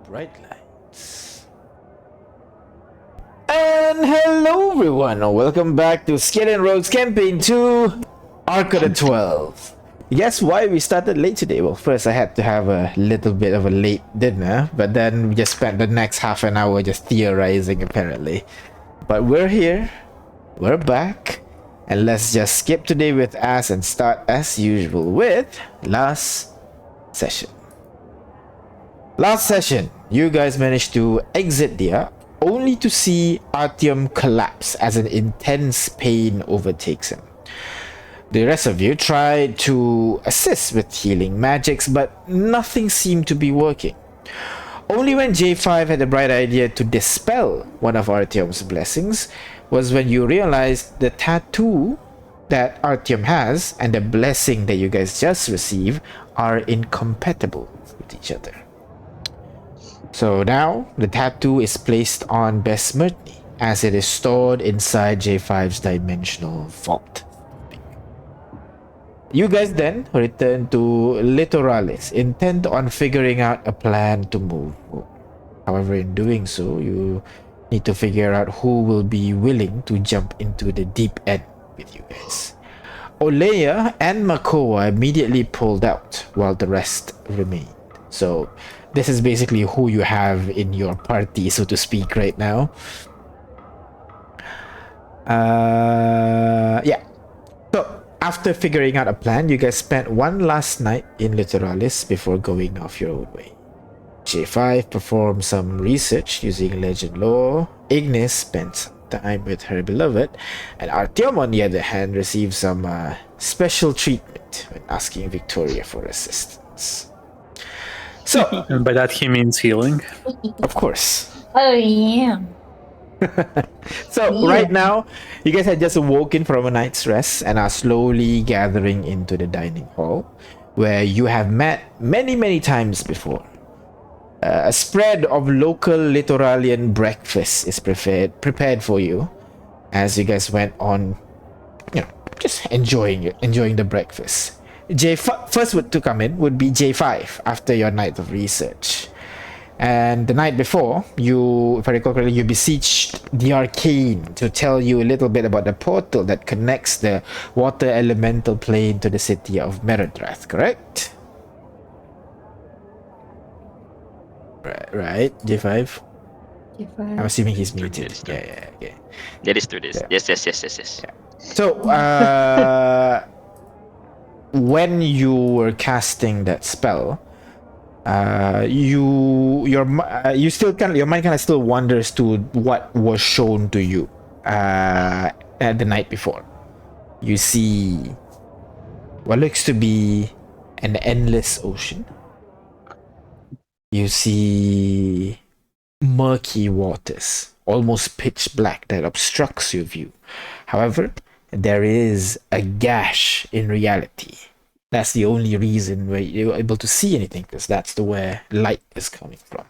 bright lights. And hello everyone, welcome back to Skyllian Rogues Campaign 2, Arc of the 12. Guess why we started late today? Well, first I had to have a little bit of a late dinner, but then we just spent the next half an hour just theorizing apparently. But we're here, we're back, and let's just skip today with us and start as usual with last session. Last session, you guys managed to exit the ark, only to see Artyom collapse as an intense pain overtakes him. The rest of you tried to assist with healing magics, but nothing seemed to be working. Only when J5 had the bright idea to dispel one of Artyom's blessings was when you realized the tattoo that Artyom has and the blessing that you guys just received are incompatible with each other. So now, the tattoo is placed on Besmertny, as it is stored inside J5's dimensional vault. You guys then return to Litoralis, intent on figuring out a plan to move. However, in doing so, you need to figure out who will be willing to jump into the deep end with you guys. Oleya and Makoa immediately pulled out, while the rest remained. So, this is basically who you have in your party, so to speak, right now. Yeah. So, after figuring out a plan, you guys spent one last night in Litoralis before going off your own way. J5 performed some research using legend lore, Ignis spent some time with her beloved, and Artyom, on the other hand, received some special treatment when asking Victoria for assistance. So, and by that he means healing. Of course. Oh yeah. So right now, you guys had just awoken from a night's rest and are slowly gathering into the dining hall, where you have met many times before. A spread of local Litoralian breakfast is prepared for you, as you guys went on, just enjoying the breakfast. First to come in would be J5 after your night of research. And the night before, if I recall correctly, you beseeched the Arcane to tell you a little bit about the portal that connects the water elemental plane to the city of Meridrath, correct? Right, J5? I'm assuming he's muted. Yeah. Yeah, let's do this. Yeah. Yes. Yeah. So, when you were casting that spell, your mind kind of still wanders to what was shown to you at the night before. You see what looks to be an endless ocean. You see murky waters, almost pitch black, that obstructs your view. However, there is a gash in reality. That's the only reason where you're able to see anything, because that's where light is coming from.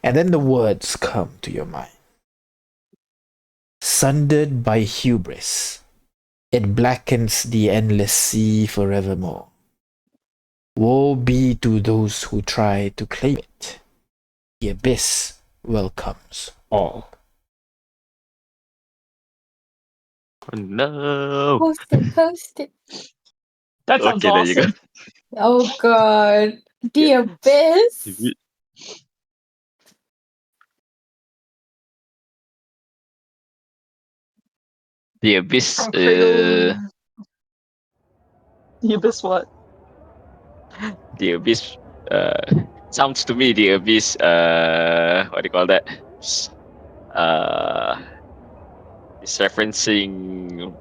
And then the words come to your mind. Sundered by hubris, it blackens the endless sea forevermore. Woe be to those who try to claim it. The abyss welcomes all. Oh, no. Post it. That sounds Okay, awesome. there you go. Oh god. The abyss. The abyss. The abyss what? The abyss. Sounds to me the abyss. What do you call that? It's referencing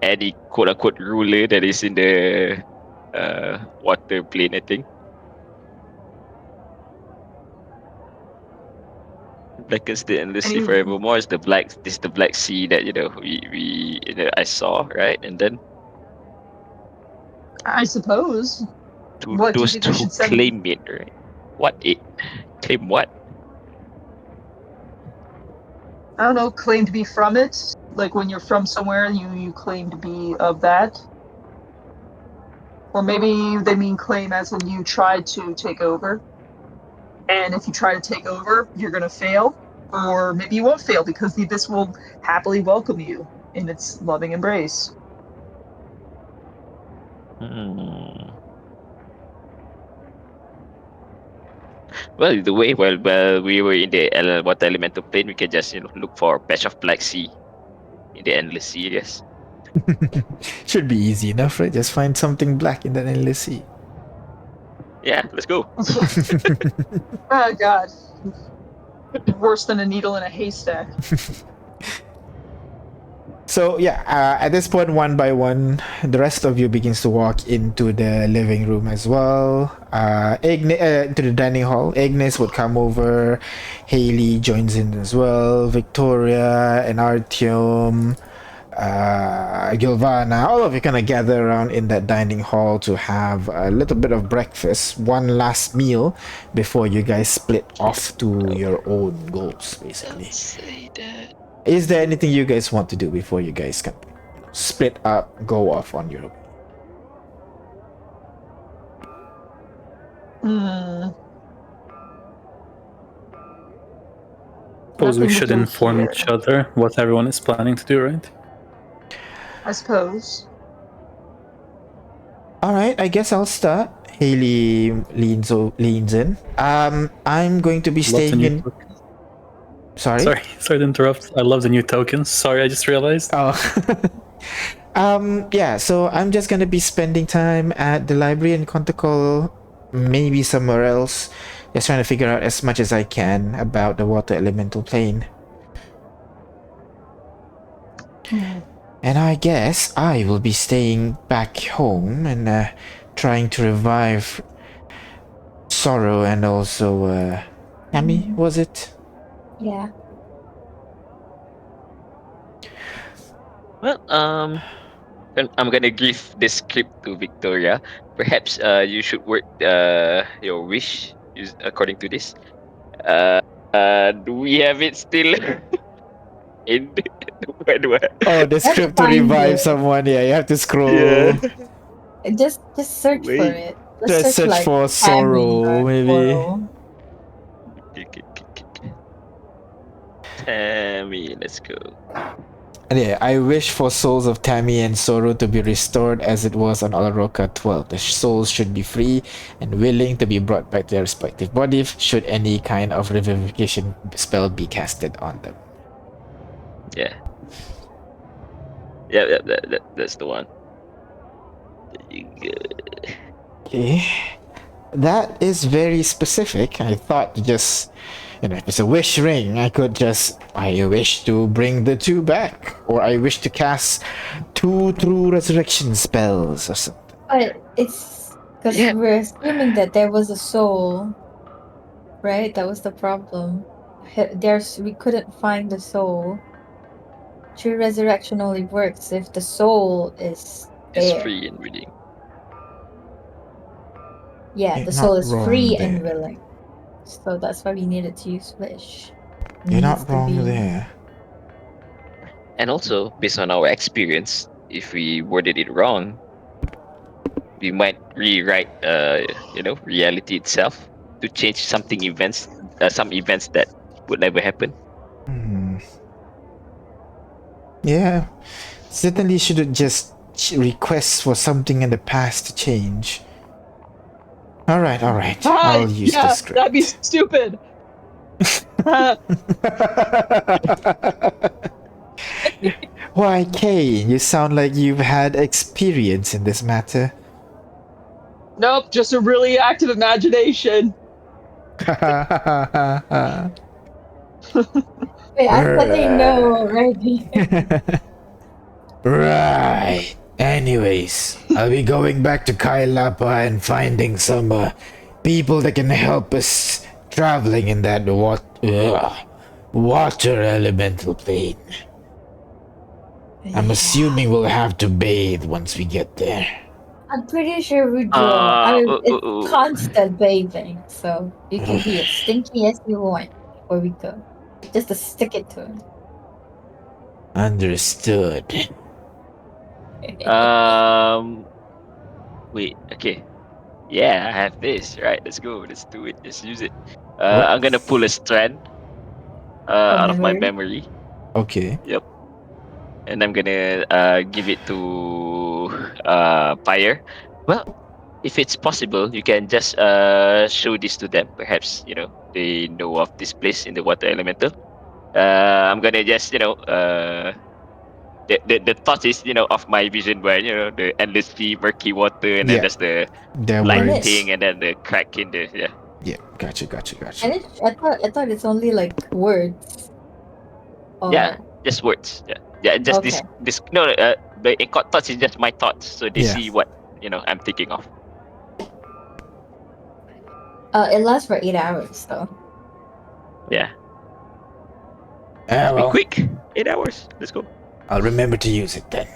any quote-unquote ruler that is in the water plane, I think. Blackens the endless sea forevermore is the black sea that I saw, right? And then I suppose. to What do you those think we who should send? claim it, right? What it? Claim what? I don't know, claim to be from it. Like when you're from somewhere and you claim to be of that. Or maybe they mean claim as in you tried to take over. And if you try to take over, you're going to fail. Or maybe you won't fail because the abyss will happily welcome you in its loving embrace. Hmm. Well, the way while we were in the water elemental plane, we can just look for a patch of black sea in the endless sea. Yes. Should be easy enough, right? Just find something black in that endless sea. Yeah, let's go. Oh, God. Worse than a needle in a haystack. So yeah, at this point, one by one, the rest of you begins to walk into the living room as well. To the dining hall. Ignis would come over. Haley joins in as well. Victoria and Artyom, Gilvana, all of you kind of gather around in that dining hall to have a little bit of breakfast, one last meal before you guys split off to your own goals, basically. Don't say that. Is there anything you guys want to do before you guys can split up, go off on your own? Hmm. Suppose we Nothing to should do inform here, each other what everyone is planning to do, right? I suppose. All right, I guess I'll start. Haley leans in. I'm going to be Love the staying new in. tokens. Sorry. Sorry to interrupt. I love the new tokens. Sorry, I just realized. Oh. Yeah, so I'm just gonna be spending time at the library in Conticle, maybe somewhere else, just trying to figure out as much as I can about the water elemental plane. And I guess I will be staying back home and trying to revive Sorrow and also Tammy, was it? Yeah. Well, I'm gonna give this script to Victoria. Perhaps you should work your wish according to this. Do we have it still in where do I? Oh, the Let's script to find revive it. someone. Yeah, you have to Yeah. scroll. Just search for Wait. it. Just Just search search like for Tammy Sorrow, or maybe. Coral. Tammy, let's go. And yeah, I wish for souls of Tammy and Sorrow to be restored as it was on Alaroka 12. The souls should be free and willing to be brought back to their respective bodies should any kind of revivification spell be casted on them. Yeah. Yeah, that's the one. Okay. That is very specific. I thought just, if it's a wish ring, I wish to bring the two back. Or I wish to cast 2 true resurrection spells or something. But it's because Yeah. we're assuming that there was a soul, right? That was the problem. We couldn't find the soul. True resurrection only works if the soul is It's there. free and willing. Yeah, You're the soul not is wrong free there. and willing. So that's why we needed to use wish. It You're needs not to wrong be- there. And also, based on our experience, if we worded it wrong, we might rewrite reality itself to change some events that would never happen. Yeah, certainly shouldn't just request for something in the past to change. All right. I'll use the script. That'd be stupid. Why, Kane, you sound like you've had experience in this matter. Nope, just a really active imagination. Wait, I thought they know already. Right. Anyways, I'll be going back to Kailapa and finding some people that can help us traveling in that water elemental plane. I'm assuming we'll have to bathe once we get there. I'm pretty sure we do. I mean, it's Ooh. constant bathing, so you can be as stinky as you want before we go. Just to stick it to him. Understood. Wait, okay. Yeah, I have this. Right, let's go. Let's do it. Let's use it. Oh, I'm gonna pull a strand From out of my memory. memory. okay. Yep. And I'm gonna give it to Pyre. Well, if it's possible, you can just show this to them. Perhaps they know of this place in the water elemental. I'm gonna just the thought is of my vision where the endless sea, murky water, and then Yeah, there's the there And light it words. thing, and then the crack in the yeah. Yeah, gotcha. and it I thought it's only like words Yeah, or just words. Yeah, just okay. this. No, the thoughts is just my thoughts, so they Yeah. see what I'm thinking of. It lasts for 8 hours though. Yeah, Ah, be well, quick. 8 hours. Let's go. I'll remember to use it then.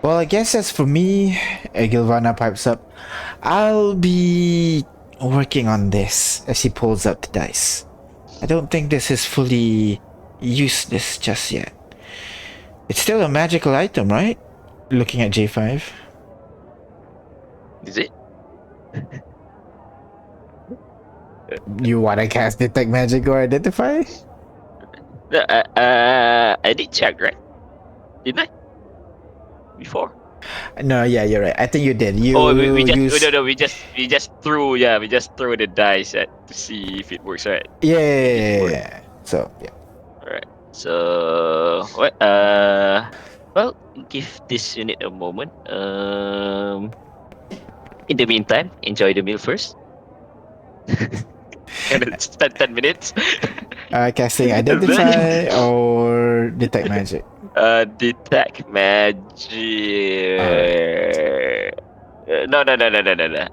Well, I guess as for me, Gilvana pipes up. I'll be working on this as he pulls out the dice. I don't think this is fully useless just yet. It's still a magical item, right? Looking at J5. Is it? You wanna cast Detect Magic or Identify? I did check, right? Didn't I? Before. No, yeah, you're right. I think you did. You Oh, we just use. no, we just threw the dice at to see if it works, right? It didn't work. Yeah. So, yeah. All right. So what? Well, give this unit a moment. In the meantime, enjoy the meal first. And it's 10 minutes. Casting And then, Identify or Detect Magic. detect magic. Alright. No.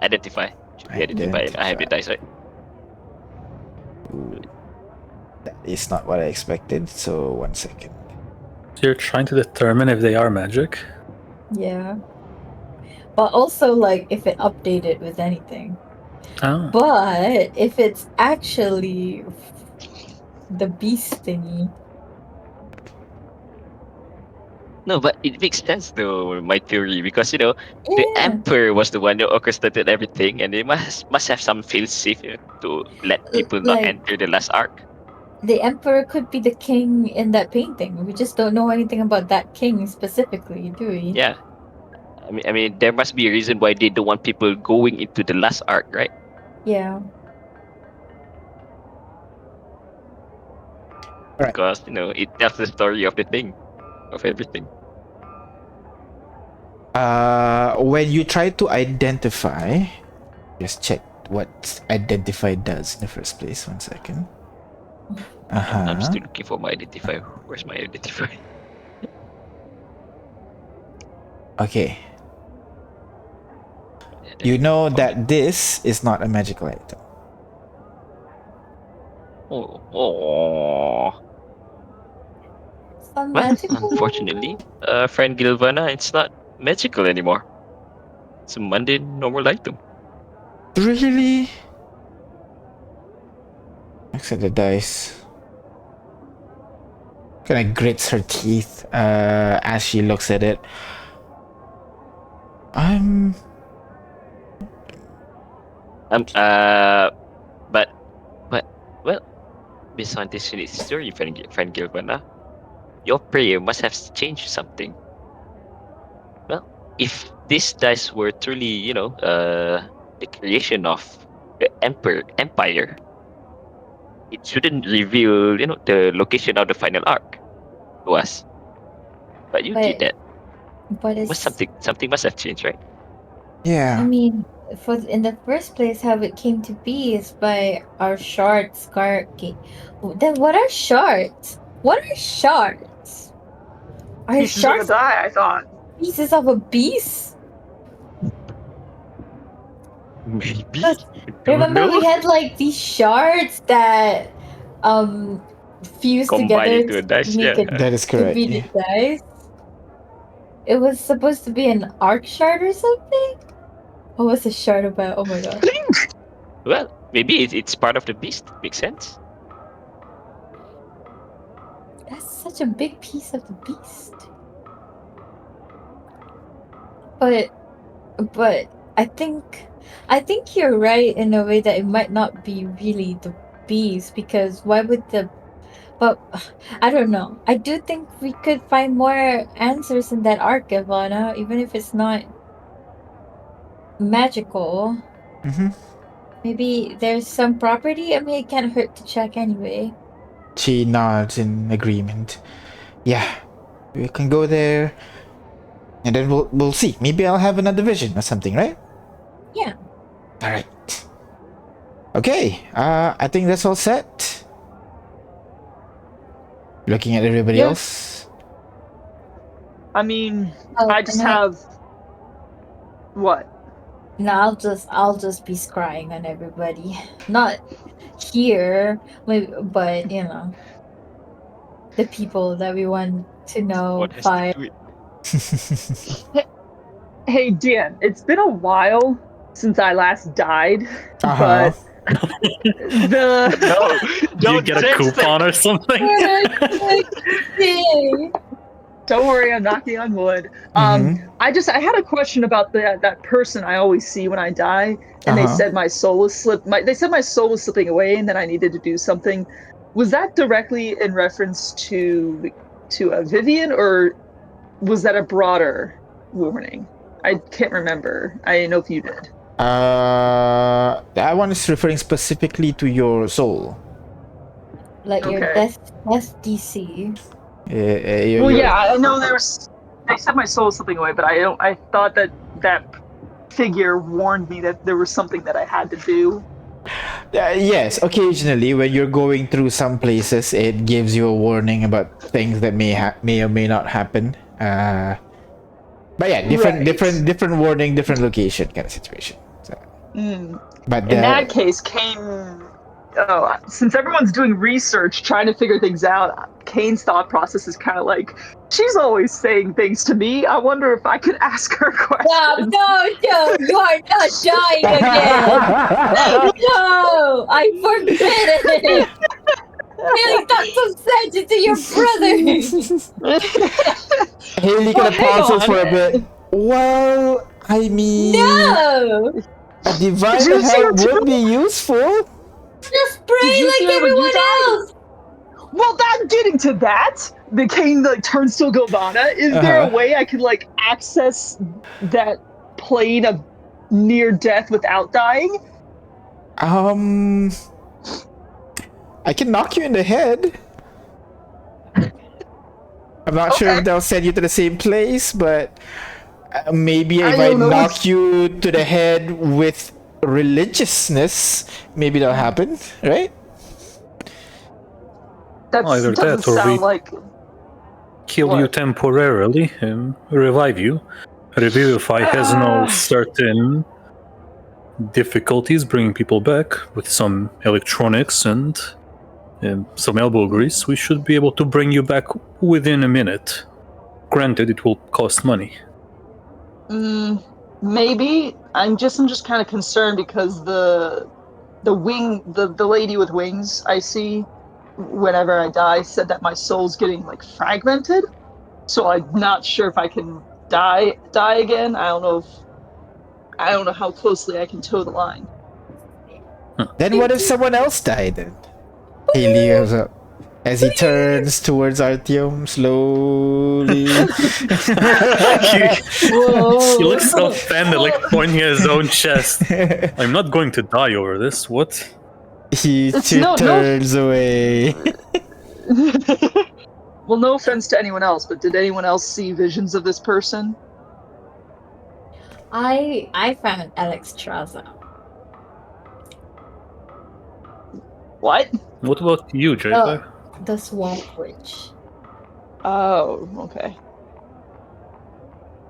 Identify. Should be identified. I have the Identify. dice, right? Ooh, that is not what I expected, so 1 second. So you're trying to determine if they are magic? Yeah. But also like if it updated with anything. Oh. But if it's actually the beast thingy. No, but it makes sense though, my theory, because the Yeah. emperor was the one who orchestrated everything, and they must have some fail safe to let people not Like enter the last arc. the emperor could be the king in that painting. We just don't know anything about that king specifically, do we? Yeah, I mean, there must be a reason why they don't want people going into the last arc, right? Yeah. Right. Because it tells the story of the thing, of everything. When you try to identify, just check what identify does in the first place. 1 second. I'm Uh-huh. still looking for my identifier. Where's my identifier? Okay. Yeah, You know found it. that this is not a magical item. Oh. Some Well, magical. unfortunately, friend Gilvana, it's not magical anymore. It's a mundane, normal item. Really? Looks at the dice. Kind of grits her teeth as she looks at it. I'm. But well, based on this unit's story, friend Gilvana, your prayer must have changed something. Well, if this dice were truly, the creation of the empire, it shouldn't reveal, the location of the final arc to us. But you did But that. Must it's something must have changed, right? I Yeah. mean, for in the first place, how it came to be is by our shards. Then what are shards? What are shards? Are Pieces of a shards die, I thought. pieces of a beast? Maybe. Because Don't remember we know. had like these shards that fused Combine together into a to dice, make it yeah. That is to correct. be Yeah. the dice. It was supposed to be an arc shard or something. What was the shard about? Oh my god. Well, maybe it's part of the beast. Makes sense. That's such a big piece of the beast. But but I think you're right in a way that it might not be really the bees, because why would the but I don't know. I do think we could find more answers in that arc, Ivana, even if it's not magical. Mm-hmm. Maybe there's some property. I mean, it can't hurt to check anyway. She nods in agreement. Yeah, we can go there, and then we'll see. Maybe I'll have another vision or something, right? Yeah. All right. Okay. I think that's all set. Looking at everybody Yeah. else. I mean, Oh, I just no, have what? no, I'll just be scrying on everybody. Not here, but the people that we want to know What has to by. do it? Hey, Dan, it's been a while since I last died, Uh-huh. but the No, Do you don't get a jinx coupon or something? Yay. don't worry, I'm knocking on wood. Mm-hmm. I had a question about that person I always see when I die, and they Uh-huh. said my soul was they said my soul was slipping away, and then I needed to do something. Was that directly in reference to a Vivian, or was that a broader warning? I can't remember. I didn't know if you did. That one is referring specifically to your soul. Like your Okay. death DC. Well, yeah, I know they said my soul was slipping away, but I thought that figure warned me that there was something that I had to do. Yes, occasionally when you're going through some places, it gives you a warning about things that may or may not happen. But yeah, Right. different warning, different location kind of situation. So, Mm. but In that case, Kane, since everyone's doing research, trying to figure things out, Kane's thought process is kind of like, she's always saying things to me. I wonder if I could ask her questions. No, you are not dying again. No, I forbid it. Really talk some sense into your brother. Haley kind Well, of hang pauses on. for a bit. Well, I mean, No, a Did divine you see help her would too? be useful. just Did pray you see like her when you everyone died? else. Well, that getting to that, the Kane like turns to Govana. Is there a Uh-huh. way I could like access that plane of near death without dying? Um, I can knock you in the head. I'm not sure Okay. if they'll send you to the same place, but maybe I if I don't know. knock you to the head with religiousness, maybe that'll happen, right? That Either doesn't that or sound we like kill you what. temporarily and revive you. Revivify has no certain difficulties bringing people back. With some electronics and some elbow grease, we should be able to bring you back within a minute. Granted, it will cost money. Maybe I'm just kind of concerned because the lady with wings I see whenever I die said that my soul's getting like fragmented. So I'm not sure if I can die again. I don't know how closely I can toe the line. Then what if someone else died then? Haley goes up. As he turns towards Artyom slowly. He looks offended, like pointing at his own chest. I'm not going to die over this. What? He It's no turns away. Well, no offense to anyone else, but did anyone else see visions of this person? I found Alex Traza. What? What about you, J5? The Swamp Witch. Oh, okay.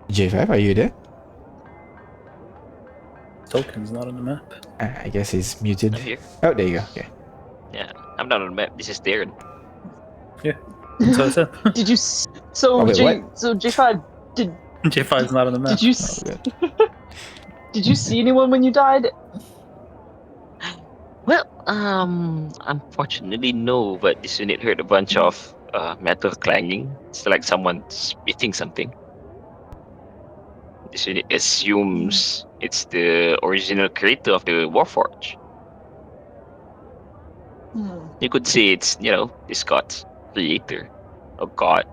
J5, are you there? Token's not on the map. I guess he's muted. I'm here. Oh, there you go. Okay. Yeah, I'm not on the map. This is Darren. That's what I said. Did you? So Oh, wait, J5, J5's not on the map. did you Oh, good. did you see anyone when you died? Well, unfortunately, no. But this unit heard a bunch of metal clanging. It's like someone spitting something. this unit assumes it's the original creator of the Warforged. You could say it's, this god's creator, a god.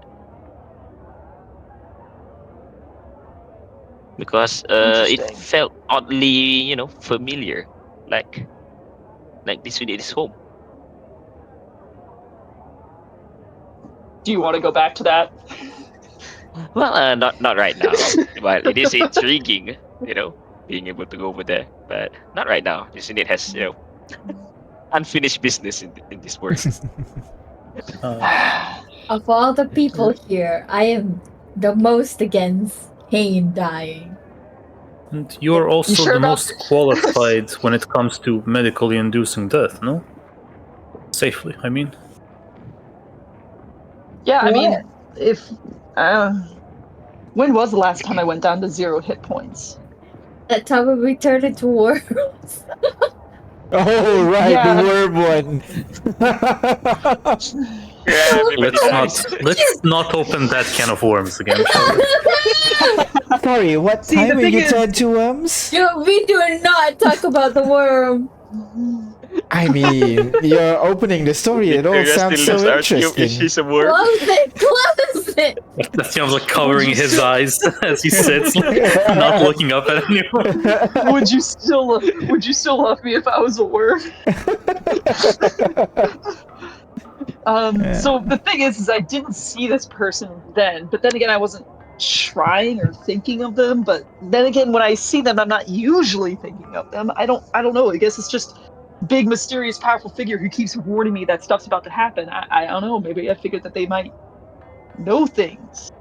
Because it Interesting. felt oddly, familiar, like this unit is home. Do you want to go back to that? Well, not right now, but it is intriguing, being able to go over there. But not right now. This unit has, unfinished business in this world. Of all the people here, I am the most against Kane dying. And you're also sure the about most qualified when it comes to medically inducing death, no? Safely, I mean. Yeah, I What? mean, if when was the last time I went down to 0 hit points? That time when we turned into worms. Oh right, Yeah. the worm one. Yeah, everybody dies. Let's not open that can of worms again, shall we? Sorry, what See, the time will thing you is- turn to worms? We do not talk about the worm. I mean, you're opening the story. It all Victoria sounds still so lives to argue if interesting. she's a worm. Close it. Close it. That's like covering his eyes as he sits, like, not looking up at anyone. Would you still love me if I was a worm? So the thing is I didn't see this person then, but then again I wasn't trying or thinking of them, but then again when I see them I'm not usually thinking of them. I don't know, I guess it's just big mysterious powerful figure who keeps warning me that stuff's about to happen. I don't know, maybe I figured that they might know things.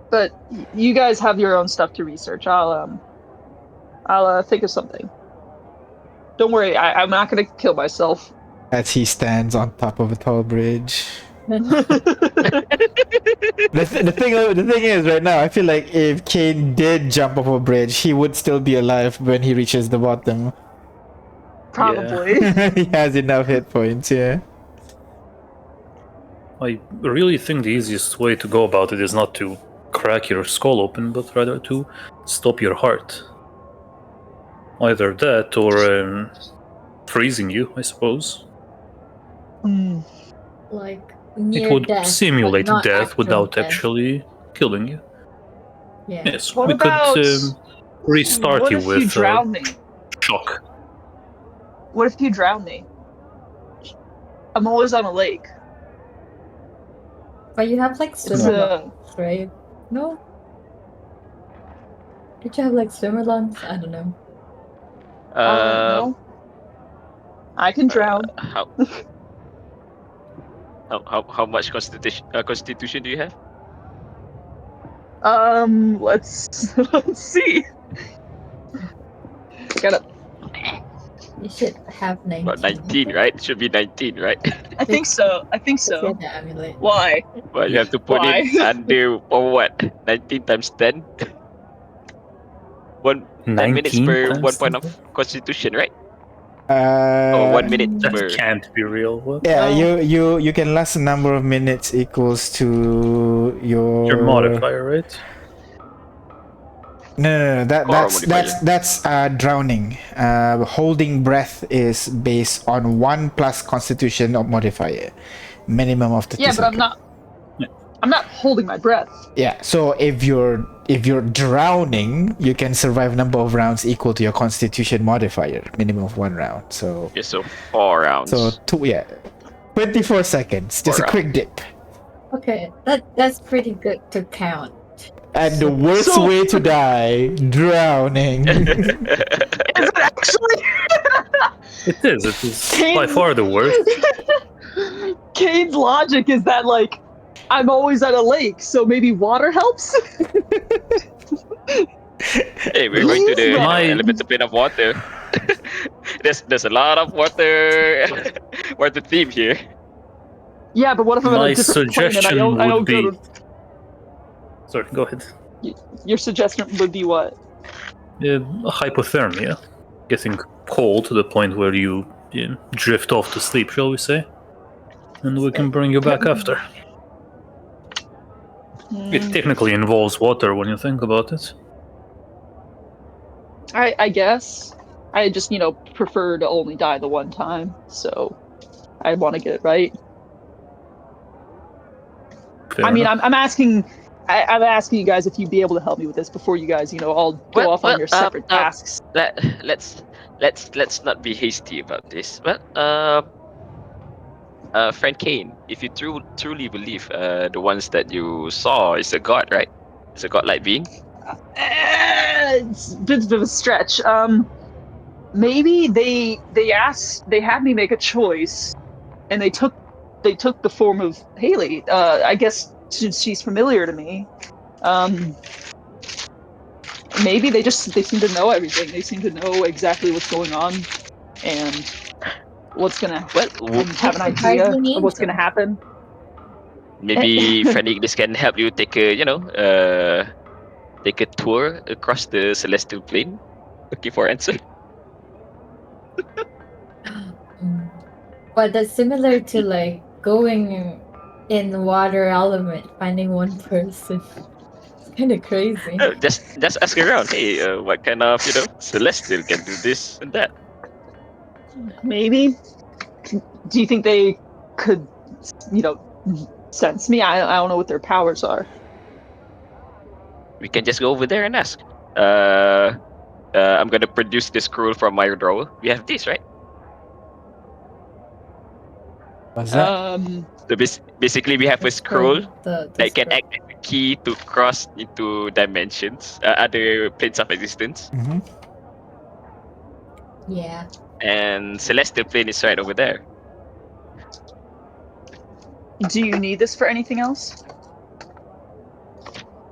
But you guys have your own stuff to research. I'll think of something. Don't worry, I'm not gonna kill myself. As he stands on top of a tall bridge. The thing is, right now, I feel like if Kane did jump off a bridge, he would still be alive when he reaches the bottom. Probably. He has enough hit points, yeah. I really think the easiest way to go about it is not to crack your skull open, but rather to stop your heart. Either that or freezing you, I suppose. Like It near would death, simulate but not death actual without death. actually killing you. Yeah. Yes, What we about- could restart What you if you with drown me? shock. What if you drown me? I'm always on a lake. But you have like swimmer So, lungs, right? No? Did you have like swimmer lungs? I don't know. no. I can drown. How much constitution do you have? Let's see. Gotta. You should have 19. About 19, right? It should be 19, right? I think so. If you had the amulet. Why? But you have to put Why? it under, or what? 19 times 10? 10 minutes 19 per times 1 point 10? of constitution, right? Or 1 minute That per... can't be real. What? Yeah, No. you can last a number of minutes equals to Your modifier, right? No, Power modifier. that's drowning. Holding breath is based on 1 plus Constitution modifier, minimum of 30 Yeah, but I'm seconds. not. I'm not holding my breath. Yeah, so if you're drowning, you can survive number of rounds equal to your Constitution modifier, minimum of 1 round. So Okay, so 4 rounds. 24 seconds, just a Four quick dip. Okay, that's pretty good to count. And the worst So- way to die, drowning. Is it actually? It is. It is Kane- by far the worst. Kane's logic is that like I'm always at a lake, so maybe water helps. Hey, we're going to the My- elemental plane of water. there's a lot of water water theme here. Yeah, but what if I'm My at a different plane and I suggestion don't would go be- to... Sorry, go ahead. Your suggestion would be what? Hypothermia. Getting cold to the point where you drift off to sleep, shall we say? and we can bring you back after. It Mm, technically involves water when you think about it. I guess. I just, prefer to only die the one time, so I want to get it right. Fair I mean, enough. I'm asking. I'm asking you guys if you'd be able to help me with this before you guys, all go Well, off on your separate tasks. let, let's let's not be hasty about this. Well, friend Kane, if you truly believe the ones that you saw is a god, right? It's a godlike being. It's a bit of a stretch. Maybe they had me make a choice, and they took the form of Haley. I guess since she's familiar to me. Maybe they seem to know everything. They seem to know exactly what's going on and what's gonna Well, and have an It's a idea guardian of what's gonna angel. happen. maybe friend Ignis can help you take a take a tour across the celestial plane, looking for answer. Mm. But that's similar to like going in water element, finding one person. It's kind of crazy. No, just ask around. Hey, what kind of celestial can do this and that? Maybe. Do you think they could, you know, sense me? I don't know what their powers are. We can just go over there and ask. I'm gonna produce this scroll from my drawer. We have this, right? What's that? So basically, we have The a scroll scroll. The that can scroll. act as a key to cross into dimensions, other planes of existence, Mm-hmm. Yeah. and celestial plane is right over there. Do you need this for anything else?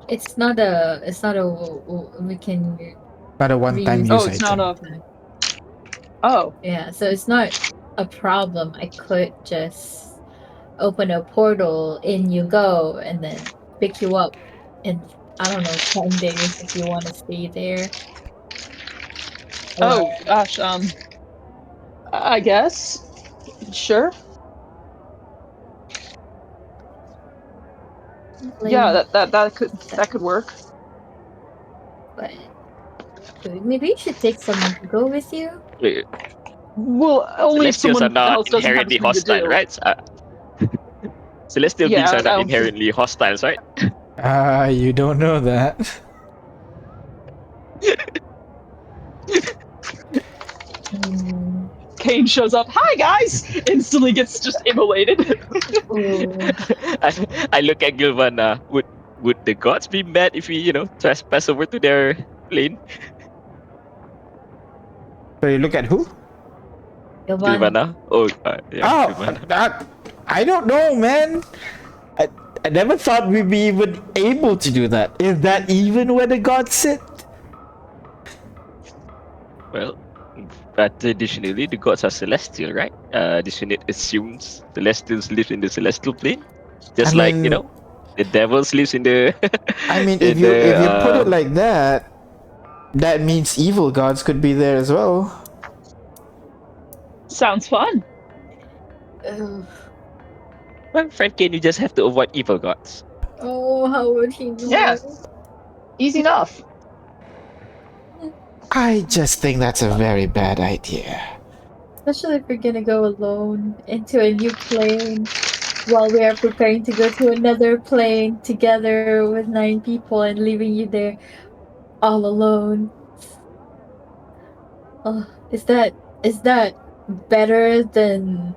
It's not a. It's not a. We can Not a one-time reuse Oh, use it it's not item. a. anytime. Oh, Yeah. So it's not a problem. I could just open a portal, in you go, and then pick you up in, I don't know, 10 days if you want to stay there. Or oh gosh. I guess. Sure. Yeah, like that could work. but maybe you should take someone to go with you. Uh, Well, only if Celestials are someone not else doesn't have inherently something to hostile, do. right? Celestial beings Yeah, are I not don't think. inherently hostile, right? You don't know that. Mm, Kane shows up. Hi guys! Instantly gets just immolated. oh, I look at Gilvana. Would the gods be mad if we trespass over to their plane? So you look at who? Giovanna. Gilvana? Oh, yeah, Oh, Gilvana. I don't know, man. I, I never thought we'd be even able to do that. Is that even where the gods sit? Well, but additionally, the gods are celestial, right? This unit assumes celestials live in the celestial plane, I just like mean, the devils lives in the if in you put it the. like that, that means evil gods could be there as well. Sounds fun. Ugh. Well, friend Kane, you just have to avoid evil gods. Oh, how would he Yeah, know? easy enough. I just think that's a very bad idea. Especially if we're gonna go alone into a new plane while we are preparing to go to another plane together with 9 people and leaving you there all alone. Oh, is that better than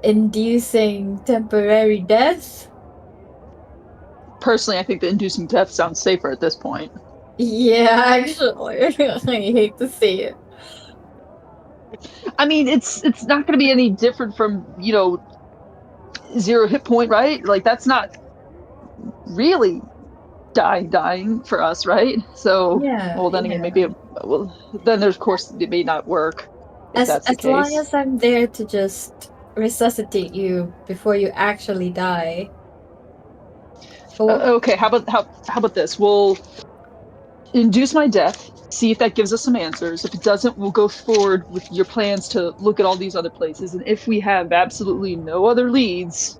inducing temporary death? Personally, I think that inducing death sounds safer at this point. Yeah, actually, I hate to see it. I mean, it's not going to be any different from zero hit point, right? Like that's not really dying for us, right? So, Yeah, well, then again, yeah. well, then there's of course it may not work if that's the As long case. as I'm there to just resuscitate you before you actually die. Oh, Okay, how about this? induce my death, see if that gives us some answers. If it doesn't, we'll go forward with your plans to look at all these other places. And if we have absolutely no other leads,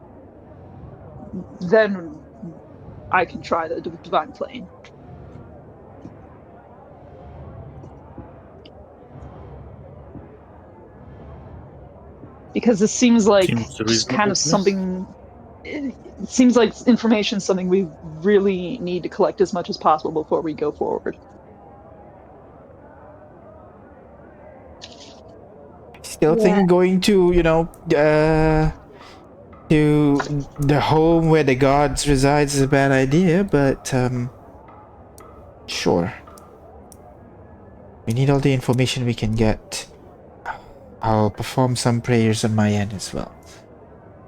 then I can try the divine plane. Because this seems like Seems just kind reasonable of to me. something. It seems like information is something we really need to collect as much as possible before we go forward. Still Yeah. think going to, to the home where the gods resides is a bad idea, but sure. We need all the information we can get. I'll perform some prayers on my end as well.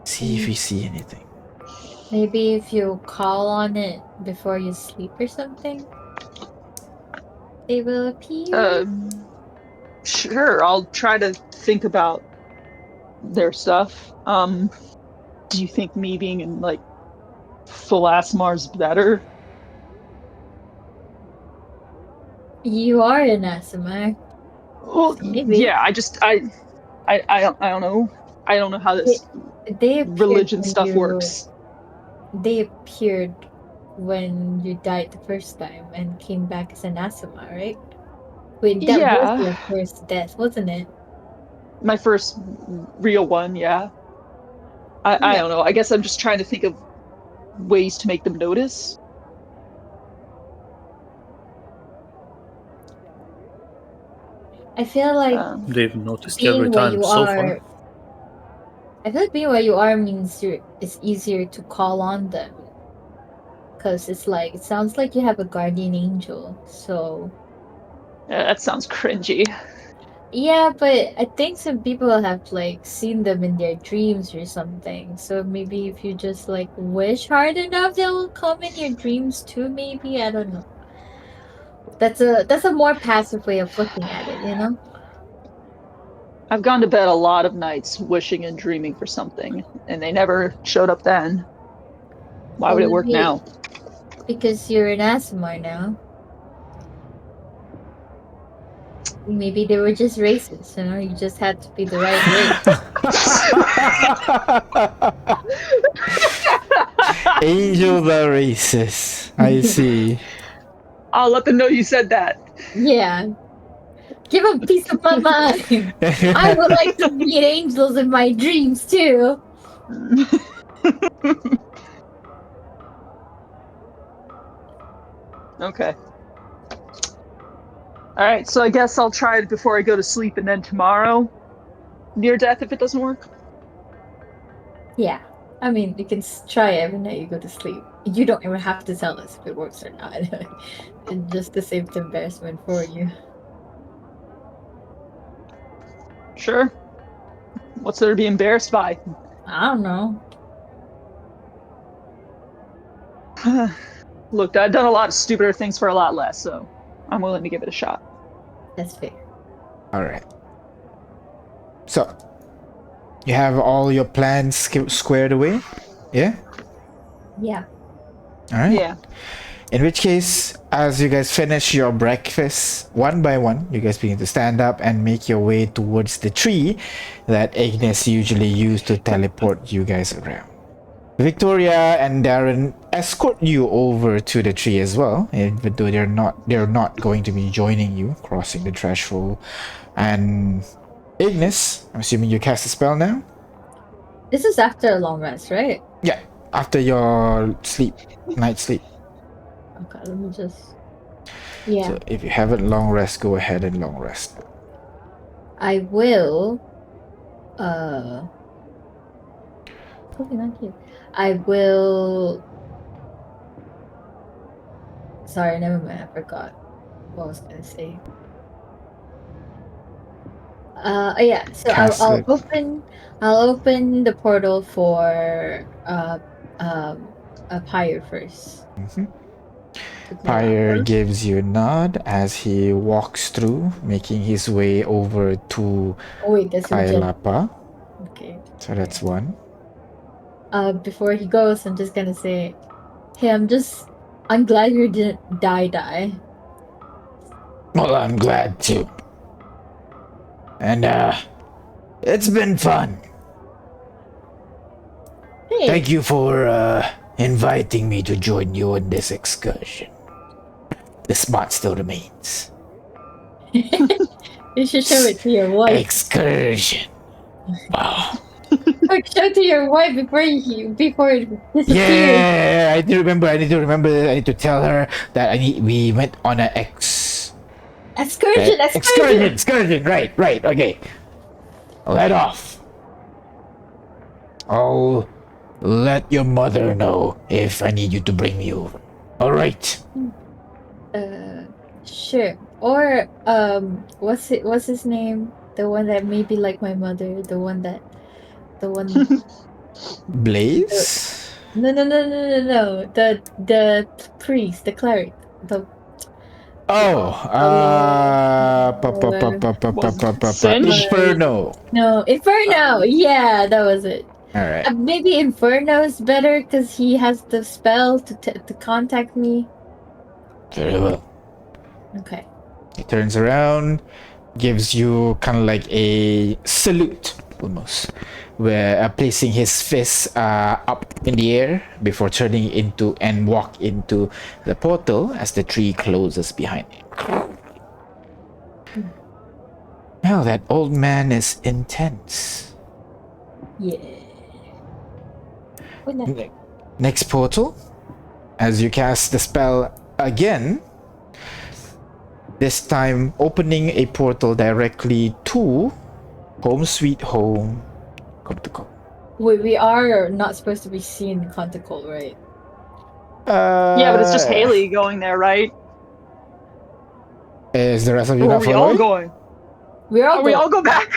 See if we see anything. Maybe if you call on it before you sleep or something, they will appear. Sure, I'll try to think about their stuff. Do you think me being in like full ass Mars better? You are an ASMR. Well, Maybe. yeah. I don't know. I don't know how They, this they appeared religion when stuff works. they appeared when you died the first time and came back as an ASMR, right? Wait, that was Yeah, your first death, wasn't it? my first real one. Yeah, I Yeah. don't know. I guess I'm just trying to think of ways to make them notice. I feel like They've noticed being every where time you so are. far. I feel like being where you are means it's easier to call on them. Because it's like, it sounds like you have a guardian angel. So, That sounds cringy. yeah, but I think some people have like seen them in their dreams or something. So maybe if you just like wish hard enough, they'll come in your dreams too, maybe. I don't know. That's a more passive way of looking at it, you know? I've gone to bed a lot of nights wishing and dreaming for something, and they never showed up then. Why Well, would it work maybe now? because you're an ASMR now. Maybe they were just racist, you know? You just had to be the right race. Angels are racist. I see. I'll let them know you said that. Yeah. Give a piece of my mind. I would like to meet angels in my dreams too. Okay. All right, so I guess I'll try it before I go to sleep, and then tomorrow, near death, if it doesn't work. Yeah. I mean, you can try every night you go to sleep. You don't even have to tell us if it works or not. It's just to save the embarrassment for you. Sure. What's there to be embarrassed by? I don't know. Look, I've done a lot of stupider things for a lot less, so I'm willing to give it a shot. That's fair. All right. So, you have all your plans squared away? Yeah? Yeah. All right. Yeah. In which case, as you guys finish your breakfast, one by one, you guys begin to stand up and make your way towards the tree that Ignis usually used to teleport you guys around. Victoria and Darren escort you over to the tree as well, even though they're not going to be joining you crossing the threshold. And Ignis, I'm assuming you cast a spell now? This is after a long rest, right? Yeah, after your night sleep. Okay, let me just. Yeah. So if you haven't long rest, go ahead and long rest. I will. Probably not here. I will. Sorry, never mind. I forgot what I was gonna say. Yeah. So Cast I'll it. open. I'll open the portal for a pyre first. Mhm. To Pyre Kalapa. gives you a nod as he walks through, making his way over to Oh wait, that's legit. Kailapa. Okay. So that's one. Before he goes, I'm just gonna say, hey, I'm glad you didn't die. Well, I'm glad to. And, it's been fun. Hey, Thank you for, inviting me to join you on this excursion. The spot still remains. you should show it to your wife. Excursion. Wow. Quick, show it to your wife before it disappears. Yeah, I need to remember. I need to tell her that we went on an Excursion. excursion. Right. Okay. Let off. I'll let your mother know if I need you to bring me over. All right. Sure. Or what's his name? The one that may be like my mother. The one. Blaze. No. The priest, the cleric. Cinch? Inferno. No, Inferno. Yeah, that was it. All right. Maybe Inferno is better because he has the spell to contact me. Very well. Okay. He turns around, gives you kind of like a salute, almost, where placing his fist up in the air before turning into and walk into the portal as the tree closes behind him. Now that old man is intense. Yeah. Next portal, as you cast the spell again, this time opening a portal directly to Home Sweet Home. Wait, we are not supposed to be seeing Conticle, right? Yeah, but it's just Haley going there, right? Is the rest of you Or not are we all following? going? We're all Are we all go back?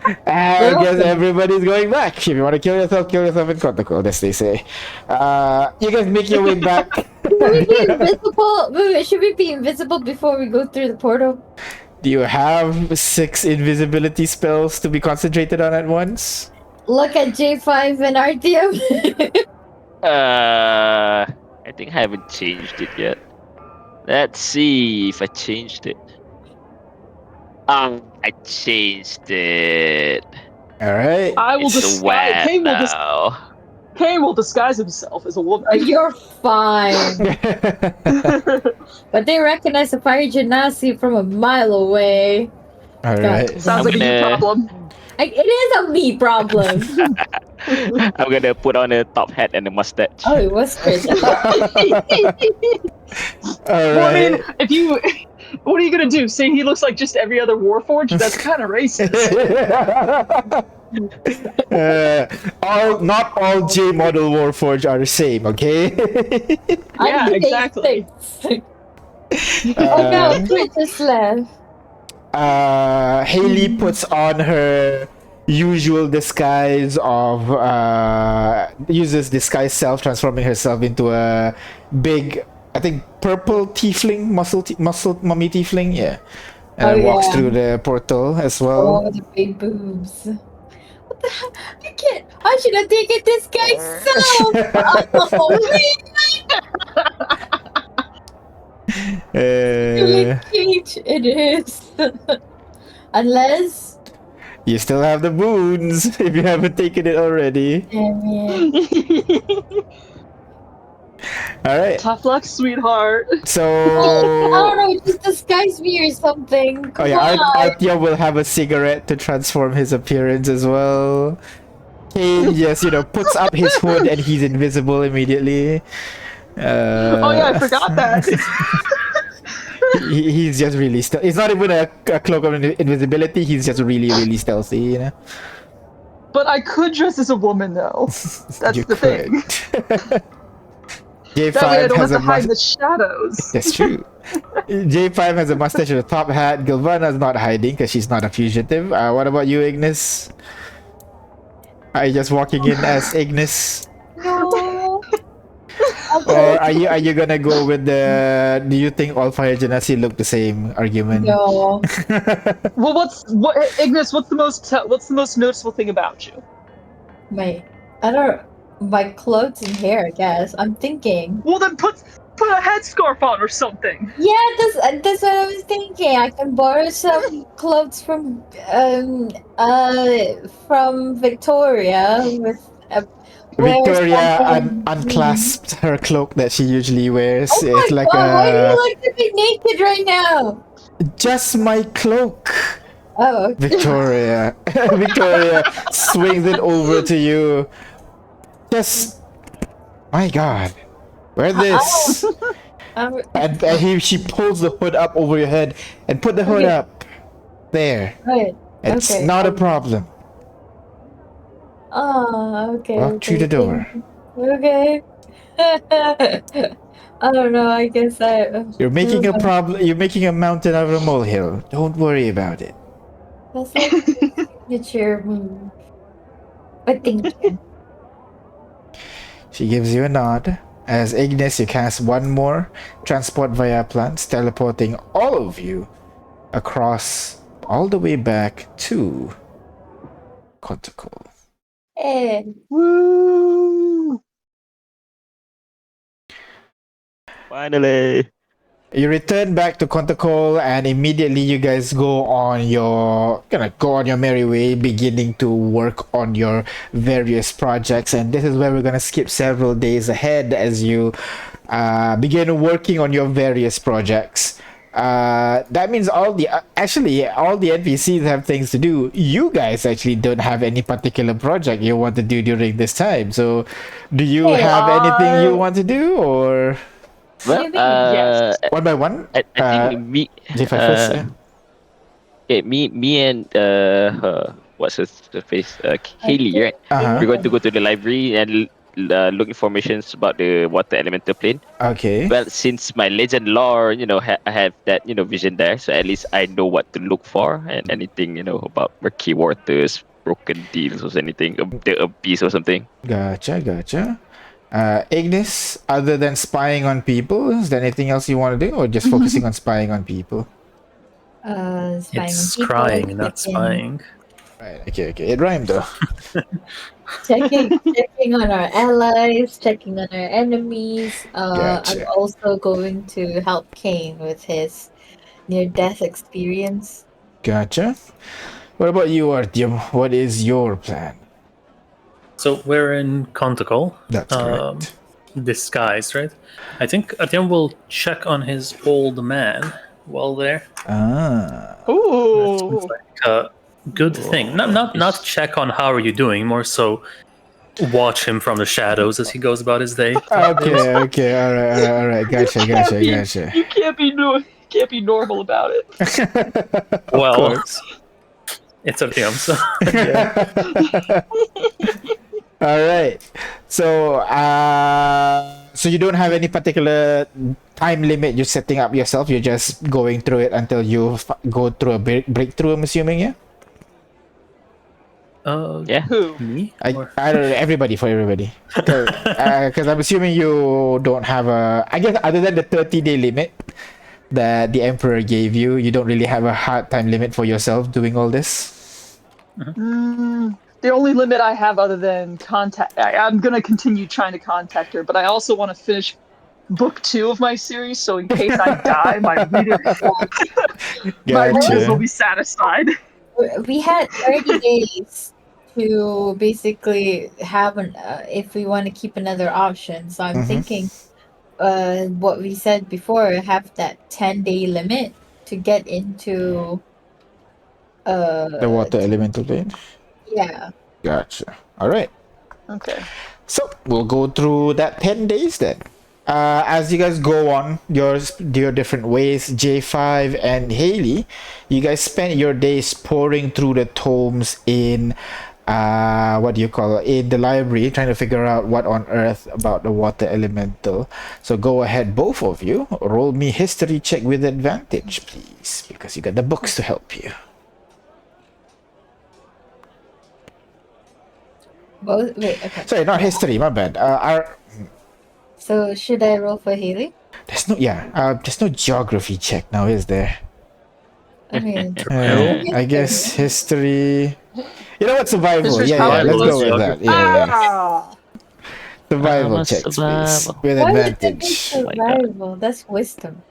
I guess okay. everybody's going back. If you want to kill yourself in Conticle, as they say. You guys make your way back. Should we be invisible? Wait, should we be invisible before we go through the portal? Do you have 6 invisibility spells to be concentrated on at once? Look at J5 and RTM. I think I haven't changed it yet. Let's see if I changed it. I changed it. All right. I will It's a disguise. WAP Kane will disguise himself as a woman. You're fine. But they recognize the fire genasi from a mile away. All right. Sounds like a you problem. It is a me problem. I'm gonna put on a top hat and a mustache. Oh, it was Chris. All Well, I mean, right. what are you gonna do? Say he looks like just every other Warforged? That's kind of racist. Not all J model Warforged are the same, okay? Yeah, exactly. Oh no, Chris just left. Haley puts on her usual disguise of uses disguise self, transforming herself into a big, I think, purple tiefling, muscle mummy tiefling, yeah, and walks through the portal as well. Oh, the big boobs. What the hell? I should have taken this guy's self. Oh, it is. Unless you still have the boons if you haven't taken it already. All right. Tough luck, sweetheart. So I don't know, just disguise me or something. oh yeah, Artyom will have a cigarette to transform his appearance as well. Kane just puts up his hood and he's invisible immediately. Oh yeah, I forgot that. He's just really stealthy. It's not even a cloak of invisibility. He's just really stealthy, But I could dress as a woman though. That's You the thing. J5 That way I don't have has to hide the shadows. That's true. J5 has a mustache and a top hat. Gilvana's not hiding because she's not a fugitive. What about you, Ignis? Are you just walking in as Ignis? No. Or are you gonna go with the do you think all fire genasi look the same argument? No. Well, Ignis? What's the most noticeable thing about you? My clothes and hair, I guess. I'm thinking. Well, then put a headscarf on or something. Yeah, that's what I was thinking. I can borrow some clothes from Victoria with wear Victoria something. unclasped her cloak that she usually wears. Oh It's my like god, why do you a like to be naked right now? just my cloak. Oh, Victoria. Victoria swings it over to you. Just, my God, wear this. um, And she pulls the hood up over your head and put the hood okay, up. There. right, It's okay. not a problem. Oh, okay, Walk through the okay, door. okay. I don't know. I guess You're making a never mind. problem. You're making a mountain out of a molehill. Don't worry about it. That's like a signature move. But thank you. She gives you a nod. As Ignis, you cast one more transport via plants, teleporting all of you across all the way back to Kotaku. Eh, Woo! Finally. You return back to Kotakol and immediately you guys go on your merry way, beginning to work on your various projects. And this is where we're gonna skip several days ahead as you begin working on your various projects. That means all the NPCs have things to do. You guys actually don't have any particular project you want to do during this time. So, do you hey, have anything you Uh, want to do, or what do Well, you mean? Yes. one by one? I think me, J5 first, yeah. okay, me and what's her face, Haley, right? Uh-huh. We're going to go to the library and look informations about the water elemental plane. Okay. Well, since my legend lore, I have that vision there, so at least I know what to look for and anything about murky waters, broken deals, or anything, the abyss or something. Gotcha. Ignis, other than spying on people, is there anything else you want to do, or just focusing on spying on people? Spying on It's people, crying, not checking, spying. Right. Okay. It rhymed though. checking on our allies, checking on our enemies. I'm Gotcha. also going to help Kane with his near-death experience. Gotcha. What about you, Artyom? What is your plan? So we're in Conticle. That's correct. Disguised, right? I think Atiam will check on his old man while there. Ah. That seems Ooh. like a good thing. Not check on how are you doing, more so watch him from the shadows as he goes about his day. Okay. All right. Gotcha. You can't be normal about it. Of Well, course. it's Atiam, so All right. So you don't have any particular time limit you're setting up yourself. You're just going through it until you go through a breakthrough. I'm assuming, yeah. Yeah. Who? me? I don't know. Everybody, for everybody. Because I'm assuming you don't have a. I guess other than the 30-day limit that the Emperor gave you, you don't really have a hard time limit for yourself doing all this. The only limit I have other than contact, I'm going to continue trying to contact her, but I also want to finish book 2 of my series, so in case I die, my readers will Gotcha. be satisfied. We had 30 days to basically have if we want to keep another option. So I'm Mhm. thinking, what we said before, have that 10-day limit to get into, The water elemental plane. yeah. Gotcha. All right. Okay. So we'll go through that 10 days then. As you guys go on your different ways, J5 and Haley, you guys spend your days pouring through the tomes in what do you call it, in the library, trying to figure out what on earth about the water elemental. So go ahead, both of you, roll me history check with advantage, please, because you got the books to help you. Both. Wait. Okay. Sorry, not history, my bad. So should I roll for Haley? There's no geography check now, is there? I mean, I guess history. You know what? Survival. History's Yeah. probably Let's the go with lowest that. Yeah. Ah! Survival must checks, please. survive. With Why would it be advantage. my God. survival? That's wisdom.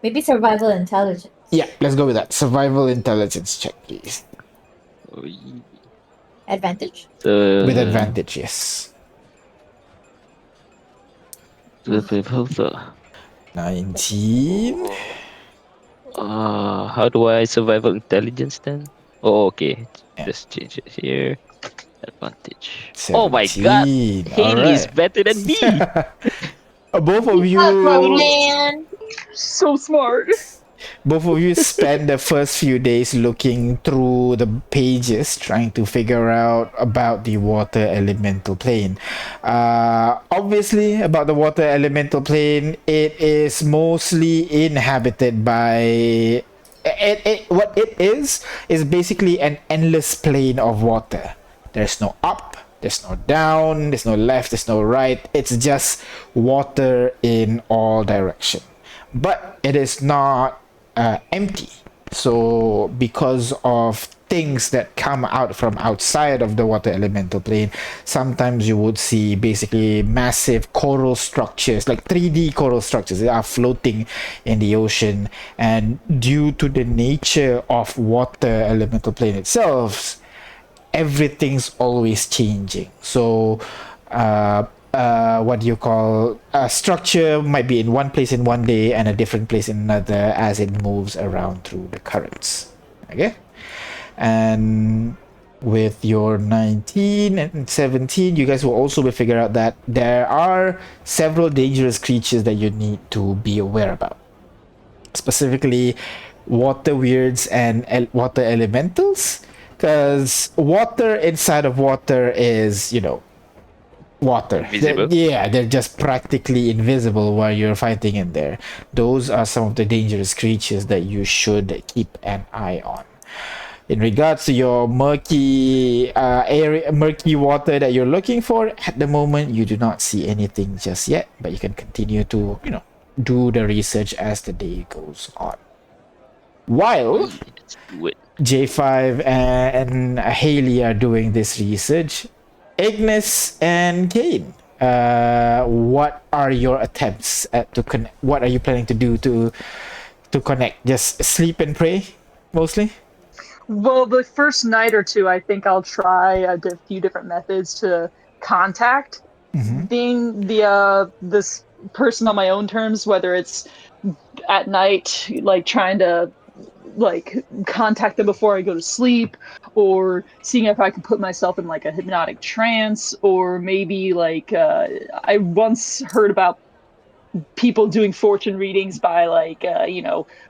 Maybe survival intelligence. Yeah, let's go with that. Survival intelligence check, please. Oi. Advantage. With So, advantage, yes. survival. 19. How do I survival intelligence then? Oh, okay. Yeah. Just change it here. Advantage. Oh my God, 17. Haley is Alright. better than me. Both of Up, you man. So smart. both of you spend the first few days looking through the pages trying to figure out about the water elemental plane. Obviously, about the water elemental plane, it is mostly inhabited by what it is basically an endless plane of water. There's no up, there's no down, there's no left, there's no right. It's just water in all direction. But it is not empty. So because of things that come out from outside of the water elemental plane, sometimes you would see basically massive coral structures, like 3D coral structures that are floating in the ocean. And due to the nature of water elemental plane itself, everything's always changing. So what do you call a structure might be in one place in one day and a different place in another as it moves around through the currents. Okay, and with your 19 and 17, you guys will also be figure out that there are several dangerous creatures that you need to be aware about, specifically water weirds and water elementals, because water inside of water is, you know, water. Invisible? They're just practically invisible while you're fighting in there. Those are some of the dangerous creatures that you should keep an eye on. In regards to your murky murky water that you're looking for, at the moment you do not see anything just yet, but you can continue to, you know, do the research as the day goes on. While Let's do it. J5 and Haley are doing this research, Ignis and Kane, what are your attempts to connect? What are you planning to do to connect? Just sleep and pray, mostly. Well, the first night or two, I think I'll try a few different methods to contact being the this person on my own terms, whether it's at night, like trying to like contact them before I go to sleep, or seeing if I can put myself in like a hypnotic trance, or maybe like I once heard about people doing fortune readings by like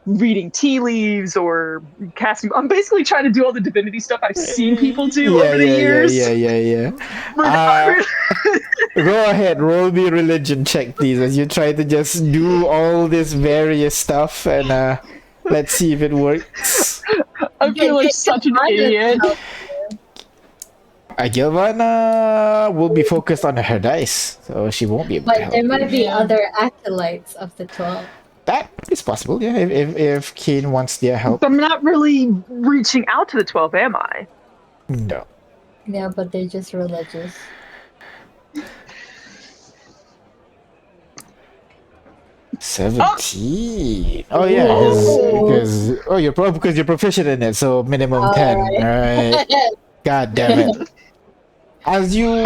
reading tea leaves or casting. I'm basically trying to do all the divinity stuff I've seen people do Yeah, over the years. yeah. But Go ahead, roll me religion check, please, as you try to just do all this various stuff, and let's see if it works. I feel like such an idiot. Gilvana will be focused on her dice, so she won't be able to But help. there might be Yeah. other acolytes of the 12. That is possible, yeah. If Kane wants their help, I'm not really reaching out to the 12, am I? no. Yeah, but they're just religious. $17. Oh yeah, Oh. because you're proficient in it, so minimum 10. Alright. Alright. God damn it. As you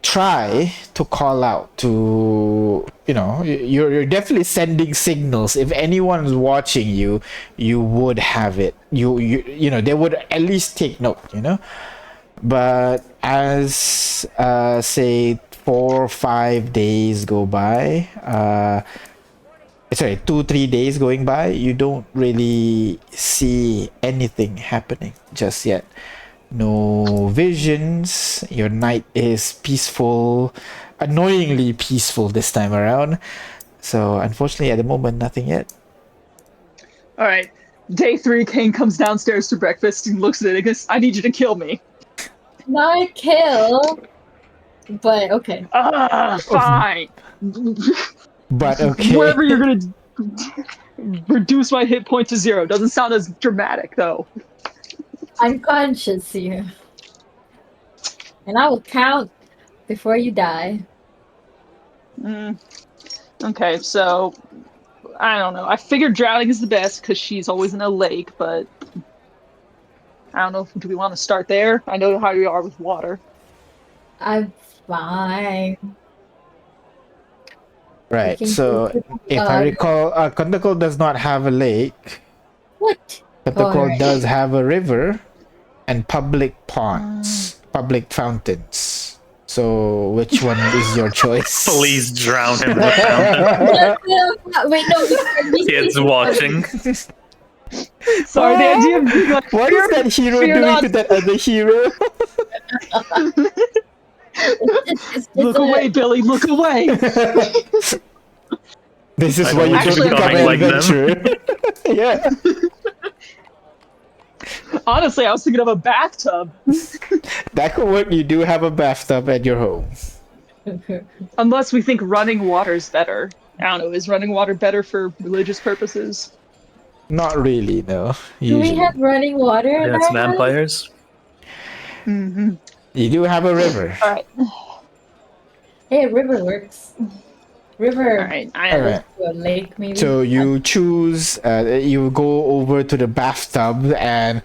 try to call out to, you know, you're definitely sending signals. If anyone's watching you, you would have it. You know, they would at least take note, you know. But as say 4 or 5 days go by, sorry, 2-3 days going by, you don't really see anything happening just yet. No visions. Your night is peaceful, annoyingly peaceful this time around. So unfortunately, at the moment, nothing yet. All right. Day 3, Kane comes downstairs to breakfast and looks at it and goes, I need you to kill me. Not kill, but okay. Fine. But okay. Wherever you're going to reduce my hit point to 0. Doesn't sound as dramatic, though. Unconscious here. And I will count before you die. Okay, so I don't know. I figured drowning is the best because she's always in a lake, but I don't know. Do we want to start there? I know how you are with water. I'm fine. We Right. can So, go to if I recall, Kondakol does not have a lake. what? Kondakol Alright. does have a river and public ponds, public fountains. So, which one is your choice? Please drown him in the fountain. Wait, no, you Kids watching. Sorry, the idea of being like, What is that hero fear doing not. to that other hero? Look away, Billy. Look away. This is I why don't you want don't you become becoming an like them. adventurer. Yeah. Honestly, I was thinking of a bathtub. That could work. You do have a bathtub at your home. Unless we think running water's better. I don't know. Is running water better for religious purposes? Not really, no. Do we Usually. have running water in That's our house? vampires. Mm-hmm. You do have a river. All right. Hey, river works. River. All right. Alright. To a lake, maybe. So you choose, you go over to the bathtub and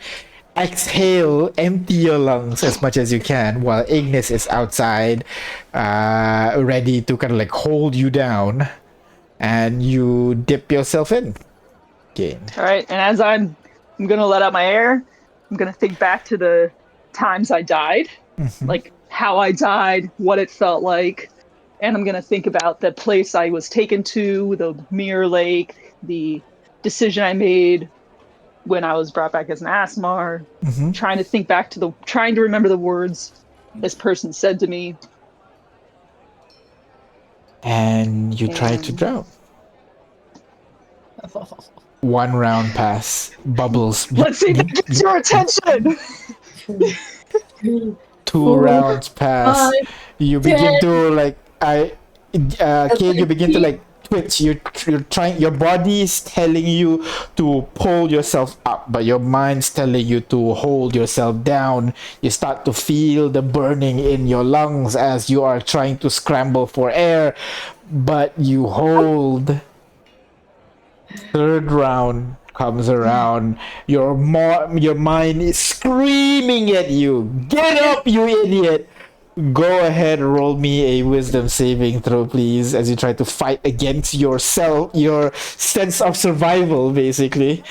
exhale, empty your lungs as much as you can while Ignis is outside, ready to kind of like hold you down, and you dip yourself in. Again. All right. And as I'm gonna let out my air, I'm gonna think back to the times I died, like how I died, what it felt like, and I'm gonna think about the place I was taken to, the Mirror Lake, the decision I made when I was brought back as an Asmar, trying to remember the words this person said to me. And you try to drown. One round pass. Bubbles. Let's see if it gets your attention. 2 rounds pass. You begin to like Kate, you begin to like twitch. You're trying. Your body is telling you to pull yourself up, but your mind's telling you to hold yourself down. You start to feel the burning in your lungs as you are trying to scramble for air, but you hold. Third round comes around. Your mind is screaming at you. Get up, you idiot! Go ahead, roll me a wisdom saving throw, please, as you try to fight against yourself, your sense of survival, basically.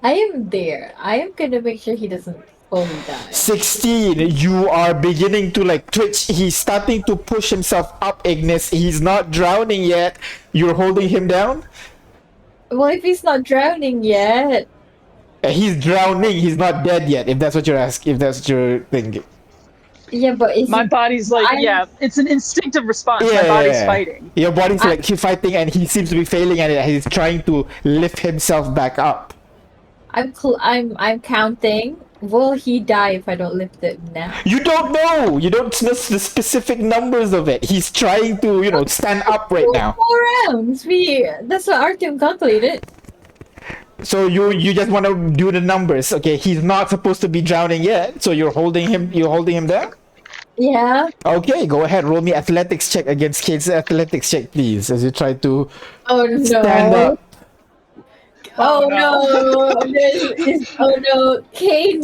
I am there. I am gonna make sure he doesn't fully die. 16. You are beginning to like twitch. He's starting to push himself up, Ignis. He's not drowning yet. You're holding him down? Well, if he's not drowning yet. He's drowning. He's not dead yet, if that's what you're asking, if that's what you're thinking. Yeah, but is My body's like, it's an instinctive response. My body's fighting. Your body's like he's fighting, and he seems to be failing at it. He's trying to lift himself back up. I'm counting. Will he die if I don't lift it now? You don't know. You don't know the specific numbers of it. He's trying to, stand up right now. 4 rounds. That's what Artyom calculated. So you just want to do the numbers. Okay, he's not supposed to be drowning yet. So you're holding him down? Yeah. Okay, go ahead. Roll me athletics check against Kate's athletics check, please, as you try to stand up. Oh no! Oh no! Kane,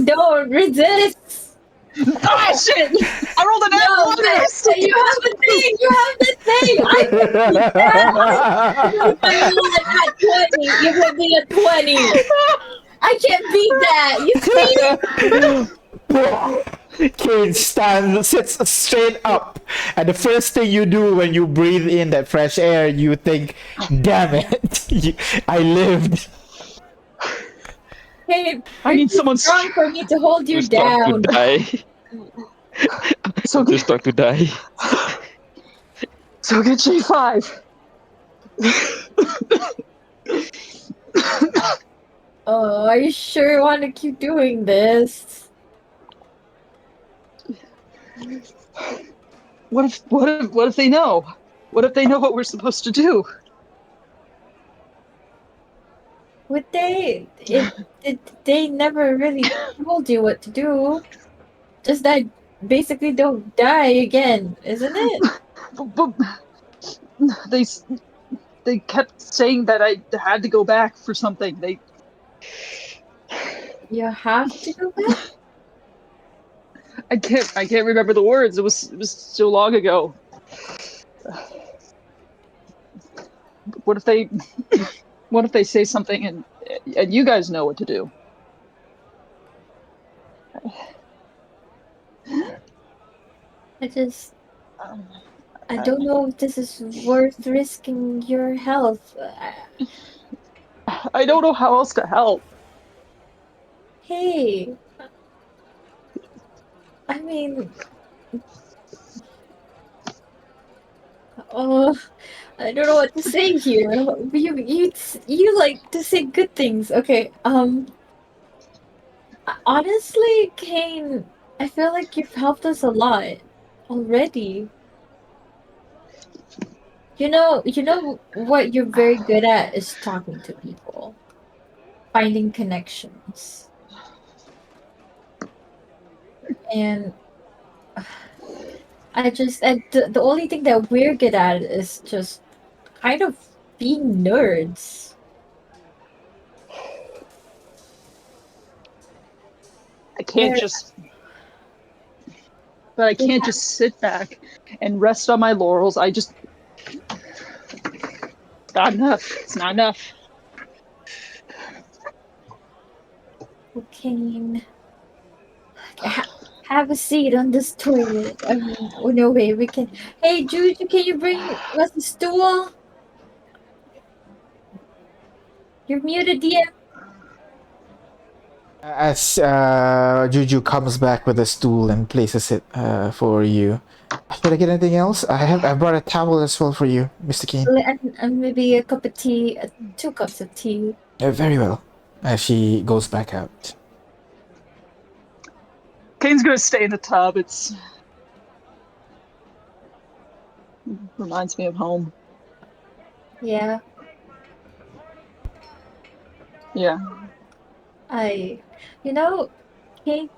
don't resist! Oh shit! I rolled an No, you have the thing! You have the thing! I can beat that! You put me at 20! You put me at 20! I can't beat that! You see? Kane sits straight up, and the first thing you do when you breathe in that fresh air, you think, "Damn it, I lived." Hey, I need someone strong for me to hold you down. To die. So To start to die. So get J5. Oh, are you sure you want to keep doing this? What if they know? What if they know what we're supposed to do? Would they? They never really told you what to do. Just that basically don't die again, isn't it? But they kept saying that I had to go back for something. You have to go back? I can't remember the words. It was so long ago. What if they say something and you guys know what to do? I don't know if this is worth risking your health. I don't know how else to help. Hey, I mean, oh, I don't know what to say here. You like to say good things. Okay, honestly, Kane, I feel like you've helped us a lot already. You know what you're very good at is talking to people, finding connections. And the only thing that we're good at is just kind of being nerds. I can't There, just but I can't just sit back and rest on my laurels. I just not enough. It's not enough. Kane, ha- have a seat on this toilet. I mean, oh no way, we can. Hey, Juju, can you bring us a stool? You're muted, DM. As Juju comes back with a stool and places it for you. Should I get anything else? I brought a towel as well for you, Mr. Keen. And maybe a cup of tea, 2 cups of tea. Very well. As she goes back out. Kane's gonna stay in the tub. It's reminds me of home. Yeah, Yeah. I, you know, Kate,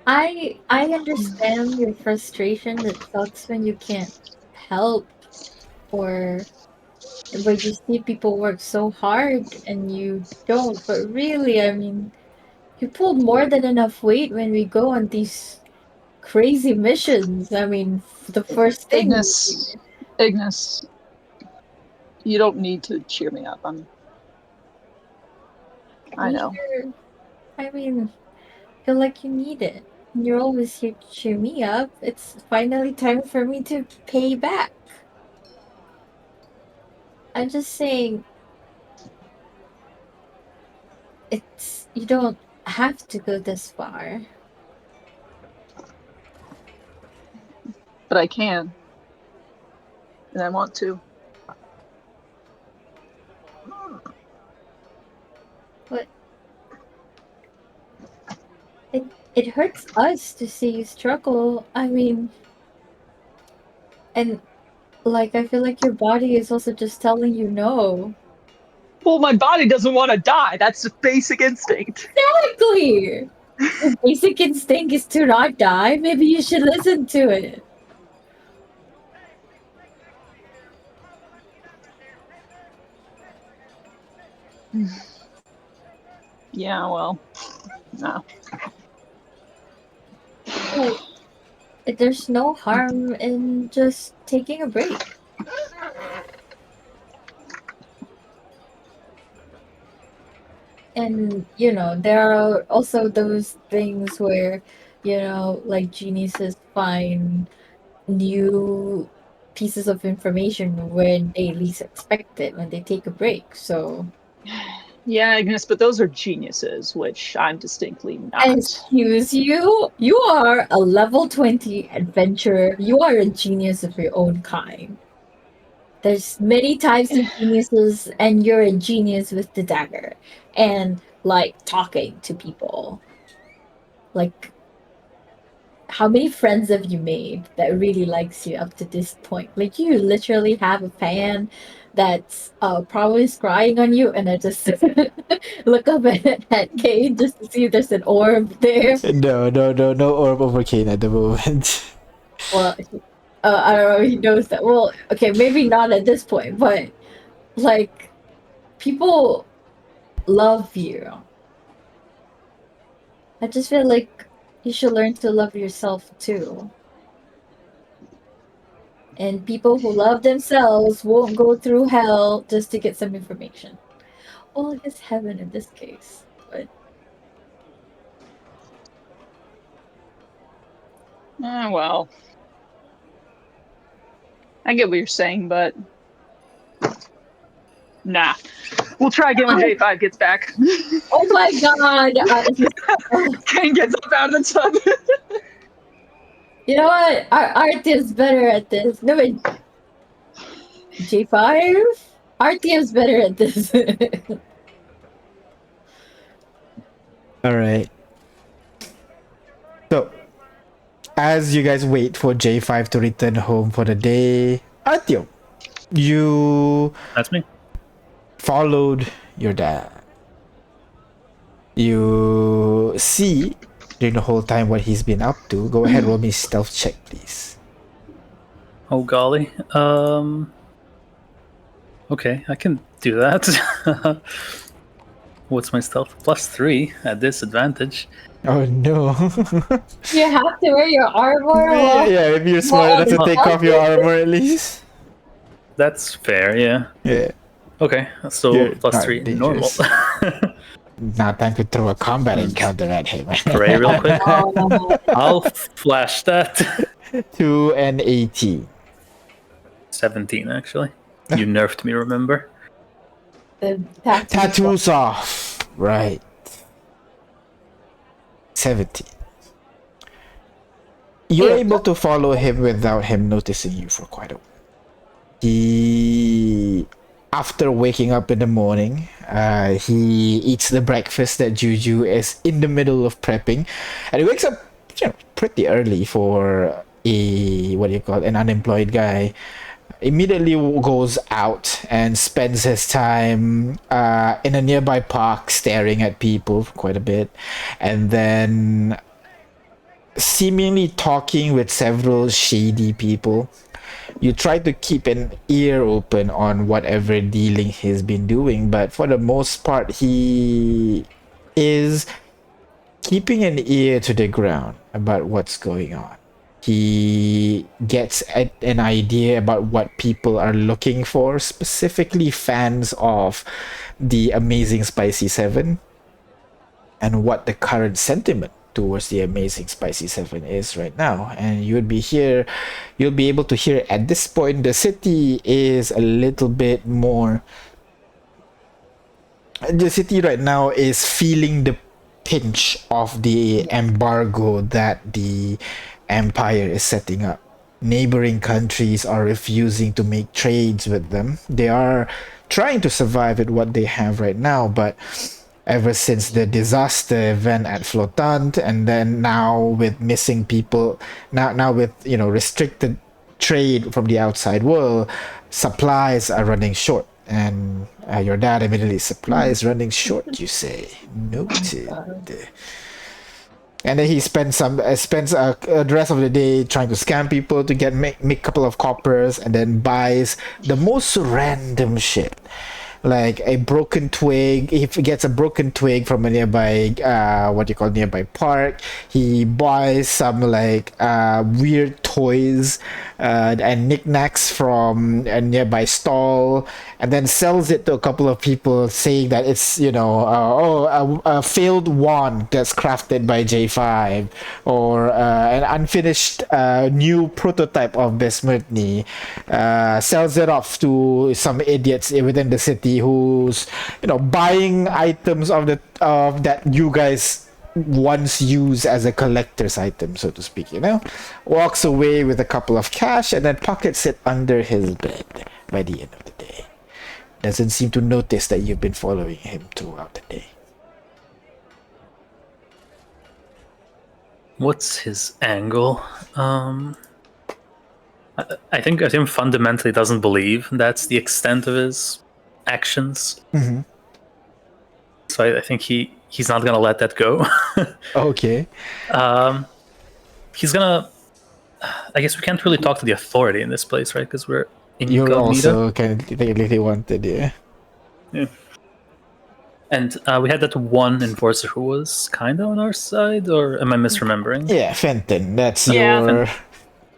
I understand your frustration. It sucks when you can't help or when you see people work so hard and you don't. But really, I mean, you pull more than enough weight when we go on these crazy missions. I mean, the first thing Ignis, you don't need to cheer me up. I we know. sure, I mean, feel like you need it. You're always here to cheer me up. It's finally time for me to pay back. I'm just saying, you don't have to go this far. But I can. And I want to. But it hurts us to see you struggle. I mean, and like I feel like your body is also just telling you no. Well, my body doesn't want to die. That's the basic instinct. Exactly. Your basic instinct is to not die. Maybe you should listen to it. Yeah, well, no. There's no harm in just taking a break. And there are also those things where like geniuses find new pieces of information when they least expect it, when they take a break. So Yeah, Agnes, but those are geniuses, which I'm distinctly not. excuse you, you are a level 20 adventurer. You are a genius of your own kind. There's many types of geniuses, and you're a genius with the dagger and like talking to people. Like how many friends have you made that really likes you up to this point? Like you literally have a fan that's probably scrying on you, and I just look up at Kane just to see if there's an orb there. No orb over Kane at the moment. Well, I don't know. He knows that. Well, okay, maybe not at this point, but like people love you. I just feel like you should learn to love yourself too. And people who love themselves won't go through hell just to get some information. Well, I guess heaven in this case, but Well, I get what you're saying, but nah. We'll try again when J5 gets back. oh my god! Kane gets up out of the tub. You know what? Artyom's better at this. No, wait. J5? Artyom's better at this. All right. So, as you guys wait for J5 to return home for the day, Artyom, you That's me. followed your dad. You see during the whole time what he's been up to. Go ahead, roll me stealth check, please. Oh golly. Okay, I can do that. What's my stealth? +3 at disadvantage. Oh no. You have to wear your armor. Yeah, if you're smart enough to well, take off your armor at least. That's fair, yeah. Yeah. Okay, so You're +3 not normal. dangerous. Now time to throw a combat encounter at him. Pray real quick. Oh, I'll flash that. 2 and 18. 17 actually. You nerfed me, remember? the tattoo. Tattoos off. Right. 17. You're Yeah. able to follow him without him noticing you for quite a while. He, after waking up in the morning, he eats the breakfast that Juju is in the middle of prepping, and he wakes up, pretty early for an unemployed guy. Immediately goes out and spends his time in a nearby park staring at people for quite a bit, and then seemingly talking with several shady people. You try to keep an ear open on whatever dealing he's been doing, but for the most part, he is keeping an ear to the ground about what's going on. He gets an idea about what people are looking for, specifically fans of the Amazing Spicy 7, and what the current sentiment towards the Amazing Spicy 7 is right now. And you'll be able to hear at this point the city is a little bit more. The city right now is feeling the pinch of the embargo that the Empire is setting up. Neighboring countries are refusing to make trades with them. They are trying to survive with what they have right now, but ever since the disaster event at Flotant, and then now with missing people, now with restricted trade from the outside world, supplies are running short. And your dad immediately, supplies running short, you say? Noted. And then he spends the rest of the day trying to scam people to make a couple of coppers, and then buys the most random shit, like a broken twig. If he gets a broken twig from a nearby nearby park, he buys some weird toys and knickknacks from a nearby stall, and then sells it to a couple of people, saying that it's a failed wand that's crafted by J5, or an unfinished new prototype of Besmertny. Sells it off to some idiots within the city who's buying items of that you guys once used as a collector's item, so to speak. Walks away with a couple of cash and then pockets it under his bed by the end of the day. Doesn't seem to notice that you've been following him throughout the day. What's his angle? I think fundamentally doesn't believe that's the extent of his actions. Mhm. So I think he's not gonna let that go. Okay. He's gonna. I guess we can't really talk to the authority in this place, right? Because we're You're incognito. also kind of technically wanted, yeah. Yeah. And we had that one enforcer who was kind of on our side, or am I misremembering? Yeah, Fenton. That's Yeah. your.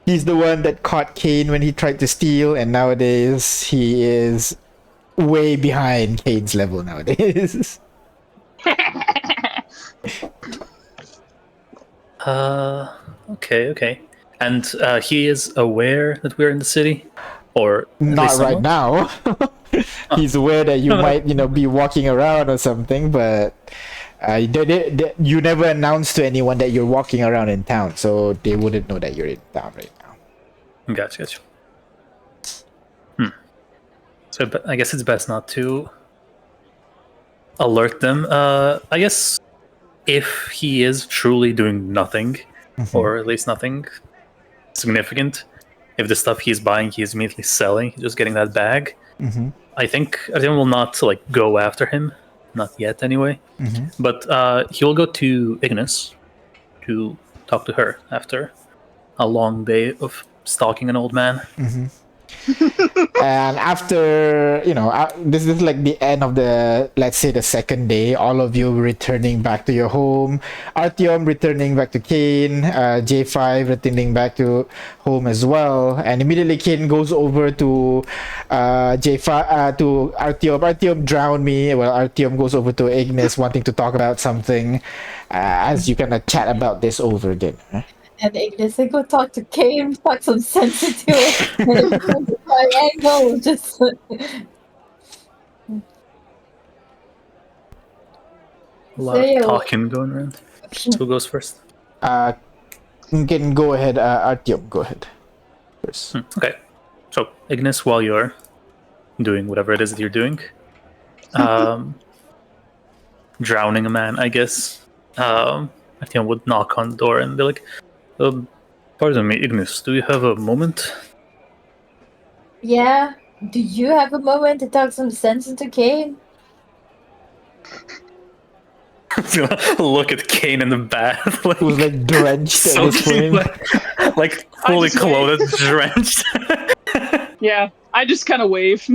He's the one that caught Kane when he tried to steal, and nowadays he is way behind Kane's level nowadays. Okay. And he is aware that we're in the city, or at Not least right somewhat? now. He's aware that you might, be walking around or something, but you never announced to anyone that you're walking around in town, so they wouldn't know that you're in town right now. Gotcha. So I guess it's best not to alert them. I guess if he is truly doing nothing, or at least nothing significant, if the stuff he's buying he's immediately selling, he's just getting that bag. I think Artyom will not go after him, not yet anyway. But he will go to Ignis to talk to her after a long day of stalking an old man. And after, this is like the end of the, let's say, the second day, all of you returning back to your home. Artyom returning back to Kane, J5 returning back to home as well. And immediately Kane goes over to J5, to Artyom. Artyom drowned me. Well, Artyom goes over to Ignis wanting to talk about something as you kind of chat about this over dinner. And Ignis, I go talk to Kane, talk some sense into it. My angle, just. A lot of talking going around. Who goes first? You can go ahead, Artyom, go ahead first. Okay. So, Ignis, while you're doing whatever it is that you're doing, drowning a man, I guess, Artyom would knock on the door and be like, pardon me, Ignis, do you have a moment? Yeah. Do you have a moment to talk some sense into Kane? Look at Kane in the bath. Who's like drenched at this soaking, point. like fully just wait. clothed, drenched. Yeah, I just kind of wave.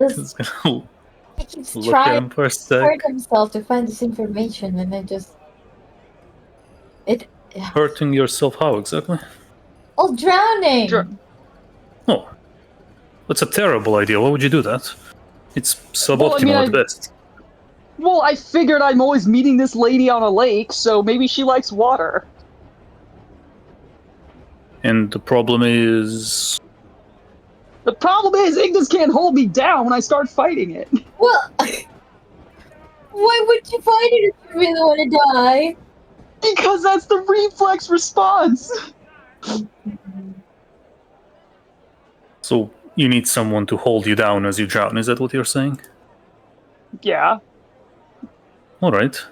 Just gonna He keeps look at him trying for a to sec. hurt himself to find this information, and I just. Hurting yourself how exactly? Oh, drowning! Oh, that's a terrible idea. Why would you do that? It's suboptimal Well, I mean, at best. Well, I figured I'm always meeting this lady on a lake, so maybe she likes water. And the problem is... The problem is Ignis can't hold me down when I start fighting it. Well, why would you fight it if you really want to die? Because that's the reflex response. So you need someone to hold you down as you drown, is that what you're saying? Yeah. Alright.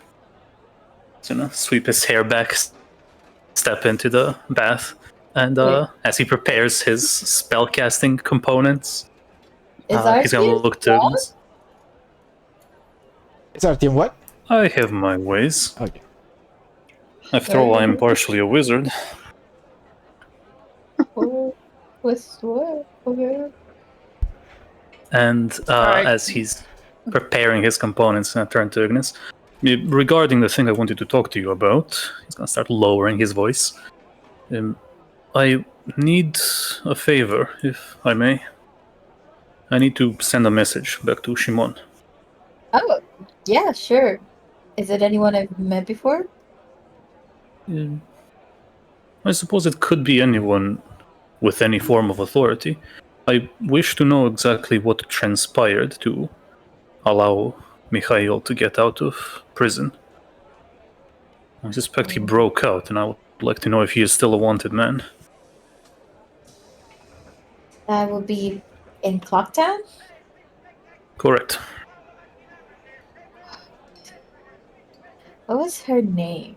So, sweep his hair back, step into the bath, and as he prepares his spellcasting components, he's gonna look to Ignis. Is Artyom what? I have my ways. Okay. After all, I am partially a wizard. What's what? Okay. And as he's preparing his components, and I turn to Ignis. Regarding the thing I wanted to talk to you about, he's gonna start lowering his voice. I need a favor, if I may. I need to send a message back to Shimon. Oh, yeah, sure. Is it anyone I've met before? I suppose it could be anyone with any form of authority. I wish to know exactly what transpired to allow Mikhail to get out of prison. I suspect he broke out, and I would like to know if he is still a wanted man. That will be in Clocktown? Correct. What was her name?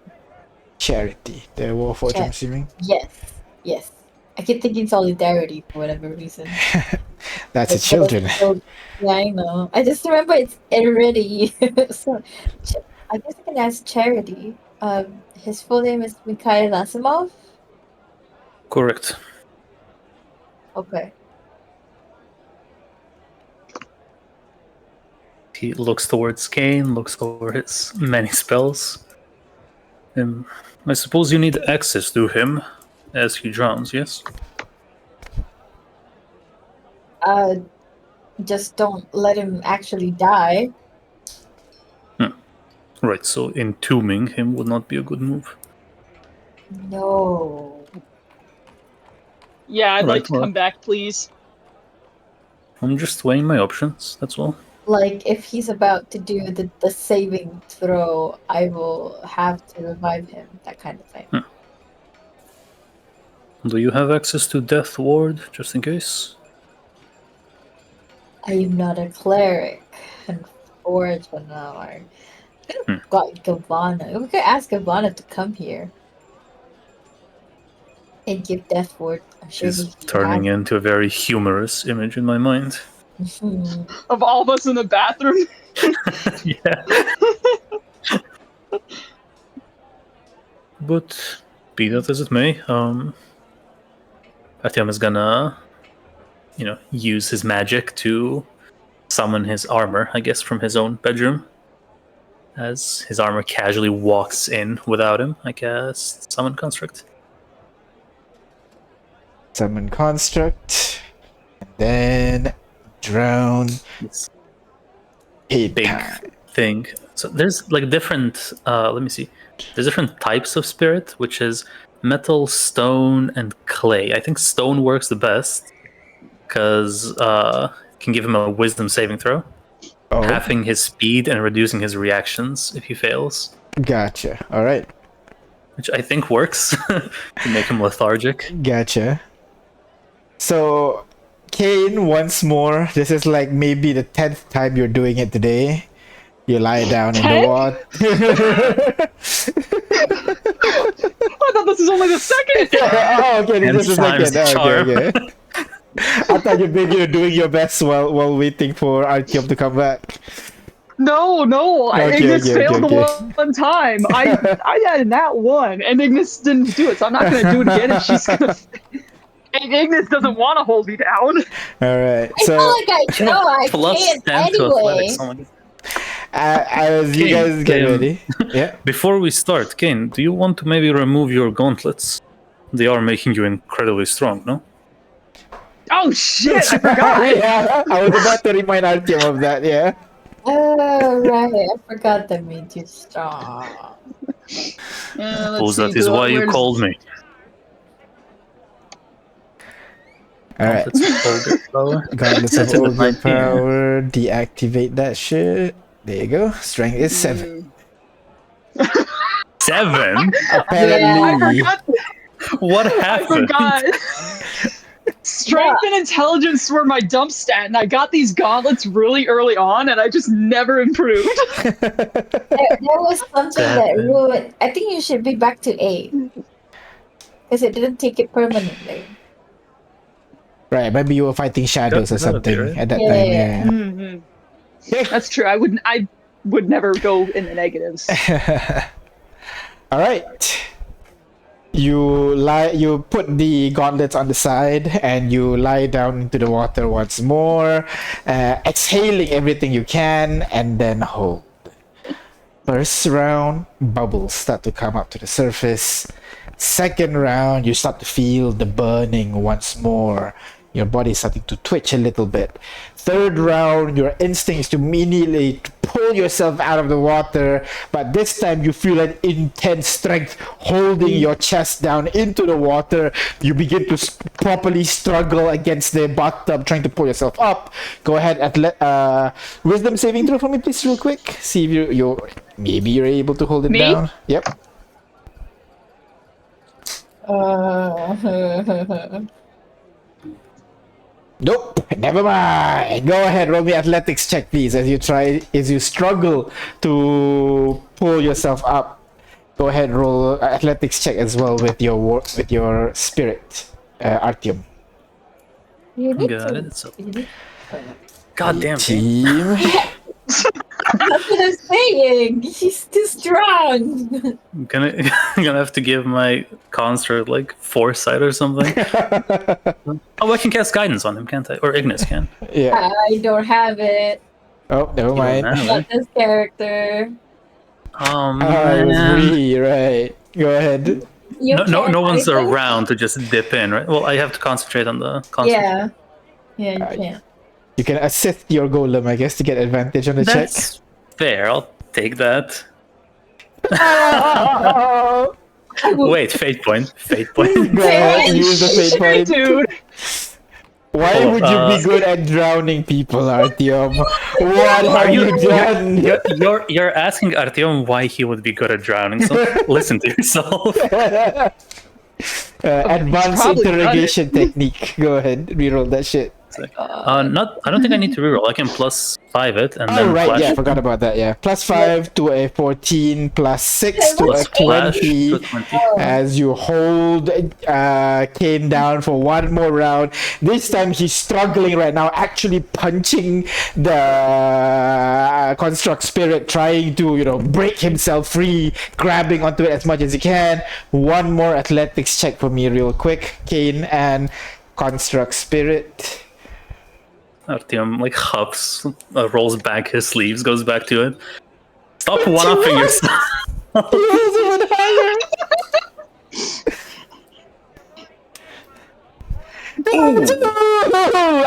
charity? The War Forge, I'm assuming. Yes. I keep thinking solidarity for whatever reason. That's its But children. yeah, I know. I just remember it's already. So, I guess I can ask charity. His full name is Mikhail Asimov. Correct. Okay. He looks towards Kane, looks over his many spells. I suppose you need access to him as he drowns, yes? Just don't let him actually die. Right, so entombing him would not be a good move. No. Yeah, I'd Right, like to well. come back, please. I'm just weighing my options, that's all. Like, if he's about to do the saving throw, I will have to revive him. That kind of thing. Do you have access to Death Ward, just in case? I am not a cleric, unfortunately. Got Gavanna. We could ask Gavanna to come here and give Death Ward. I'm sure She's turning into a very humorous image in my mind. Of all of us in the bathroom. Yeah. But be that as it may, Artyom is gonna, use his magic to summon his armor, I guess, from his own bedroom. As his armor casually walks in without him, I guess, summon construct. Summon construct. And then drown. It's Hate big time. thing. So there's like different, let me see. There's different types of spirit, which is metal, stone, and clay. I think stone works the best because it can give him a wisdom saving throw. Oh, Halving his speed and reducing his reactions if he fails. gotcha. All right. Which I think works to make him lethargic. Gotcha. So, Kane, once more. This is like maybe the 10th time you're doing it today. You lie down in the 10? water. I thought this was only the second. Oh, okay. This is the times second. the Oh, charm. okay. I thought you're doing your best while waiting for Artyom to come back. No, Okay, Ignis okay, failed okay. the one time. I had that one, and Ignis didn't do it, so I'm not gonna do it again. And she's gonna. And Ignis doesn't want to hold me down. All right. I feel So, like I know I Plus can't 10 to anyway. athletics. Oh my God. as you Kane, guys get Kane. ready, yeah. Before we start, Kane, do you want to maybe remove your gauntlets? They are making you incredibly strong, no? Oh shit! I forgot. Yeah, I was about to remind Artyom of that. Yeah. Oh, right. I forgot that made you strong. Let's Suppose see, that is why you where's- called me. All right. Gauntlets of Ogre Power. Gauntlets of That's in the Ogre 19. Power. Deactivate that shit. There you go. Strength is 7. 7? Apparently. I forgot. What I happened? forgot. Strength and intelligence were my dump stat, and I got these gauntlets really early on, and I just never improved. There was something that ruined. I think you should be back to 8. Because it didn't take it permanently. Right, maybe you were fighting shadows or That'd be something right. at that Yeah, time. yeah. Yeah. Mhm. That's true. I would never go in the negatives. All right. You put the gauntlets on the side and you lie down into the water once more, exhaling everything you can, and then hold. First round, bubbles start to come up to the surface. Second round, you start to feel the burning once more. Your body is starting to twitch a little bit. Third round, your instinct is to immediately pull yourself out of the water, but this time you feel an intense strength holding your chest down into the water. You begin to properly struggle against the bathtub, trying to pull yourself up. Go ahead and wisdom saving throw for me, please, real quick. See if maybe you're able to hold it Me? down. Yep. Nope, never mind. Go ahead, roll me athletics check, please, as you struggle to pull yourself up. Go ahead, roll athletics check as well with your spirit, Artyom. You need Got to. it. So, You need, God damn, Kane. Team. that's what I'm saying. He's too strong. I'm gonna have to give my construct like foresight or something. Oh, I can cast guidance on him, can't I? Or Ignis can. Yeah. I don't have it. Oh, never You don't mind. have Not it. this character. Oh It was man. free, right? Go ahead. You No one's I think. around to just dip in, right? Well, I have to concentrate on the construct. Yeah. Yeah, you Uh, can. You can assist your golem, I guess, to get advantage on the check. That's fair. I'll take that. Oh! Wait, fate point. Fate point. Go ahead, use the fate Shit, point. dude. Why Oh, would you be good at drowning people, Artyom? What have you done? You're asking Artyom why he would be good at drowning. So listen to yourself. Advanced probably done interrogation technique. Go ahead, reroll that shit. Not. I don't think I need to reroll. I can +5 it and Oh then right, flash. yeah, I forgot about that. Yeah, +5 to a 14, +6 to a Plus flash 20. to 20. As you hold Kane down for one more round. This time he's struggling right now, actually punching the construct spirit, trying to break himself free, grabbing onto it as much as he can. One more athletics check for me, real quick, Kane and construct spirit. Artyom like huffs, rolls back his sleeves, goes back to it. Stop one-upping yourself. He was even higher.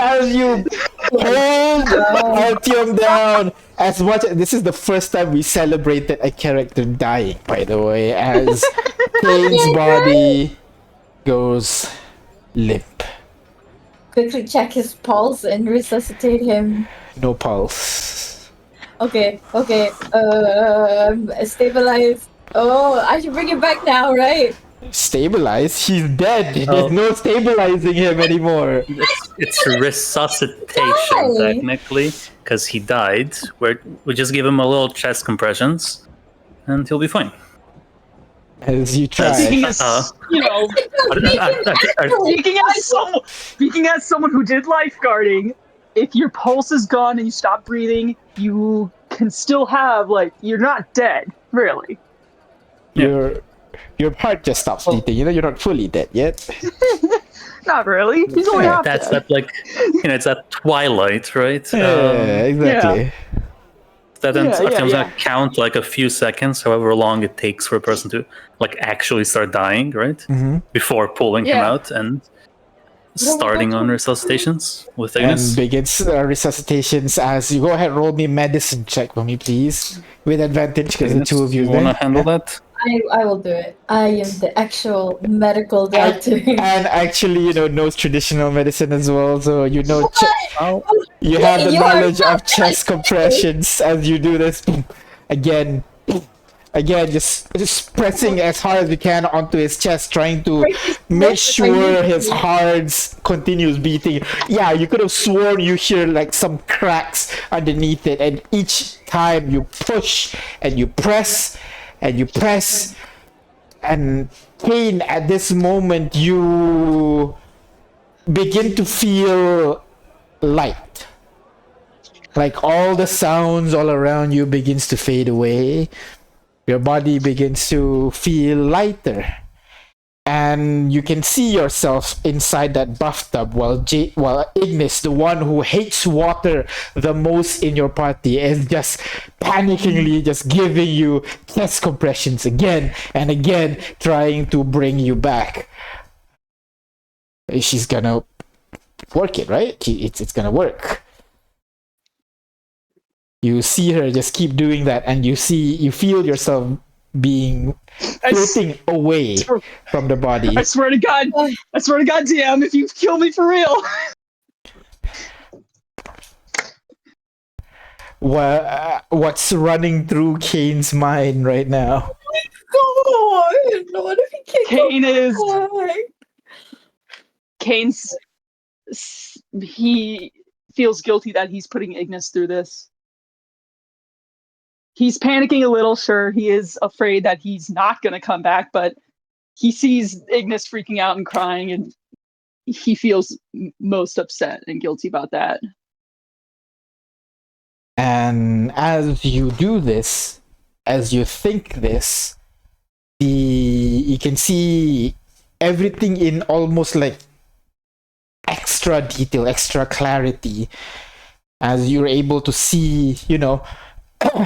As you hold Artyom down, as much this is the first time we celebrated a character dying, by the way, as Kane's body goes limp. Quickly check his pulse and resuscitate him. No pulse. Okay. Stabilize. Oh, I should bring him back now, right? Stabilize? He's dead. Oh. There's no stabilizing him anymore. It's resuscitation Why? technically, because he died. We just give him a little chest compressions, and he'll be fine. As you Speaking try. as speaking as someone who did lifeguarding, if your pulse is gone and you stop breathing, you can still have you're not dead, really. Your heart just stops beating. You're not fully dead yet. Not really. He's only half That's dead. that it's that twilight, right? Yeah, exactly. That then Yeah, Artyom's yeah. gonna count like a few seconds, however long it takes for a person to like actually start dying, right? Mm-hmm. Before pulling him Yeah. out and starting on resuscitations with And Ignis. begins resuscitations as you go ahead, roll me medicine check for me, please, with advantage because the Ignis, two of you you wanna there. handle that? I will do it. I am the actual medical doctor. And actually, knows traditional medicine as well, so you have the You are knowledge not of chest compressions as you do this. Again, just pressing as hard as we can onto his chest, trying to make sure his heart continues beating. Yeah, you could have sworn you hear like some cracks underneath it, and each time you push and you press and you press, and Kane, at this moment you begin to feel light. Like all the sounds all around you begins to fade away. Your body begins to feel lighter. And you can see yourself inside that bathtub while Ignis, the one who hates water the most in your party, is just panicking, just giving you chest compressions again and again, trying to bring you back. She's gonna work it, right? It's gonna work. You see her just keep doing that, and you feel yourself being floating away from the body. I swear to God, DM, if you kill me for real. What's running through Kane's mind right now? God, what if he Kane's he feels guilty that he's putting Ignis through this. he's panicking a little. Sure, he is afraid that he's not going to come back, but he sees Ignis freaking out and crying, and he feels most upset and guilty about that. And as you do this, as you think this, you can see everything in almost like extra detail, extra clarity, as you're able to see,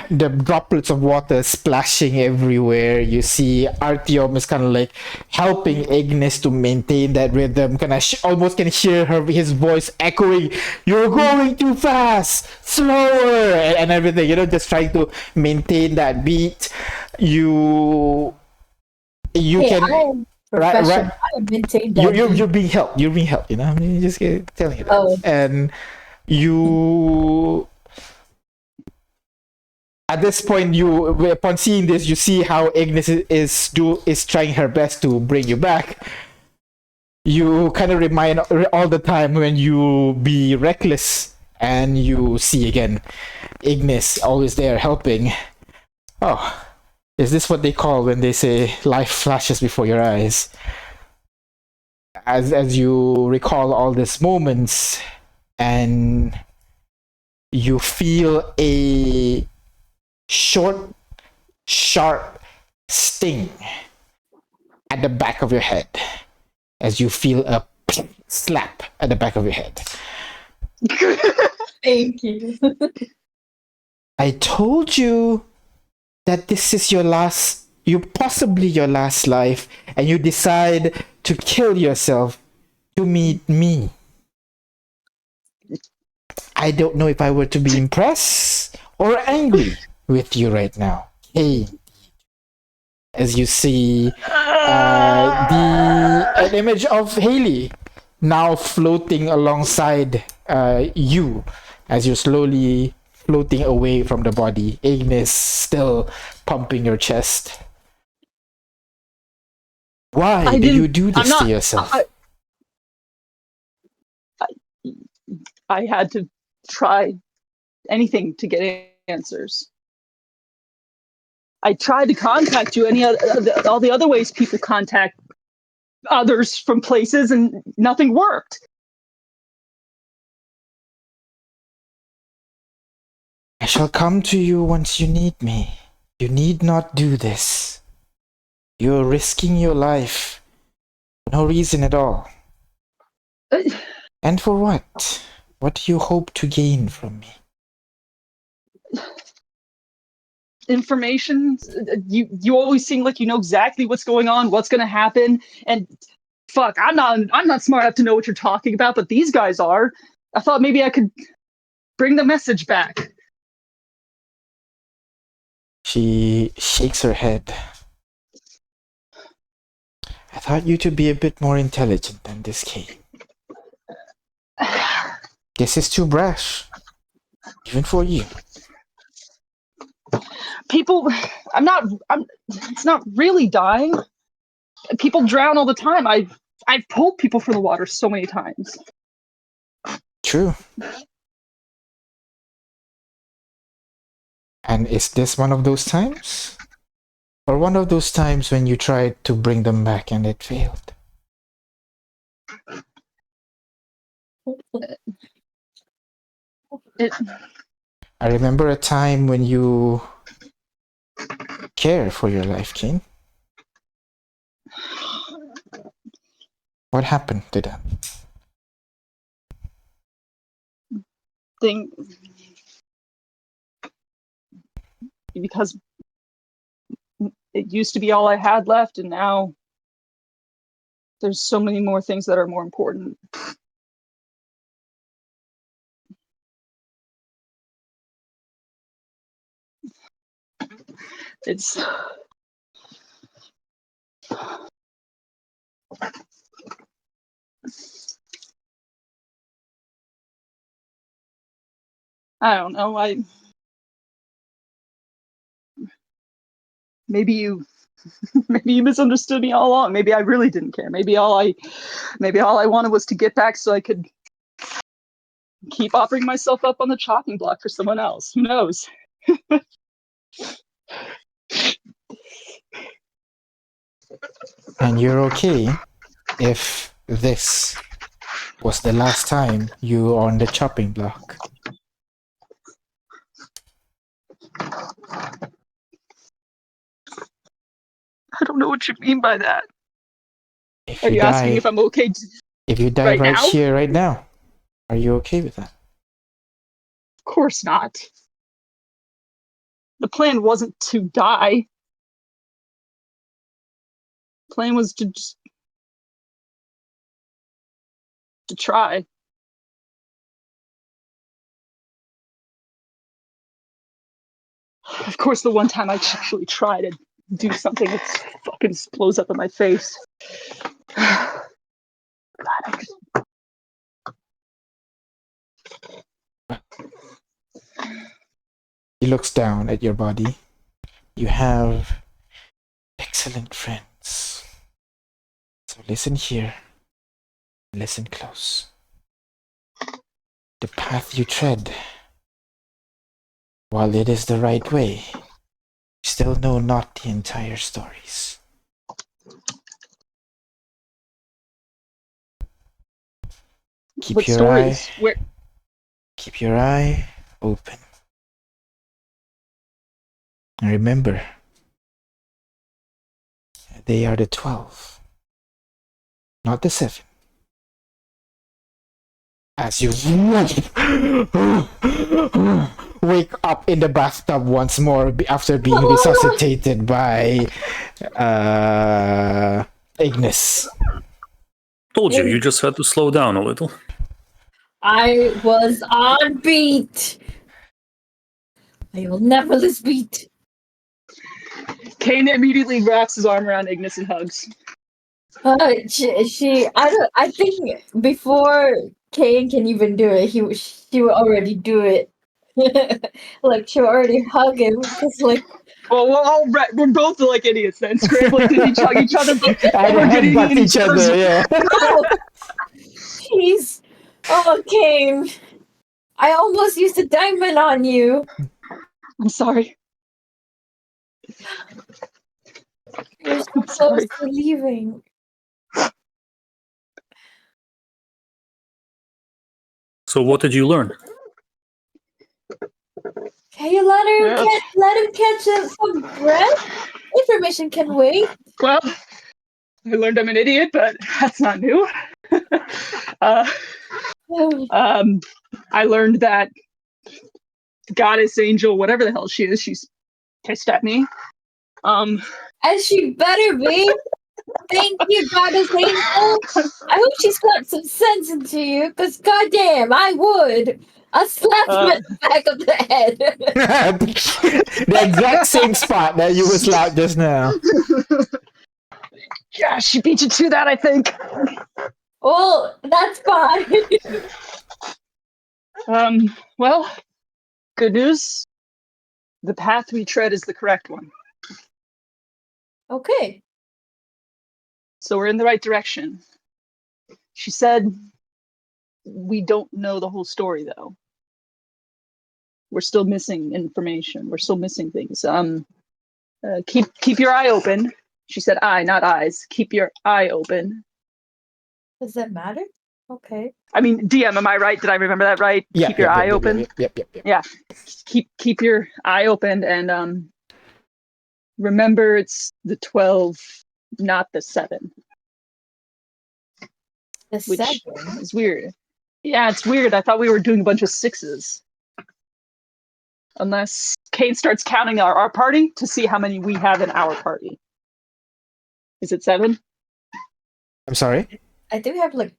the droplets of water splashing everywhere. You see Artyom is kind of like helping Ignis to maintain that rhythm. Kind of almost can hear his voice echoing, "You're going too fast, slower," and everything. Just trying to maintain that beat. You Hey, can. I am professional. I maintain that. You're being helped. You're being helped. I mean, just telling you that. Oh. And you. At this point, upon seeing this, you see how Ignis is trying her best to bring you back. You kind of remind all the time when you be reckless, and you see again Ignis always there helping. Oh, is this what they call when they say life flashes before your eyes? As you recall all these moments, and you feel a short, sharp sting at the back of your head, as you feel a slap at the back of your head. Thank you. I told you that this is possibly your last life, and you decide to kill yourself to meet me. I don't know if I were to be impressed or angry with you right now. Hey, as you see an image of Haley now floating alongside you, as you're slowly floating away from the body. Ignis still pumping your chest. Why do you do this to yourself? I had to try anything to get answers. I tried to contact you all the other ways people contact others from places, and nothing worked. I shall come to you once you need me. You need not do this. You're risking your life. No reason at all. And for what? What do you hope to gain from me? Information. You always seem like you know exactly what's going on, what's going to happen, and fuck, I'm not smart enough to know what you're talking about, but these guys are. I thought maybe I could bring the message back. She shakes her head. I thought you to be a bit more intelligent than this, Kate. This is too brash, even for you. People, it's not really dying. People drown all the time. I've pulled people from the water so many times. True. And is this one of those times? Or one of those times when you tried to bring them back and it failed? I remember a time when you care for your life, Kane. What happened to them? Because it used to be all I had left, and now there's so many more things that are more important. It's I don't know. Maybe you misunderstood me all along. Maybe I really didn't care. Maybe all I wanted was to get back so I could keep offering myself up on the chopping block for someone else. Who knows? And you're okay if this was the last time you were on the chopping block. I don't know what you mean by that. If Are you asking die, if I'm okay if you die right now? here, right now, are you okay with that? Of course not. The plan wasn't to die. The plan was to just to try. Of course, the one time I actually try to do something, it fucking blows up in my face. God, He looks down at your body. You have excellent friends. So listen here. Listen close. The path you tread, while it is the right way, you still know not the entire stories. Keep what your stories? eye. Keep your eye open. And remember, they are the 12, not the 7. As you wake up in the bathtub once more after being resuscitated by Ignis. Told you, you just had to slow down a little. I was on beat. I will never lose beat. Kane immediately wraps his arm around Ignis and hugs. I think before Kane can even do it, she would already do it. Like she would already hug him because like Well, we're both like idiots then, scrambling to hug each other, but we're getting Headbutt in each other, yeah. no, jeez, oh Kane, I almost used a diamond on you. I'm sorry. You're so I'm close sorry. to leaving. So what did you learn? Can you let him catch some breath? Information can wait. Well, I learned I'm an idiot, but that's not new. I learned that goddess angel, whatever the hell she is, she's pissed at me. And she better be. Thank you, Goddess Angel. I hope she slapped some sense into you, because goddamn, I would. I slapped him at the back of the head. The exact same spot that you were slapped just now. Yeah, she beat you to that, I think. Well, that's fine. Well, good news. The path we tread is the correct one. Okay. So we're in the right direction. She said we don't know the whole story, though. We're still missing information. We're still missing things. Keep your eye open. She said eye, not eyes. Keep your eye open. Does that matter? Okay. I mean, DM, am I right? Did I remember that right? Yeah, keep your eye open. Yep. Yeah. Keep your eye open and remember it's the 12, not the 7. The Which 7. is weird. Yeah, it's weird. I thought we were doing a bunch of 6s. Unless Kane starts counting our party to see how many we have in our party. Is it 7? I'm sorry? I think we have like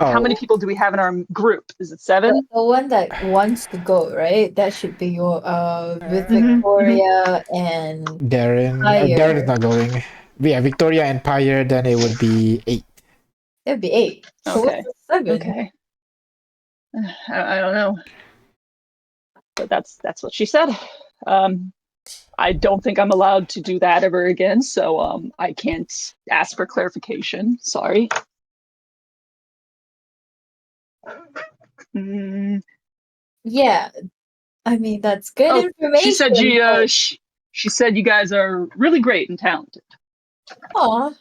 How many people do we have in our group? Is it 7? the one that wants to go, right? That should be your with Mhm, Victoria and Darren. Pyre. Darren's not going. Yeah, Victoria and Pyre, then it would be 8. That'd be 8. So Okay. what's the 7? Okay. I don't know. But that's what she said. I don't think I'm allowed to do that ever again, so I can't ask for clarification. Sorry. Yeah. I mean, that's good Oh, information. she said you guys are really great and talented. Aw.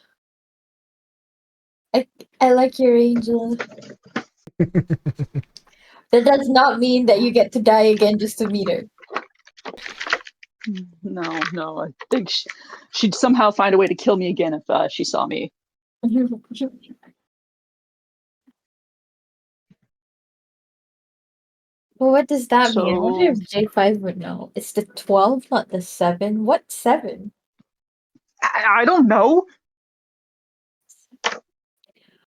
I like your angel. That does not mean that you get to die again just to meet her. No. I think she'd somehow find a way to kill me again if she saw me. Well, what does that mean? I wonder if So J5 would know. It's the 12, not the 7. What 7? I don't know.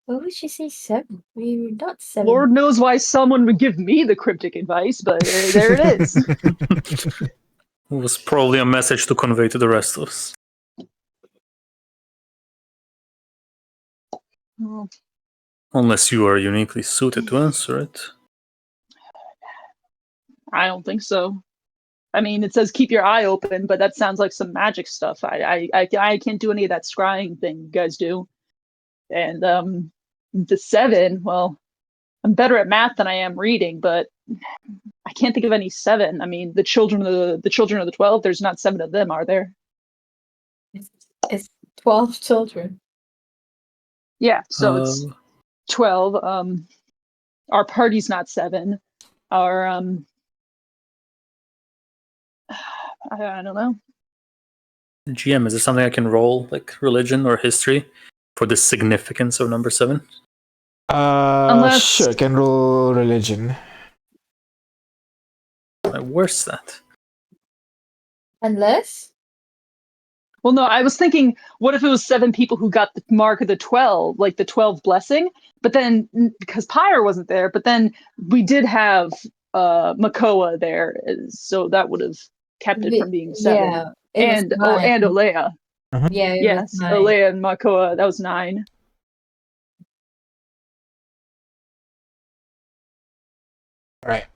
Why would she say 7? We're not 7. Lord knows why someone would give me the cryptic advice, but there it is. It was probably a message to convey to the rest of us. Well, Unless you are uniquely suited to answer it. I don't think so. I mean, it says keep your eye open, but that sounds like some magic stuff. I can't do any of that scrying thing you guys do. And the 7, well, I'm better at math than I am reading, but I can't think of any 7. I mean, the children of the 12. There's not 7 of them, are there? It's 12 children. Yeah, so it's 12. Our party's not 7. Our I don't know. GM, is this something I can roll, like religion or history, for the significance of number 7? Unless Sure, can roll religion. Where's that? Unless? Well, no, I was thinking, what if it was 7 people who got the mark of the 12, like the 12 blessing? But then, because Pyre wasn't there, but then we did have Makoa there, so that would have kept it from being 7. Yeah, it was 9. And Olea. Yeah, it was Yes, 9. Olea and Makoa, that was 9. Right.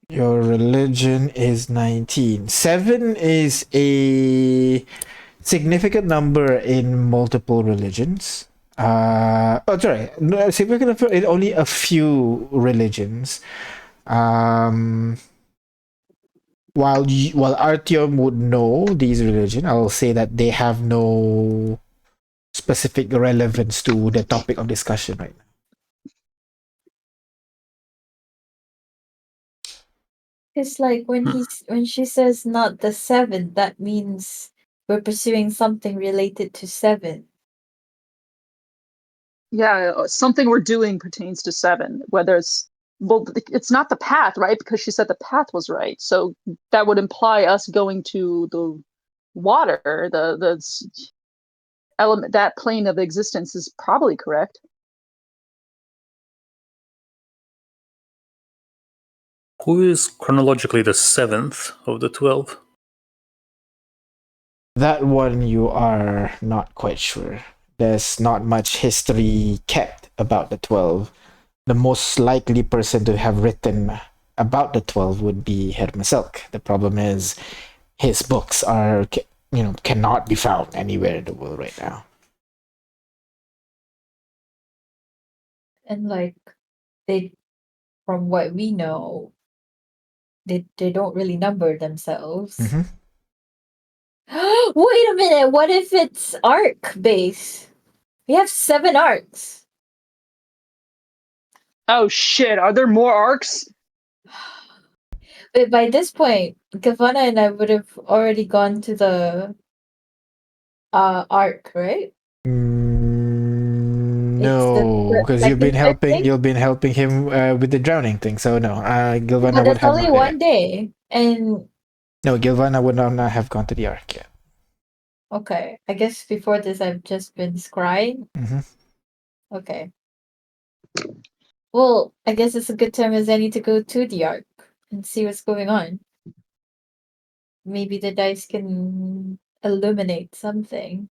Your religion is 19. 7 is a significant number in multiple religions. Significant number in only a few religions. While Artyom would know these religions, I'll say that they have no specific relevance to the topic of discussion right now. It's like when she says not the 7, that means we're pursuing something related to 7. Yeah, something we're doing pertains to 7, whether it's not the path, right? Because she said the path was right. So that would imply us going to the water, the element, that plane of existence is probably correct. Who is chronologically the 7th of the 12? That one you are not quite sure. There's not much history kept about the 12. The most likely person to have written about the 12 would be Hermeselk. The problem is his books are, cannot be found anywhere in the world right now. And like from what we know, they don't really number themselves. Mm-hmm. Wait a minute, what if it's arc base? We have 7 arcs. Oh shit, are there more arcs? But by this point, Gavana and I would have already gone to the arc, right? No, because you've been helping. thing? You've been helping him with the drowning thing. So no, Gilvana But would that's have only not. one day. And No, Gilvana would not have gone to the arc yet. okay, I guess before this I've just been scrying. Mm-hmm. Okay. Well, I guess it's a good time as any to go to the arc and see what's going on. Maybe the dice can illuminate something.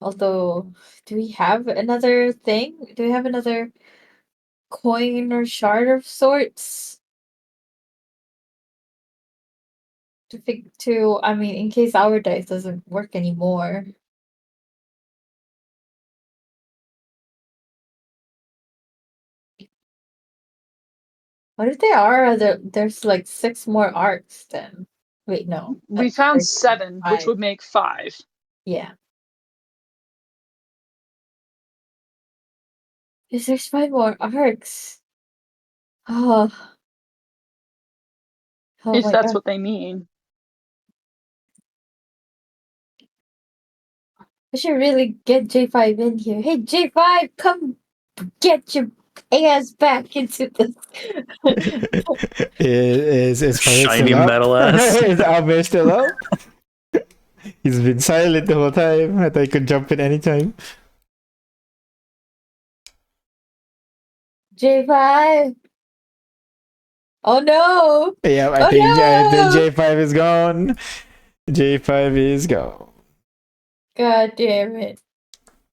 Although, do we have another thing? Do we have another coin or shard of sorts? I mean, in case our dice doesn't work anymore. What if there are there's like 6 more arcs then? Wait, no. We that's found like 7, which 5. would make 5. Yeah. Because there's 5 more arcs. Oh. Oh If my that's god. what they mean. I should really get J5 in here. Hey J5, come get your ass back into this. Is Pirate Shiny still up? metal ass. Is Amir still up? He's been silent the whole time. I thought he could jump in anytime. J5. Oh no! Yeah, I Oh, think no! J5 is gone. J5 is gone. God damn it.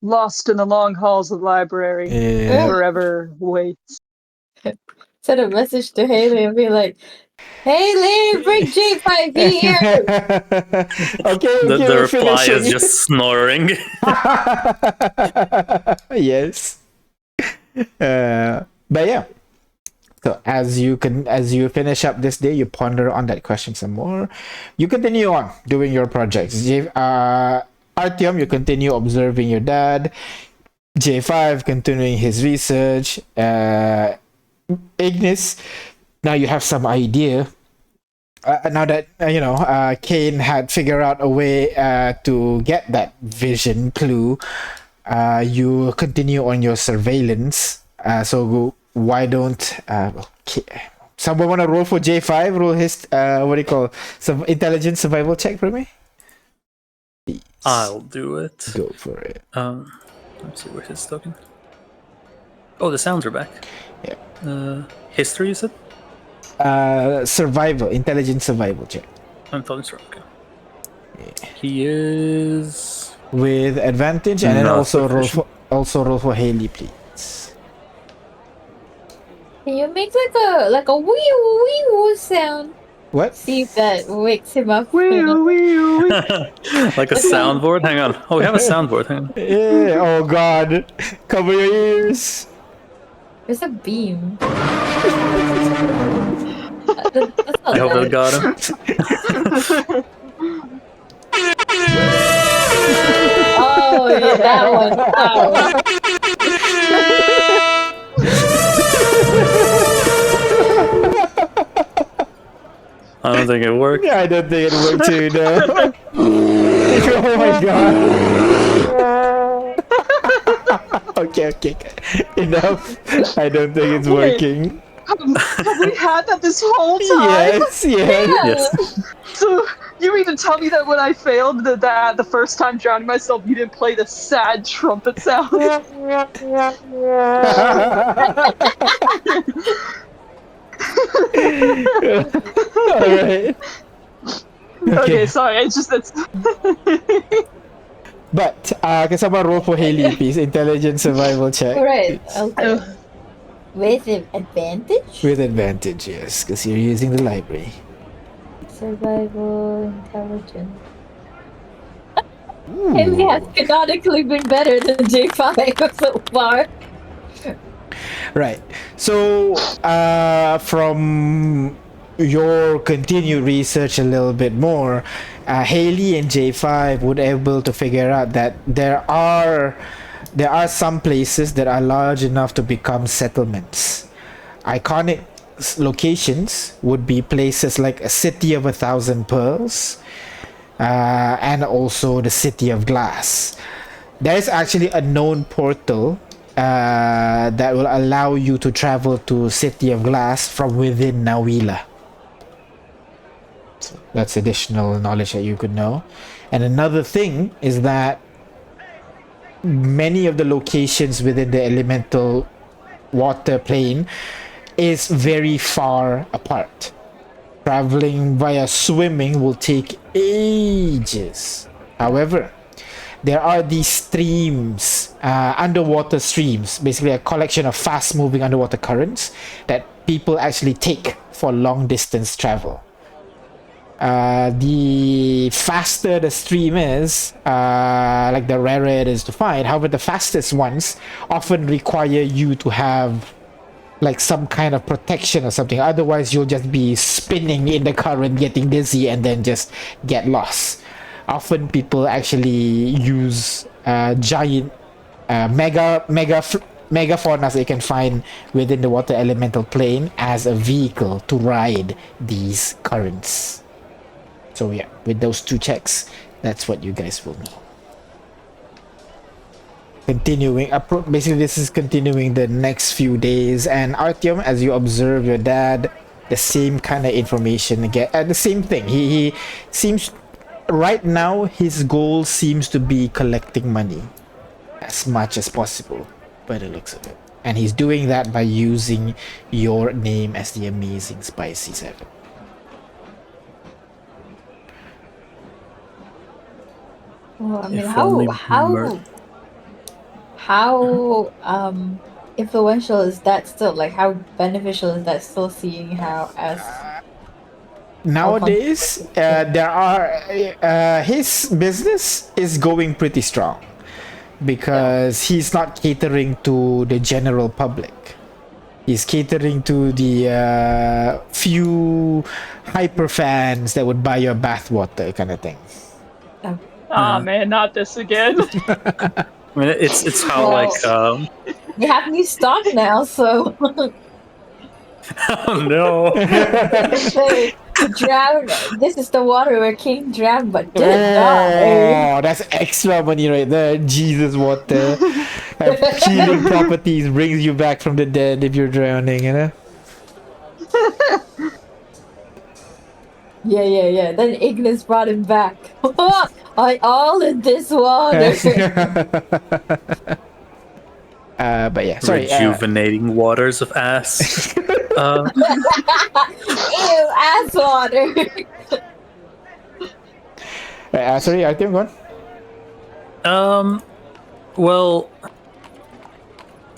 Lost in the long halls of the library. Yeah. Forever waits. Send a message to Haley and be like, Haley, bring J5 here! Okay, The we're reply is finishing. just snoring. Yes. But yeah. So as you finish up this day, you ponder on that question some more. You continue on doing your projects. Artyom, you continue observing your dad. J5 continuing his research. Ignis, now you have some idea. Now that Kane had figured out a way to get that vision clue, you continue on your surveillance. So why don't someone want to roll for J5? Roll his what do you call some intelligence survival check for me? Please. I'll do it. Go for it. Let's see where his token. Oh, the sounds are back. Yeah. History, is it? Survival, intelligence survival check. Intelligence, okay. Yeah. He is with advantage, and then not also proficient. roll for Haley, please. Can you make like a wee wee sound? What? See if that wakes him up. Like a soundboard? Hang on. Oh, we have a soundboard. Hang on. Yeah. Oh God. Cover your ears. There's a beam. I hope it got him. Oh, yeah, that one. I don't think it worked. Yeah, I don't think it worked too, no. Oh my God. Okay. Enough. I don't think it's working. Have we had that this whole time? Yes. So you mean to tell me that when I failed the first time drowning myself, you didn't play the sad trumpet sound? Alright. Okay, sorry, it's just that's But can someone roll for Haley, please? Intelligence survival check. Alright, okay. With advantage? With advantage, yes, because you're using the library. Survival, intelligence. Haley has canonically been better than J5 so far. Right. So, from your continued research a little bit more, Haley and J5 would able to figure out that there are some places that are large enough to become settlements. Iconic locations would be places like a city of 1,000 pearls, and also the city of glass. There is actually a known portal that will allow you to travel to City of Glass from within Nawila. So that's additional knowledge that you could know. And another thing is that many of the locations within the elemental water plane is very far apart. Traveling via swimming will take ages. However, there are these streams, underwater streams, basically a collection of fast-moving underwater currents that people actually take for long-distance travel. The faster the stream is, like the rarer it is to find. However, the fastest ones often require you to have like some kind of protection or something. Otherwise, you'll just be spinning in the current, getting dizzy, and then just get lost. Often, people actually use giant megafaunas they can find within the water elemental plane as a vehicle to ride these currents. So yeah, with those 2 checks, that's what you guys will know. Continuing, basically this is continuing the next few days, and Artyom, as you observe your dad, the same kind of information again, the same thing. He seems, right now, his goal seems to be collecting money as much as possible by the looks of it. And he's doing that by using your name as the Amazing Spicy 7. Well, I mean, If only how influential is that still? Like, how beneficial is that still? Seeing how as Nowadays, there are his business is going pretty strong because he's not catering to the general public. He's catering to the few hyper fans that would buy your bathwater, kind of thing. Oh man, not this again. I mean, it's how Well, we have new stock now, so oh no. say, drown. This is the water where King drowned, but didn't die. Oh, that's extra money right there. Jesus water. Healing properties brings you back from the dead if you're drowning, you know? Yeah. Then Ignis brought him back. All in this water. But yeah, sorry. Rejuvenating waters of ass. Ew, ass water. Sorry, Artyom, go on. Well,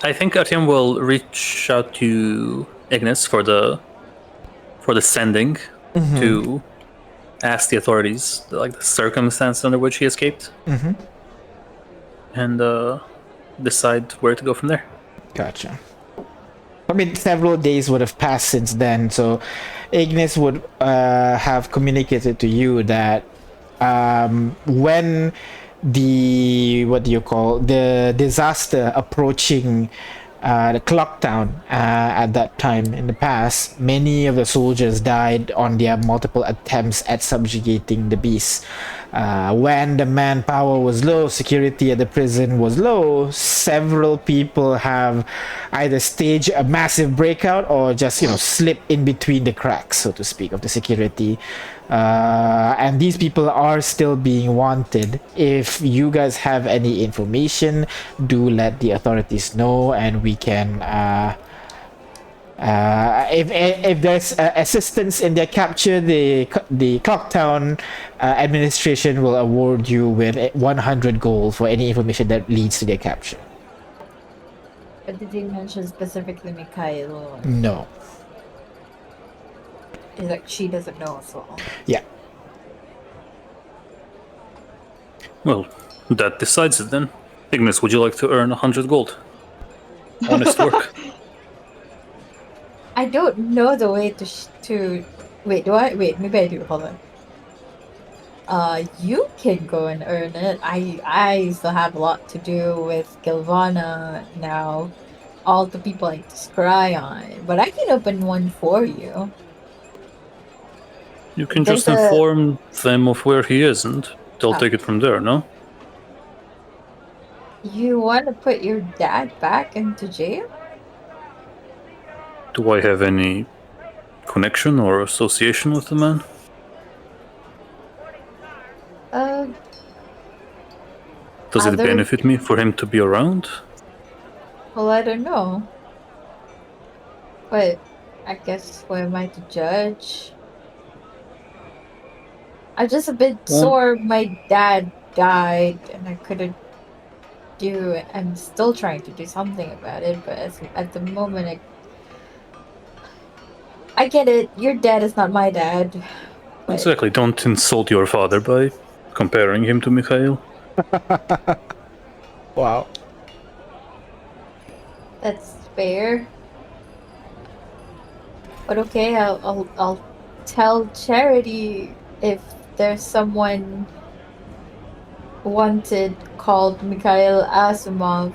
I think Artyom will reach out to Ignis for the sending to ask the authorities the circumstance under which he escaped, and decide where to go from there. Gotcha. I mean, several days would have passed since then, so Ignis would have communicated to you that when the disaster approaching the clock town at that time in the past, many of the soldiers died on their multiple attempts at subjugating the beast. When the manpower was low, security at the prison was low, several people have either staged a massive breakout or just slip in between the cracks, so to speak, of the security. And these people are still being wanted. If you guys have any information, do let the authorities know, and we can if there's assistance in their capture, the Clocktown administration will award you with 100 gold for any information that leads to their capture. But did you mention specifically Mikhail? No. Is like she doesn't know as well. Yeah. Well, that decides it then. Ignis, would you like to earn 100 gold? Honest work. I don't know the way to wait. Do I? Wait, maybe I do. Hold on. You can go and earn it. I still have a lot to do with Gilvana now. All the people I need to scry on, but I can open one for you. You can just inform them of where he is, and they'll take it from there, no? You want to put your dad back into jail? Do I have any connection or association with the man? Does it benefit me for him to be around? Well, I don't know. But I guess who am I to judge? I'm just a bit sore my dad died and I couldn't do it. I'm still trying to do something about it, but at the moment I get it. Your dad is not my dad. But... Exactly. Don't insult your father by comparing him to Mikhail. Wow. That's fair. But okay, I'll tell Charity if there's someone wanted called Mikhail Asimov.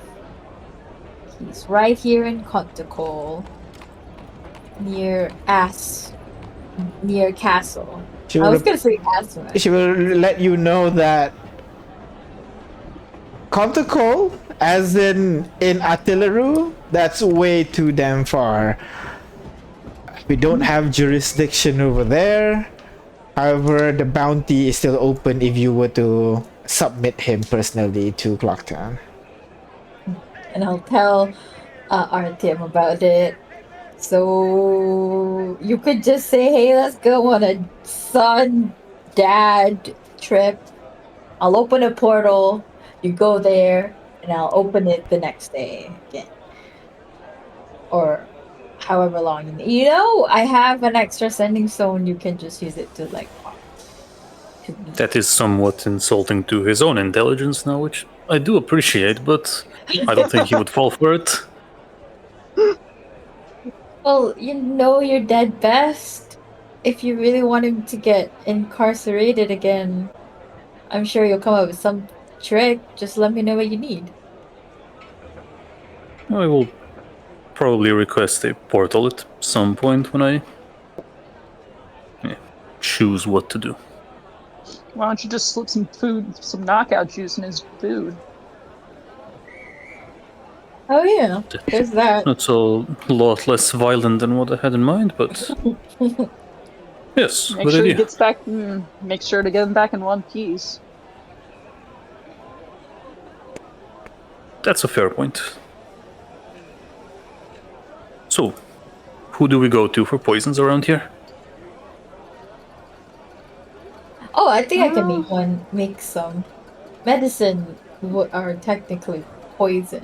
He's right here in Kontokol, near Castle. She I will, was gonna say Asimov. she will let you know that Contacol, as in Atilaru, that's way too damn far. We don't have jurisdiction over there. However, the bounty is still open if you were to submit him personally to Clocktown. And I'll tell Artyom about it. So you could just say, hey, let's go on a son-dad trip. I'll open a portal, you go there, and I'll open it the next day again. Or however long. You know, I have an extra sending stone, you can just use it to, like, walk to me. That is somewhat insulting to his own intelligence now, which I do appreciate, but I don't think he would fall for it. Well, you know your dad best. If you really want him to get incarcerated again, I'm sure you'll come up with some trick. Just let me know what you need. I will probably request a portal at some point when I choose what to do. Why don't you just slip some knockout juice in his food? Oh yeah, there's that. That's a lot less violent than what I had in mind, but yes, Make good sure he idea. gets back. Make sure to get him back in one piece. That's a fair point. So, who do we go to for poisons around here? Oh, I think I can make some medicine are technically poison.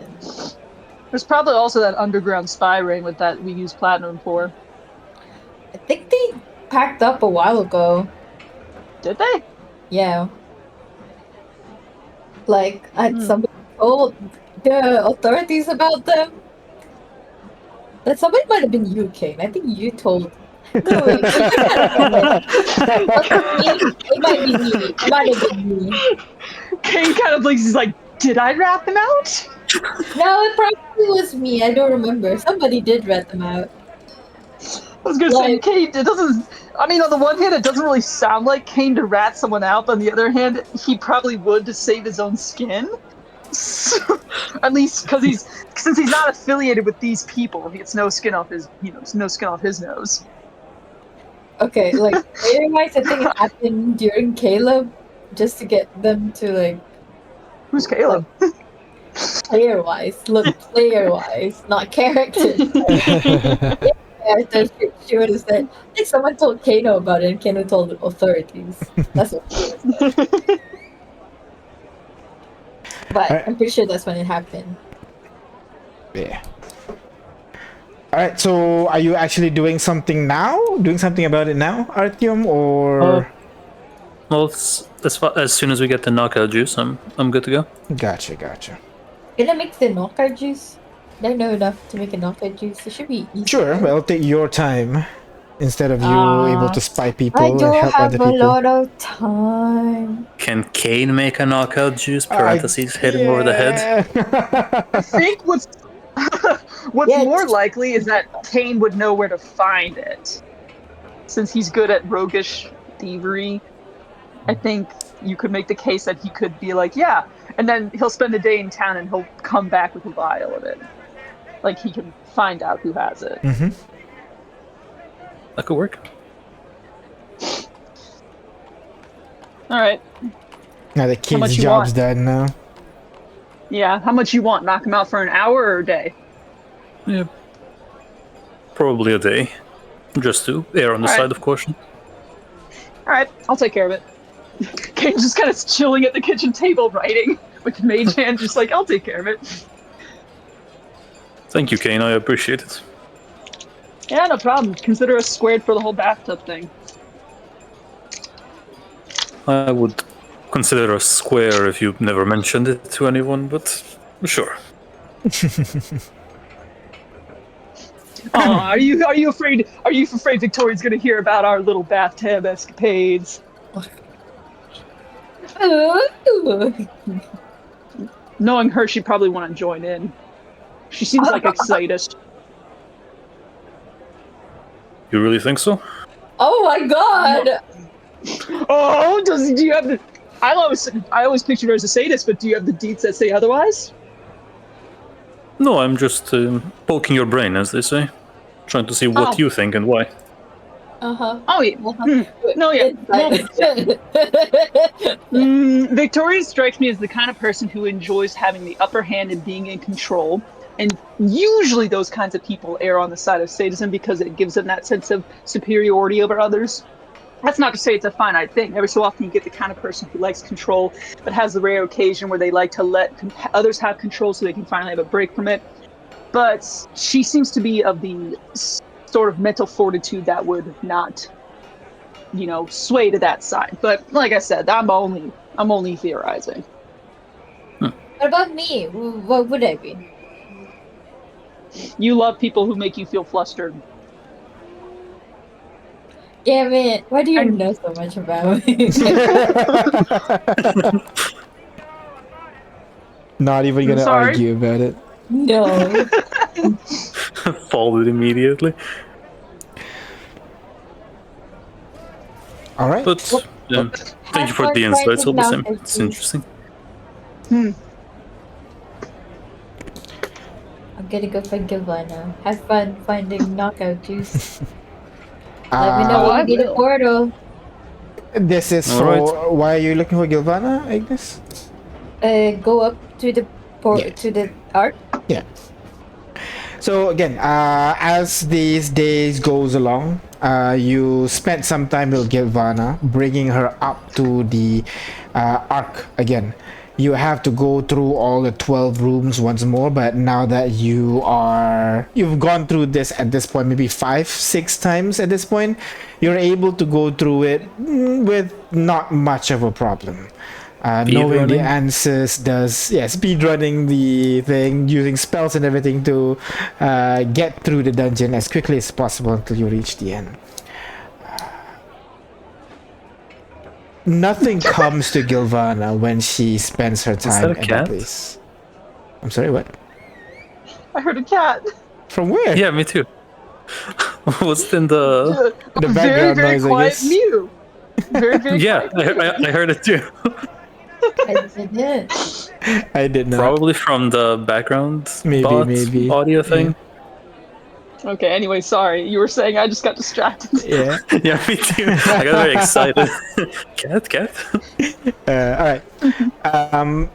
There's probably also that underground spy ring with that we use platinum for. I think they packed up a while ago. Did they? Yeah. Like, somebody told the authorities about them. That somebody might have been you, Kane. I think you told. No, wait. It might be me. It might have been me. Kane kind of blinks. He's like, "Did I rat them out?" No, it probably was me. I don't remember. Somebody did rat them out. I was gonna say, Kane, it doesn't. I mean, on the one hand, it doesn't really sound like Kane to rat someone out. But on the other hand, he probably would to save his own skin. So, at least since he's not affiliated with these people, it's no skin off his, no skin off his nose. Okay, like player-wise, I think it happened during Caleb, just to get them to like. Who's Caleb? Player-wise, look, player-wise, not character. She would have said, like, someone told Kano about it, and Kano told the authorities. That's what she would have said. But I'm pretty sure that's when it happened. Yeah. Alright, so are you actually doing something now? Doing something about it now, Artyom, or? Well, as soon as we get the knockout juice, I'm good to go. Gotcha. Gonna make the knockout juice? I know enough to make a knockout juice. It should be easy. Sure, well, take your time instead of you able to spy people I and don't help have other a people. lot of time. Can Kane make a knockout juice? Parentheses, hit him over the head. I think what's more likely is that Kane would know where to find it. Since he's good at roguish thievery, I think you could make the case that he could be like, yeah, and then he'll spend a day in town and he'll come back with a vial of it. Like, he can find out who has it. Mm-hmm. That could work. Alright. Now the kid's job's done now. Yeah, how much you want? Knock him out for an hour or a day? Yeah. Probably a day. Just to err on the side of caution. Alright, I'll take care of it. Kane's just kind of chilling at the kitchen table writing with mage hand, just like, I'll take care of it. Thank you, Kane. I appreciate it. Yeah, no problem. Consider us squared for the whole bathtub thing. I would consider us square if you've never mentioned it to anyone, but sure. Are you afraid? Are you afraid Victoria's going to hear about our little bathtub escapades? Ooh. Knowing her, she'd probably want to join in. She seems like excited. You really think so? Oh my god! Oh, do you have the? I always pictured her as a sadist, but do you have the deeds that say otherwise? No, I'm just poking your brain, as they say. Trying to see what Oh. you think and why. Uh-huh. Oh yeah. No, yeah. Well, Victoria strikes me as the kind of person who enjoys having the upper hand and being in control. And usually those kinds of people err on the side of sadism because it gives them that sense of superiority over others. That's not to say it's a finite thing. Every so often you get the kind of person who likes control, but has the rare occasion where they like to let others have control so they can finally have a break from it. But she seems to be of the sort of mental fortitude that would not, sway to that side. But like I said, I'm only theorizing. What about me? What would I be? You love people who make you feel flustered. Damn it! Why do you And know so much about me? Not even I'm gonna sorry. argue about it. No. Folded immediately. All right. But thank you Have for fun the insights, all finding the same. knockers, It's please. interesting. I'm gonna go find Giovanna. Have fun finding knockout juice. Let me know Oh, when Uh, I you need a will. portal. this is All right. for why are you looking for Gilvana, Agnes? Go up to the Yes. to the arc. Yeah. So again, as these days goes along, you spent some time with Gilvana, bringing her up to the arc again. You have to go through all the 12 rooms once more, but now that you've gone through this at this point, maybe 5, 6 times at this point, you're able to go through it with not much of a problem. Knowing the running. answers does, yeah, speed running the thing, using spells and everything to get through the dungeon as quickly as possible until you reach the end. Nothing comes to Gilvana when she spends her Was that time a at that cat? place. I'm sorry, what? I heard a cat. From where? Yeah, me too. Was it in the? The A very, background very noise, I quiet guess. mew. Very, very Yeah, quiet mew. I heard it too. I didn't. I did not. Probably from the background bot Maybe. audio Yeah. thing. Okay, anyway, sorry. You were saying I just got distracted. Yeah. Yeah, me too. I got very excited. Cat. All right.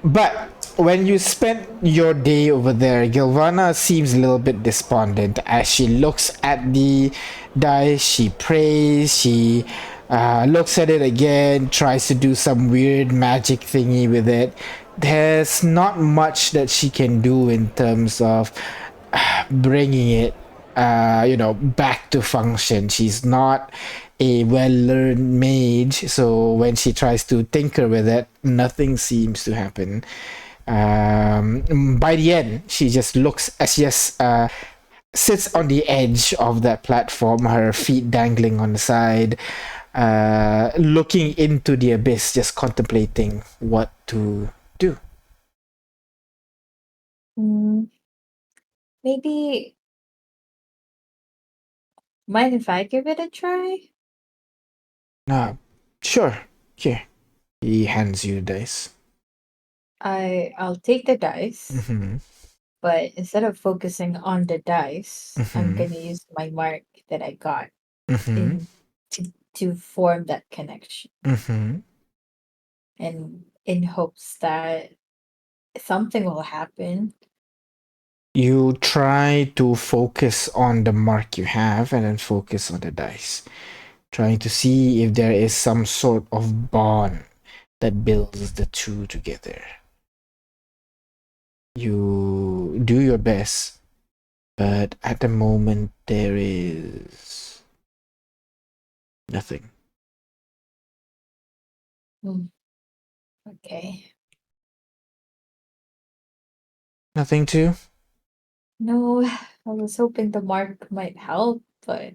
But when you spent your day over there, Gilvana seems a little bit despondent as she looks at the dice. She prays. She looks at it again, tries to do some weird magic thingy with it. There's not much that she can do in terms of bringing it back to function. She's not a well-learned mage, so when she tries to tinker with it, nothing seems to happen. By the end, she just sits on the edge of that platform, her feet dangling on the side, looking into the abyss, just contemplating what to do. Maybe mind if I give it a try? Sure. Here. He hands you the dice. I'll take the dice, Mm-hmm. but instead of focusing on the dice, I'm Mm-hmm. gonna use my mark that I got Mm-hmm. in to form that connection, Mm-hmm. and in hopes that something will happen. You try to focus on the mark you have and then focus on the dice, trying to see if there is some sort of bond that builds the two together. You do your best, but at the moment there is nothing. Okay. Nothing to? No, I was hoping the mark might help, but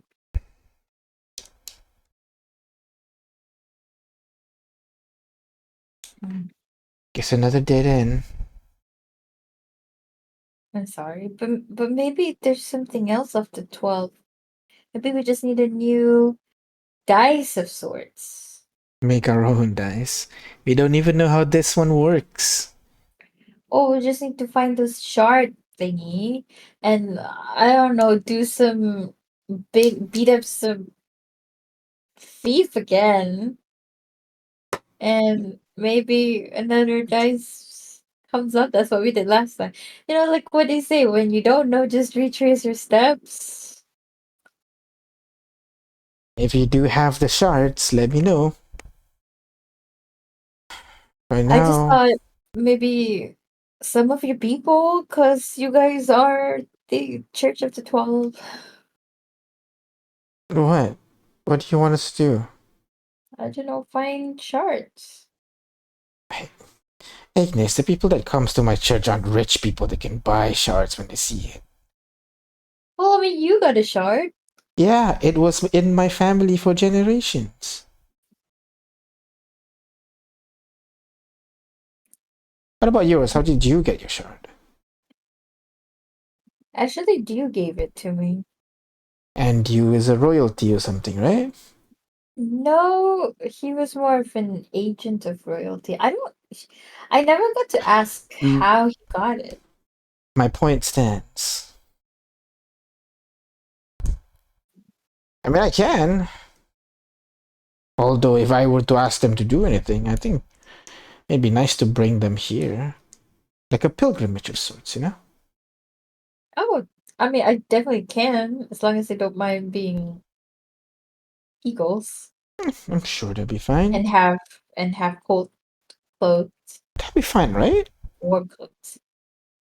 Guess another dead end. I'm sorry. But maybe there's something else after 12. Maybe we just need a new dice of sorts. Make our own dice. We don't even know how this one works. Oh, we just need to find this shard thingy, and I don't know, do some beat up some thief again, and maybe another dice comes up. That's what we did last time. You know, like what they say, when you don't know, just retrace your steps. If you do have the shards, let me know. For I just now, thought maybe some of your people, because you guys are the Church of the 12. what? What do you want us to do? I don't know, find shards. Ignis, the people that comes to my church aren't rich people that can buy shards when they see it. Well, I mean, you got a shard. Yeah, it was in my family for generations. What about yours? How did you get your shard? Actually, Dew gave it to me. And you is a royalty or something, right? No, he was more of an agent of royalty. I never got to ask how he got it. My point stands. I mean, I can. Although, if I were to ask them to do anything, I think it'd be nice to bring them here. Like a pilgrimage of sorts, you know? Oh, I mean, I definitely can, as long as they don't mind being eagles I'm sure they'll be fine. and have cold clothes, They'll be fine, right? warm clothes.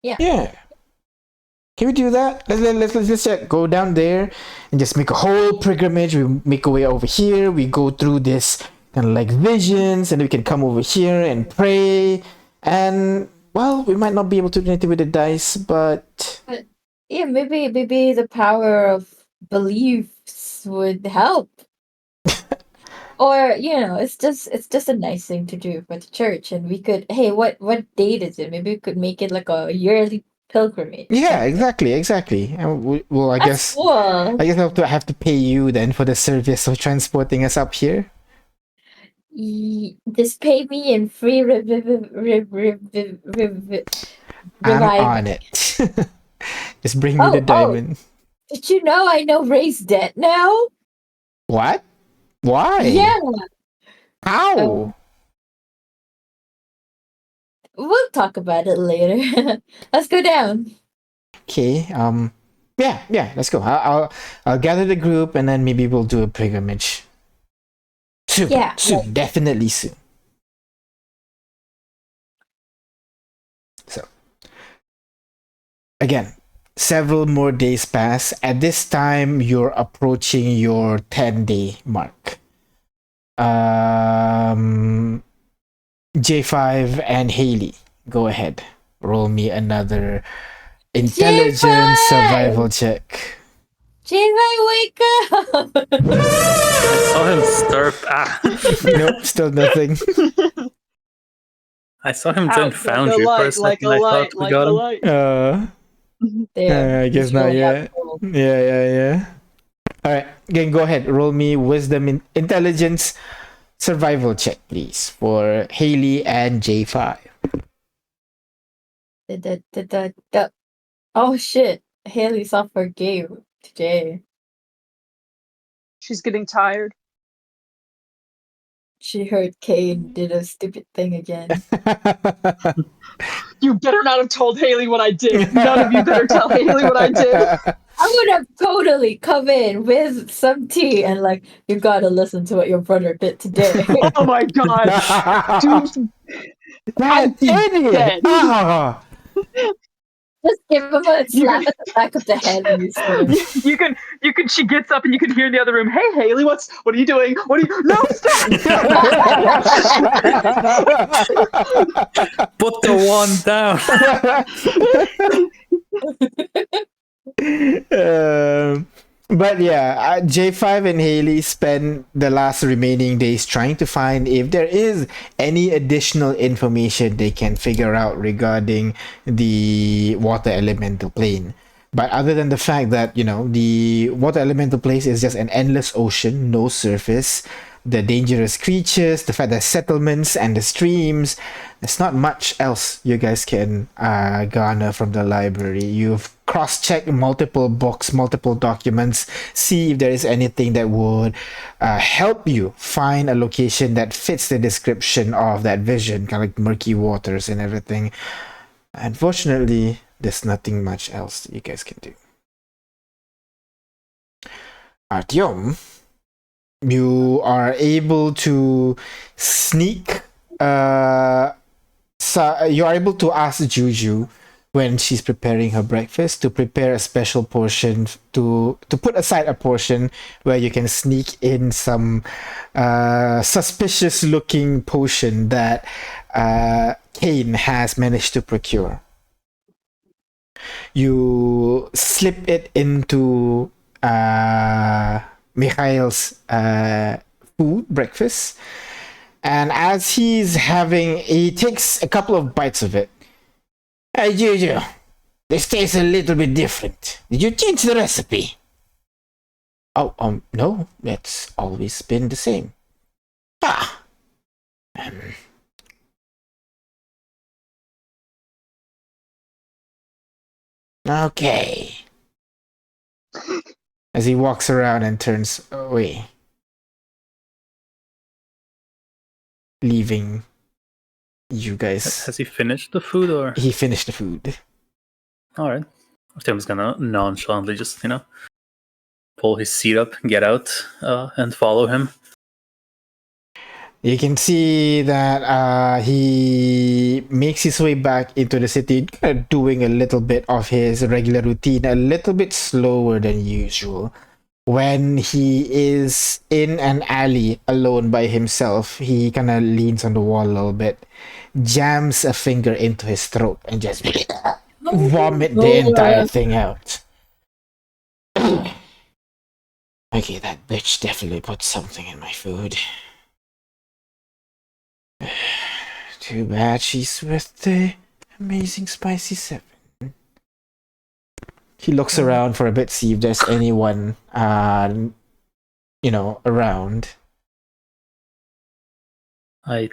Yeah. Can we do that? Let's just go down there and just make a whole pilgrimage. We make our way over here. We go through this kind of like visions, and we can come over here and pray. And well, we might not be able to do anything with the dice, but Yeah, maybe the power of beliefs would help. Or, you know, it's just a nice thing to do for the church, and we could, hey, what date is it? Maybe we could make it like a yearly pilgrimage. yeah, exactly. And well, I That's guess cool. I have to pay you then for the service of transporting us up here. Just pay me in free I'm revive. on it. Just bring me the Oh, diamond. did you know I know Ray's dead now? What? Why? Yeah. How? We'll talk about it later. Let's go down. Okay. Yeah. Let's go. I'll gather the group and then maybe we'll do a pilgrimage. Soon. Yeah. Soon. Definitely soon. So, again, several more days pass. At this time, you're approaching your 10-day mark. J5 and Haley, go ahead. Roll me another intelligence J5! survival check. J5, wake up! I saw him start. Nope, still nothing. I saw him Out then like found a you for a light, like second. a I light, thought we like got a him. light. Damn, I guess he's not really yet. cool. Yeah. Alright, again, go ahead. Roll me wisdom intelligence survival check, please, for Haley and J5. Oh shit, Haley's off her game today. She's getting tired. She heard Kane did a stupid thing again. You better not have told Haley what I did. None of you better tell Haley what I did. I would have totally come in with some tea and like, you gotta listen to what your brother did today. Oh my god. Dude, That idiot! dead. Ah! Just give him a slap at the back of the head when you see him. You can she gets up and you can hear in the other room, "Hey Haley, what are you doing? What are you No, stop!" Put the one down. Um, but yeah, J5 and Haley spend the last remaining days trying to find if there is any additional information they can figure out regarding the water elemental plane. But other than the fact that, the water elemental place is just an endless ocean, no surface, the dangerous creatures, the fact that settlements and the streams, there's not much else you guys can garner from the library. You've cross-checked multiple books, multiple documents, see if there is anything that would help you find a location that fits the description of that vision, kind of like murky waters and everything. Unfortunately, there's nothing much else that you guys can do. Artyom, you are able to sneak. You are able to ask Juju when she's preparing her breakfast to prepare a special portion to put aside a portion where you can sneak in some suspicious looking potion that Kane has managed to procure. You slip it into Mikhail's food breakfast, and as he takes a couple of bites of it. Hey Juju, this tastes a little bit different. Did you change the recipe? Oh, no, it's always been the same. Ah. Okay. As he walks around and turns away, leaving you guys. Has he finished the food, or He finished the food. all right? Tim's gonna nonchalantly just pull his seat up, get out, and follow him. You can see that he makes his way back into the city, kind of doing a little bit of his regular routine, a little bit slower than usual. When he is in an alley alone by himself, he kind of leans on the wall a little bit, jams a finger into his throat, and just vomit the entire thing out. Okay, that bitch definitely put something in my food. Too bad she's with the amazing spicy 7. He looks around for a bit, see if there's anyone, around. Yeah,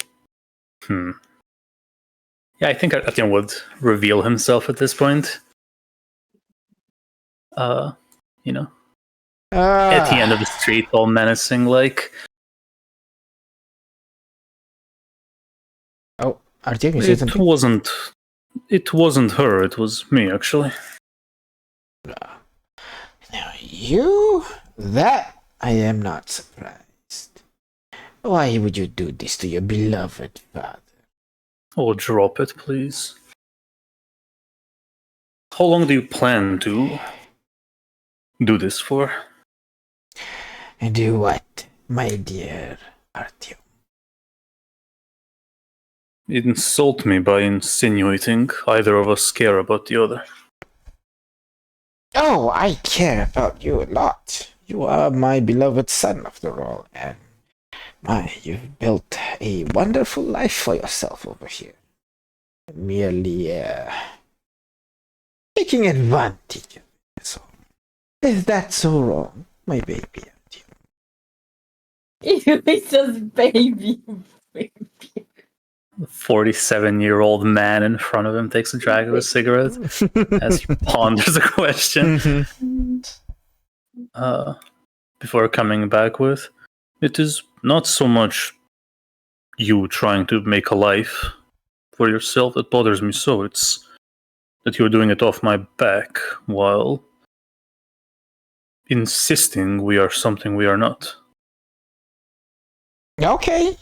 I think Artyom would reveal himself at this point. At the end of the street, all menacing like. Oh, Artyom, you said something? It wasn't her, it was me, actually. Now that I am not surprised. Why would you do this to your beloved father? Oh, drop it, please. How long do you plan to do this for? And do what, my dear Artyom? Insult me by insinuating either of us care about the other. Oh, I care about you a lot. You are my beloved son, after all, and you've built a wonderful life for yourself over here. Merely taking advantage of it. So, is that so wrong, my baby? It's just baby. 47-year-old man in front of him takes a drag of a cigarette as he ponders a question before coming back with, it is not so much you trying to make a life for yourself that bothers me so, it's that you're doing it off my back while insisting we are something we are not. Okay.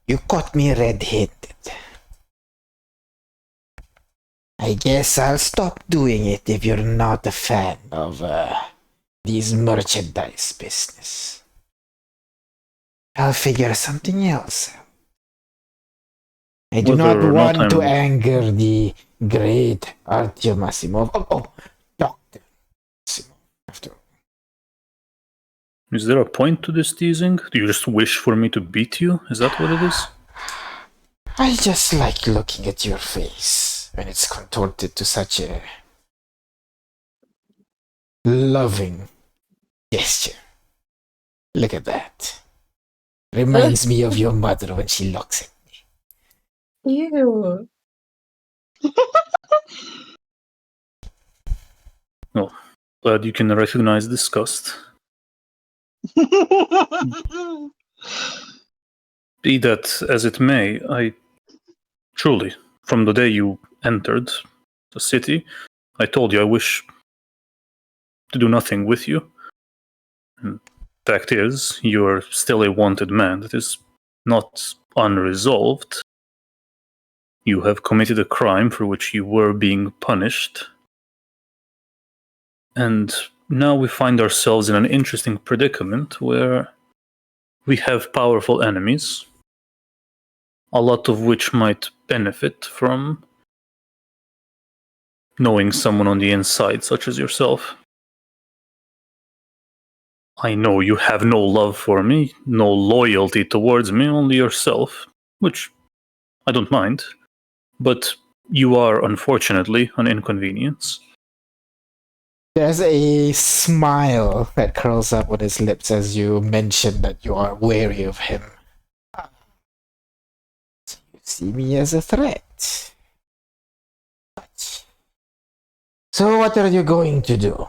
You caught me red-handed. I guess I'll stop doing it if you're not a fan of these merchandise business. I'll figure something else out. I do not want to anger the great Artyom Asimov. Oh, Doctor. After all. Is there a point to this teasing? Do you just wish for me to beat you? Is that what it is? I just like looking at your face when it's contorted to such a loving gesture. Look at that. Reminds me of your mother when she looks at me. Ew. Oh, glad you can recognize disgust. Be that as it may, I truly, from the day you entered the city, I told you I wish to do nothing with you. And fact is, you are still a wanted man that is not unresolved. You have committed a crime for which you were being punished. And now we find ourselves in an interesting predicament where we have powerful enemies, a lot of which might benefit from knowing someone on the inside, such as yourself. I know you have no love for me, no loyalty towards me, only yourself, which I don't mind. But you are, unfortunately, an inconvenience. There's a smile that curls up on his lips as you mention that you are wary of him. You see me as a threat. So what are you going to do?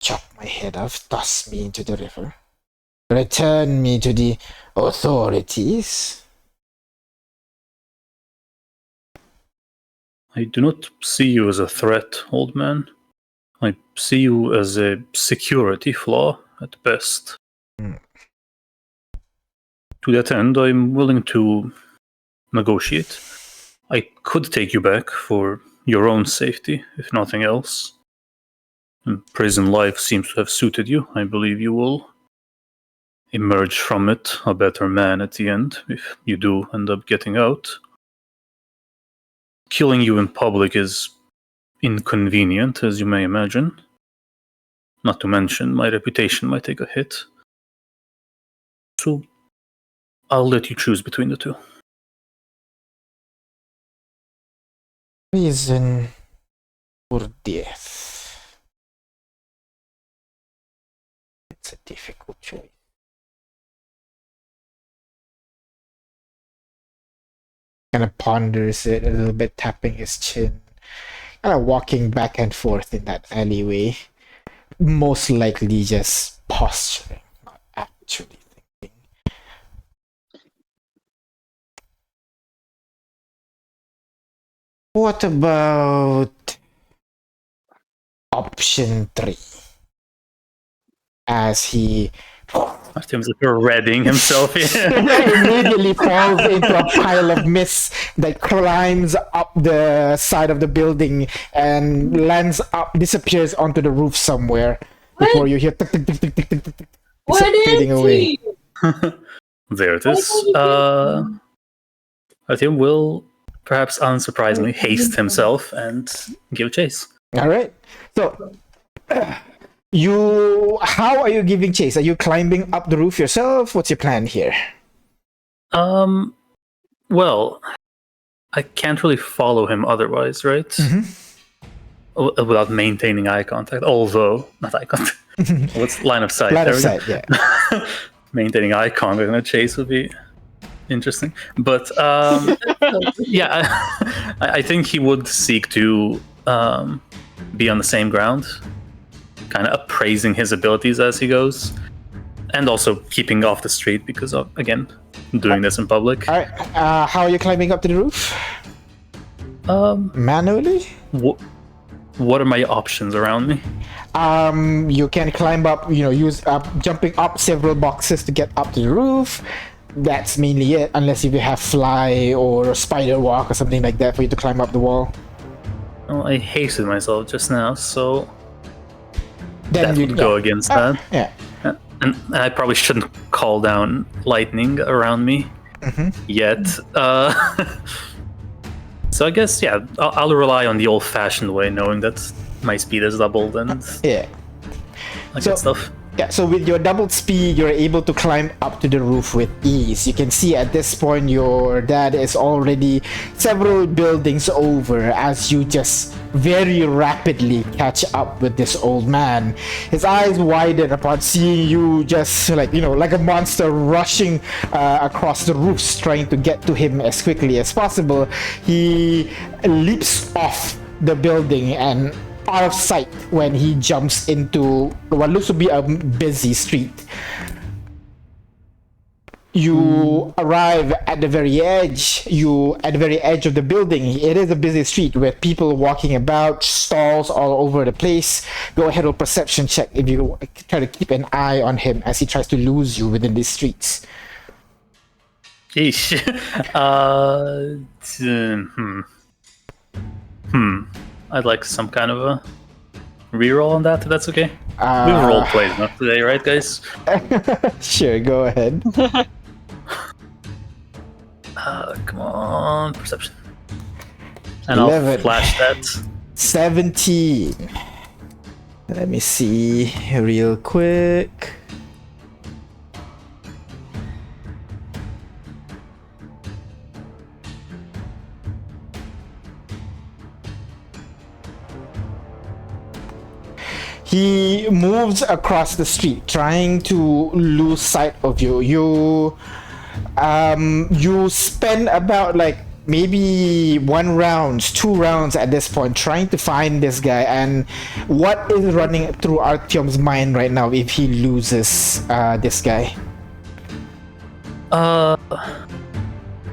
Chop my head off, toss me into the river, return me to the authorities? I do not see you as a threat, old man. I see you as a security flaw at best. To that end, I'm willing to negotiate. I could take you back for your own safety, if nothing else. And prison life seems to have suited you. I believe you will emerge from it a better man at the end, if you do end up getting out. Killing you in public is inconvenient, as you may imagine. Not to mention, my reputation might take a hit. So, I'll let you choose between the two. Reason for death. It's a difficult choice. Kind of ponders it a little bit, tapping his chin, kind of walking back and forth in that alleyway, most likely just posturing, not actually thinking. What about option 3? As he Artem's like readying himself here. immediately falls into a pile of mist that climbs up the side of the building and lands up, disappears onto the roof somewhere before you hear tick, tick, tick, tick, tick, tick, tick, tick, What fading is away. he? There it is. Artem will, perhaps unsurprisingly, haste himself and give chase. All right. So, how are you giving chase? Are you climbing up the roof yourself? What's your plan here? Well, I can't really follow him otherwise, right? Without maintaining eye contact. Although, not eye contact. What's line of sight? Line There of we go. sight, yeah. Maintaining eye contact in a chase would be interesting. But yeah, I think he would seek to be on the same ground, kind of appraising his abilities as he goes, and also keeping off the street because of, again, doing this in public. All right. How are you climbing up to the roof? Manually? What are my options around me? You can climb up, use jumping up several boxes to get up to the roof. That's mainly it, unless if you have fly or spider walk or something like that for you to climb up the wall. Well, I hated myself just now, so Then that would go against that. Yeah. And I probably shouldn't call down lightning around me yet. So I guess, yeah, I'll rely on the old-fashioned way, knowing that my speed is doubled and Yeah. like So- that stuff. Yeah, so with your doubled speed, you're able to climb up to the roof with ease. You can see at this point your dad is already several buildings over as you just very rapidly catch up with this old man. His eyes widen upon seeing you just like a monster rushing across the roofs trying to get to him as quickly as possible. He leaps off the building and out of sight when he jumps into what looks to be a busy street. You arrive at the very edge. At the very edge of the building. It is a busy street with people walking about, stalls all over the place. Go ahead with perception check if you try to keep an eye on him as he tries to lose you within these streets. Yeesh. I'd like some kind of a reroll on that, if that's okay. We've role played enough today, right, guys? Sure, go ahead. Come on, perception. And 11. I'll flash that. 17. Let me see real quick. He moves across the street, trying to lose sight of you. You spend about like maybe 2 rounds at this point trying to find this guy. And what is running through Artyom's mind right now if he loses this guy?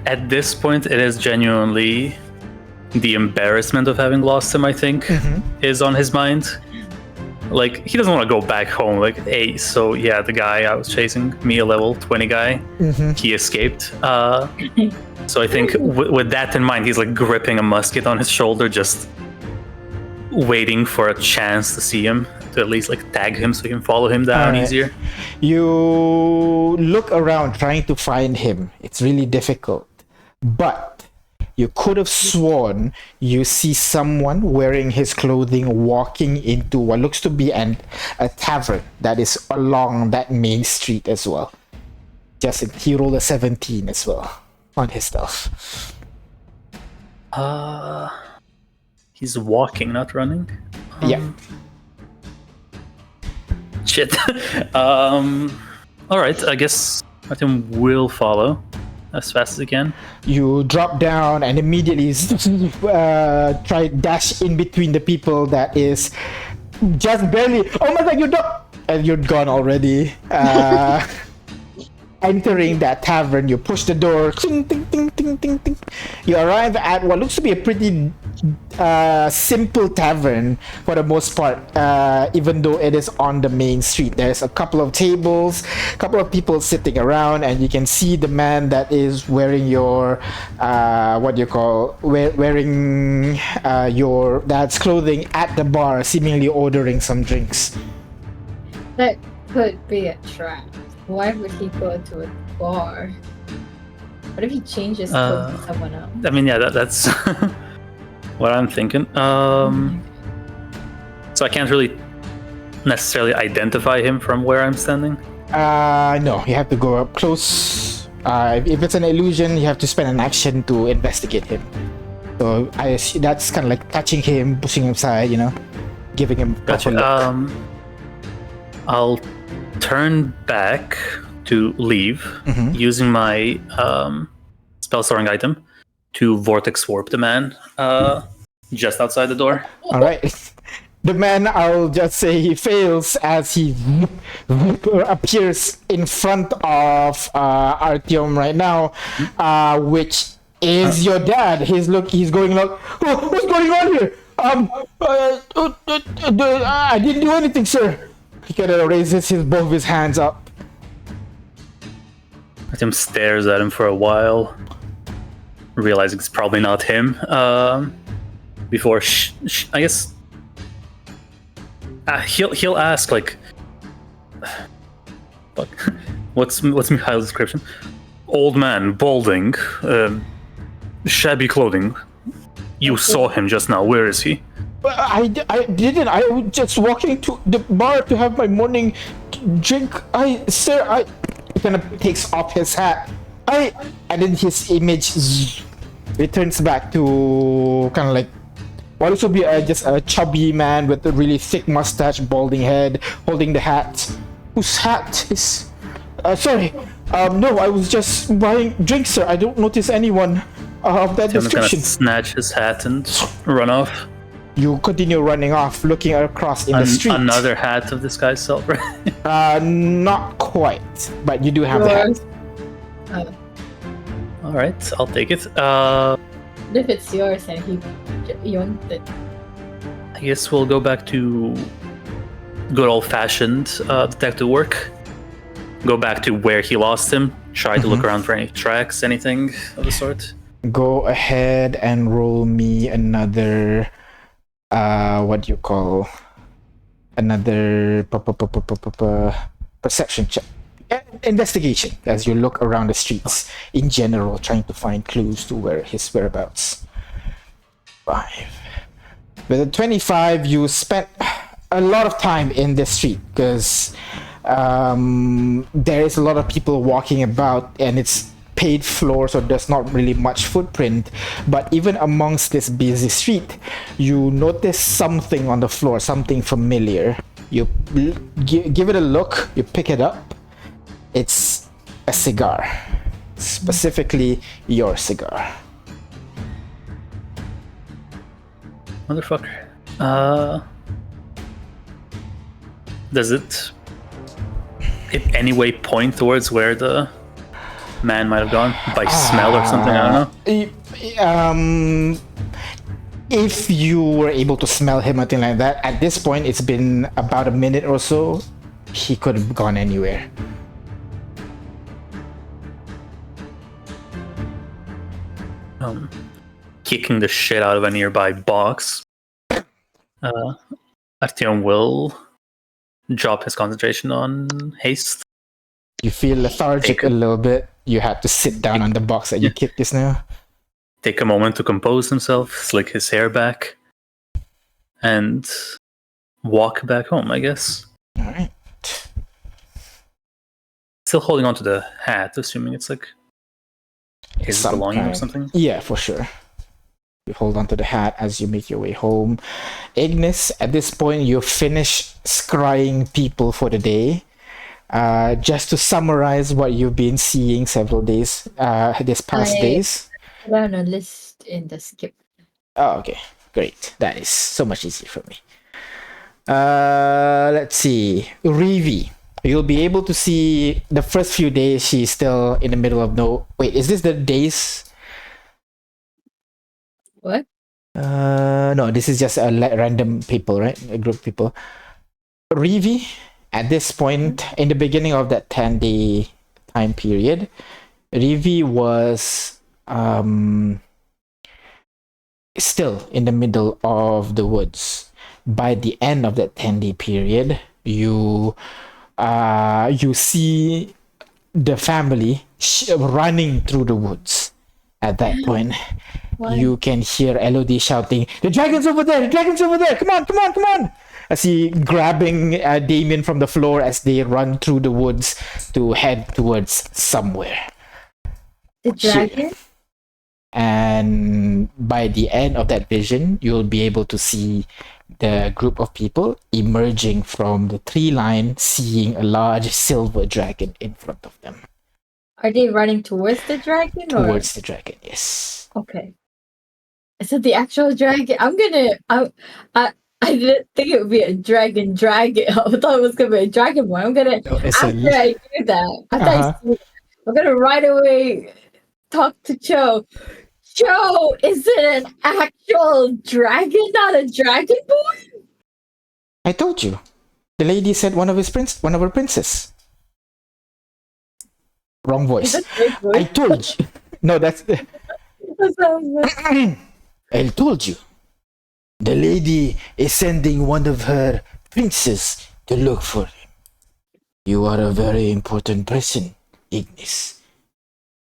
At this point, it is genuinely the embarrassment of having lost him, I think, is on his mind. Like, he doesn't want to go back home. Like, hey, so yeah, the guy I was chasing, me, a level 20 guy, he escaped. So I think with that in mind, he's like gripping a musket on his shoulder, just waiting for a chance to see him, to at least like tag him so he can follow him down Alright. easier. You look around trying to find him. It's really difficult. But you could have sworn you see someone wearing his clothing walking into what looks to be a tavern that is along that main street as well. He rolled a 17 as well on his stuff. He's walking, not running. Yeah. Shit. All right, I guess Martin will follow as fast as he can. You drop down and immediately try dash in between the people that is just barely. Oh my god, and you're gone already. Entering that tavern, you push the door. Ting, ting, ting, ting, ting, ting. You arrive at what looks to be a pretty simple tavern for the most part, even though it is on the main street. There's a couple of tables, a couple of people sitting around, and you can see the man that is wearing your wearing your dad's clothing at the bar, seemingly ordering some drinks. That could be a trap. Why would he go to a bar? What if he changes clothes to someone else? I mean, yeah, that's what I'm thinking. So I can't really necessarily identify him from where I'm standing. No, you have to go up close. If it's an illusion, you have to spend an action to investigate him. So that's kind of like touching him, pushing him aside, giving him Gotcha. proper look. I'll turn back to leave using my spell storing item to vortex warp the man just outside the door. All right. The man, I'll just say he fails as he appears in front of Artyom right now, which is your dad. He's going like, oh, what's going on here? I didn't do anything, sir. He kind of raises both of his hands up. Tim stares at him for a while, realizing it's probably not him. Before I guess he'll ask like, fuck, what's Mikhail's description? Old man, balding, shabby clothing. You saw him just now. Where is he? I didn't. I was just walking to the bar to have my morning drink. Sir, he kind of takes off his hat. And then his image returns back to kind of like what used to be just a chubby man with a really thick mustache, balding head, holding the hat. Whose hat is? Sorry. No, I was just buying drinks, sir. I don't notice anyone of that Tim's gonna description. snatch his hat and run off. You continue running off, looking across in the street. Another hat of this guy's self, right? Not quite, but you do have the hat. Alright, I'll take it. If it's yours and he wants it. I guess we'll go back to good old-fashioned detective work. Go back to where he lost him. Try to look around for any tracks, anything of the sort. Go ahead and roll me another what do you call another perception check, investigation, as you look around the streets in general, trying to find clues to where his whereabouts. 5 with a 25, you spent a lot of time in the street because there is a lot of people walking about and it's paved floor, so there's not really much footprint. But even amongst this busy street, you notice something on the floor, something familiar. You give it a look, you pick it up. It's a cigar, specifically your cigar. Motherfucker. Does it in any way point towards where the man might have gone? By smell or something? I don't know. If you were able to smell him or anything like that, at this point it's been about a minute or so. He could have gone anywhere. Kicking the shit out of a nearby box. Artyom will drop his concentration on haste. You feel lethargic a little bit. You had to sit down on the box that you kicked just now. Take a moment to compose himself, slick his hair back, and walk back home, I guess. Alright. Still holding on to the hat, assuming it's like his belonging or something. Yeah, for sure. You hold on to the hat as you make your way home. Ignis, at this point, you finish scrying people for the day. Just to summarize what you've been seeing several days, this past days. I found a list in the skip. Oh, okay. Great. That is so much easier for me. Let's see. Rivi. You'll be able to see the first few days she's still in the middle of no... Wait, is this the days? What? No, this is just a random people, right? A group of people. Rivi, at this point, in the beginning of that 10-day time period, Rivi was still in the middle of the woods. By the end of that 10-day period, you see the family running through the woods. At that point, you can hear Elodie shouting, "The dragon's over there! The dragon's over there! Come on, come on, come on!" As he grabbing Damien from the floor as they run through the woods to head towards somewhere. The dragon? And by the end of that vision, you'll be able to see the group of people emerging from the tree line, seeing a large silver dragon in front of them. Are they running towards the dragon? Towards the dragon, yes. Okay. Is it the actual dragon? I didn't think it would be a dragon. I thought it was gonna be a dragon one. I'm gonna after I do that, I'm gonna right away talk to Joe. Joe, is it an actual dragon, not a dragon boy? I told you. The lady said one of her princes. Wrong voice. I told you. No, that's. I told you. The lady is sending one of her princes to look for him. You are a very important person, Ignis.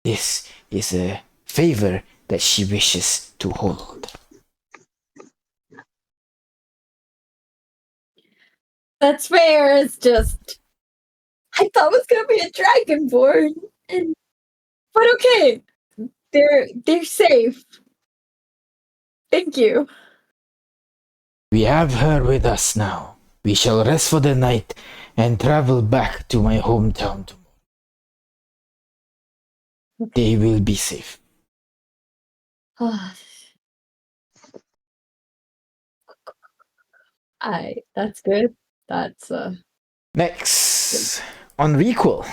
This is a favor that she wishes to hold. That's fair. It's just I thought it was gonna be a dragonborn, but okay, they're safe. Thank you. We have her with us now. We shall rest for the night and travel back to my hometown tomorrow. They will be safe. That's good. That's Next, on Requel.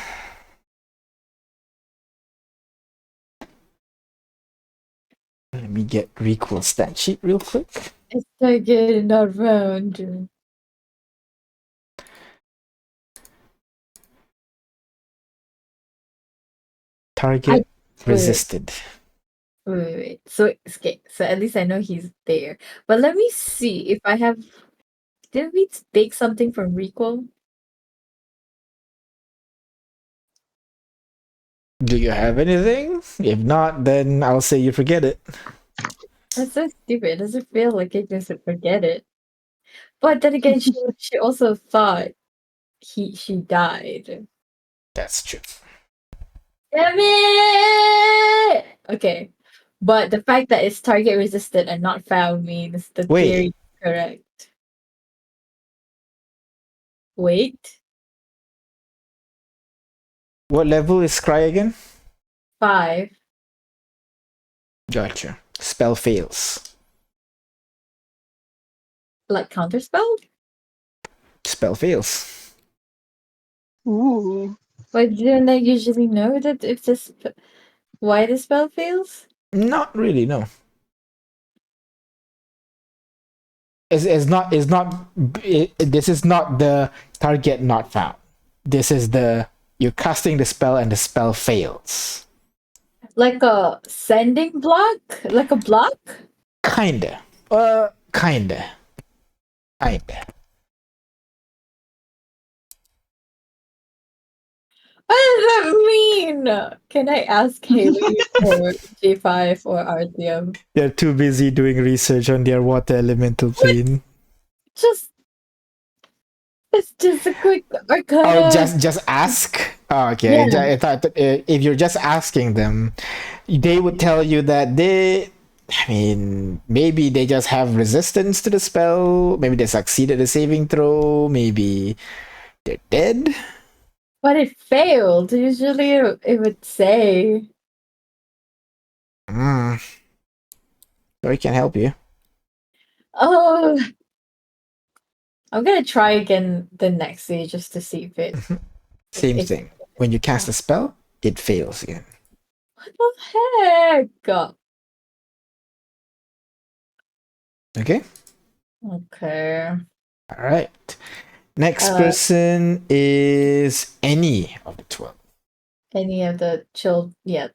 Let me get Requel stat sheet real quick. it's like getting not round. Target resisted. Wait. So okay. So at least I know he's there. But let me see if I have. Did we take something from Requel? Do you have anything? If not, then I'll say you forget it. That's so stupid. It doesn't feel like it just forget it. But then again, she also thought she died. That's true. Damn it! Okay. But the fact that it's target resistant and not found means the theory is correct. Wait. What level is Scry again? 5. Gotcha. Spell fails. Like counterspell? Spell fails. Ooh. But didn't I usually know that if why the spell fails? Not really, no. This is not the target not found. This is you're casting the spell and the spell fails. Like a sending block? Like a block? Kinda. Kinda. What does that mean? Can I ask Haley or G5 or RTM? They're too busy doing research on their water elemental plane. It's just a quick arcana. Oh, just ask? Oh, okay. Yeah. I thought if you're just asking them, they would tell you that maybe they just have resistance to the spell. Maybe they succeeded a saving throw. Maybe they're dead. But it failed. Usually it would say. Sorry, can't help you. Oh. I'm gonna try again the next day just to see if it. Same thing. When you cast a spell, it fails again. What the heck? Okay. Okay. All right. Next person is any of the 12. Any of the yeah.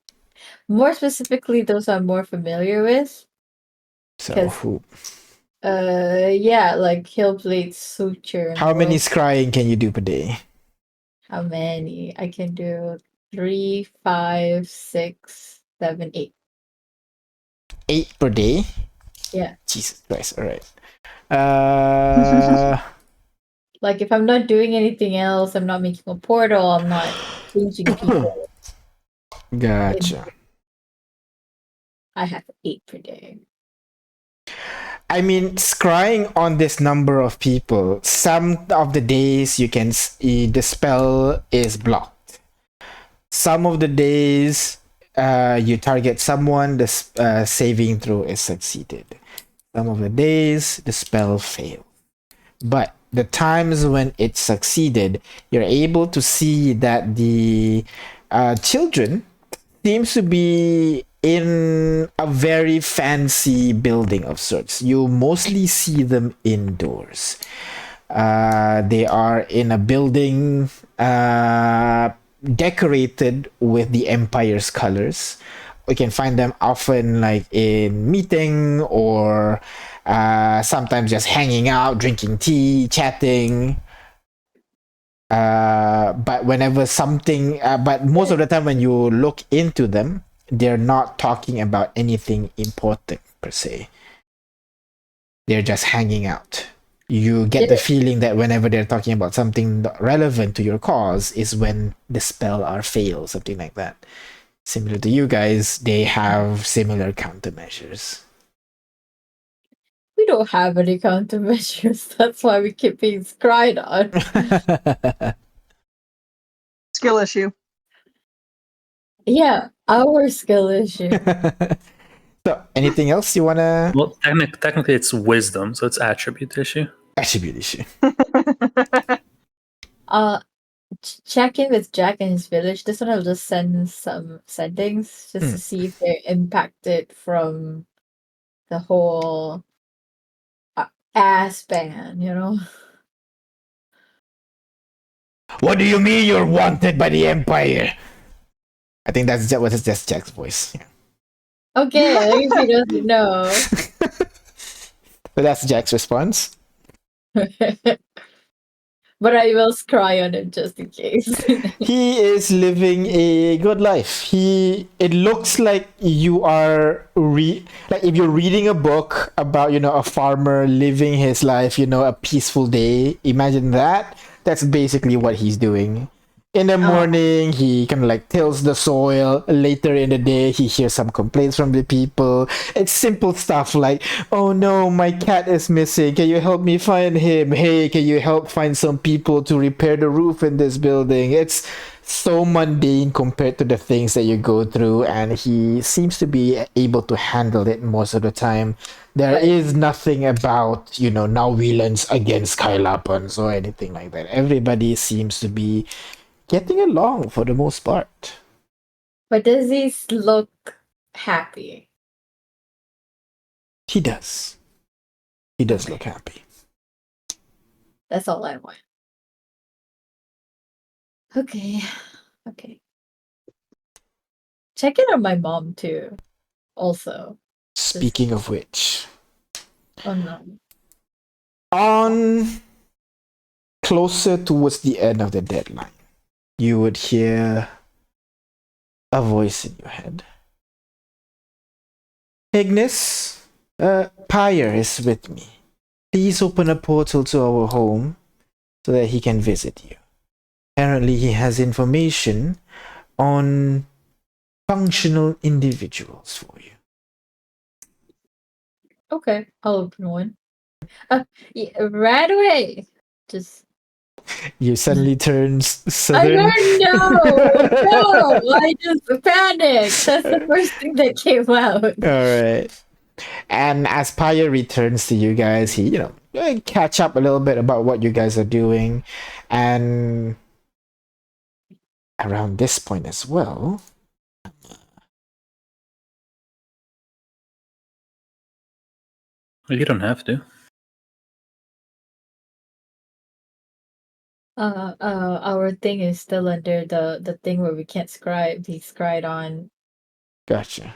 More specifically, those I'm more familiar with. So who? Yeah, like Hillblade Suture. How many scrying can you do per day? How many? I can do 3, 5, 6, 7, 8. 8 per day? Yeah. Jesus Christ, alright. Like if I'm not doing anything else, I'm not making a portal, I'm not changing people. Gotcha. I have 8 per day. I mean, scrying on this number of people, some of the days you can see the spell is blocked. Some of the days you target someone, the saving throw is succeeded. Some of the days the spell failed. But the times when it succeeded, you're able to see that the children seems to be in a very fancy building of sorts. You mostly see them indoors. They are in a building decorated with the Empire's colors. We can find them often like in meeting or sometimes just hanging out, drinking tea, chatting. But whenever but most of the time when you look into them, they're not talking about anything important per se. They're just hanging out. You get the Yeah. feeling that whenever they're talking about something relevant to your cause is when the spell are failed, something like that. Similar to you guys, they have similar countermeasures. We don't have any countermeasures. That's why we keep being cried on. Skill issue. Yeah, our skill issue. So, anything else you wanna Well, technically it's wisdom, so it's attribute issue. attribute issue? Check in with Jack and his village. This one I'll just send some settings just to see if they're impacted from the whole ass ban, you know? What do you mean you're wanted by the Empire? I think that's just Jack's voice. Yeah. Okay, if he doesn't know. So that's Jack's response. But I will cry on him just in case. He is living a good life. It looks like you are like if you're reading a book about, a farmer living his life, a peaceful day. Imagine that. That's basically what he's doing. In the morning, he kind of like tills the soil. Later in the day, he hears some complaints from the people. It's simple stuff like, oh no, my cat is missing. Can you help me find him? Hey, can you help find some people to repair the roof in this building? It's so mundane compared to the things that you go through, and he seems to be able to handle it most of the time. There is nothing about, now villains against Skylapans or anything like that. Everybody seems to be getting along for the most part. But does he look happy? He does. He does look happy. That's all I want. Okay. Check in on my mom too. Also. Speaking of which, Oh no. on closer towards the end of the deadline, you would hear a voice in your head. Ignis, Pyre is with me. Please open a portal to our home so that he can visit you. Apparently, he has information on functional individuals for you. Okay, I'll open one. Yeah, right away. Just You suddenly turn I southern. don't know. No, I just panicked. That's the first thing that came out. All right. And as Pyre returns to you guys, he, catch up a little bit about what you guys are doing. And around this point as well, You don't have to. Our thing is still under the thing where we can't scribe. He scried on. gotcha.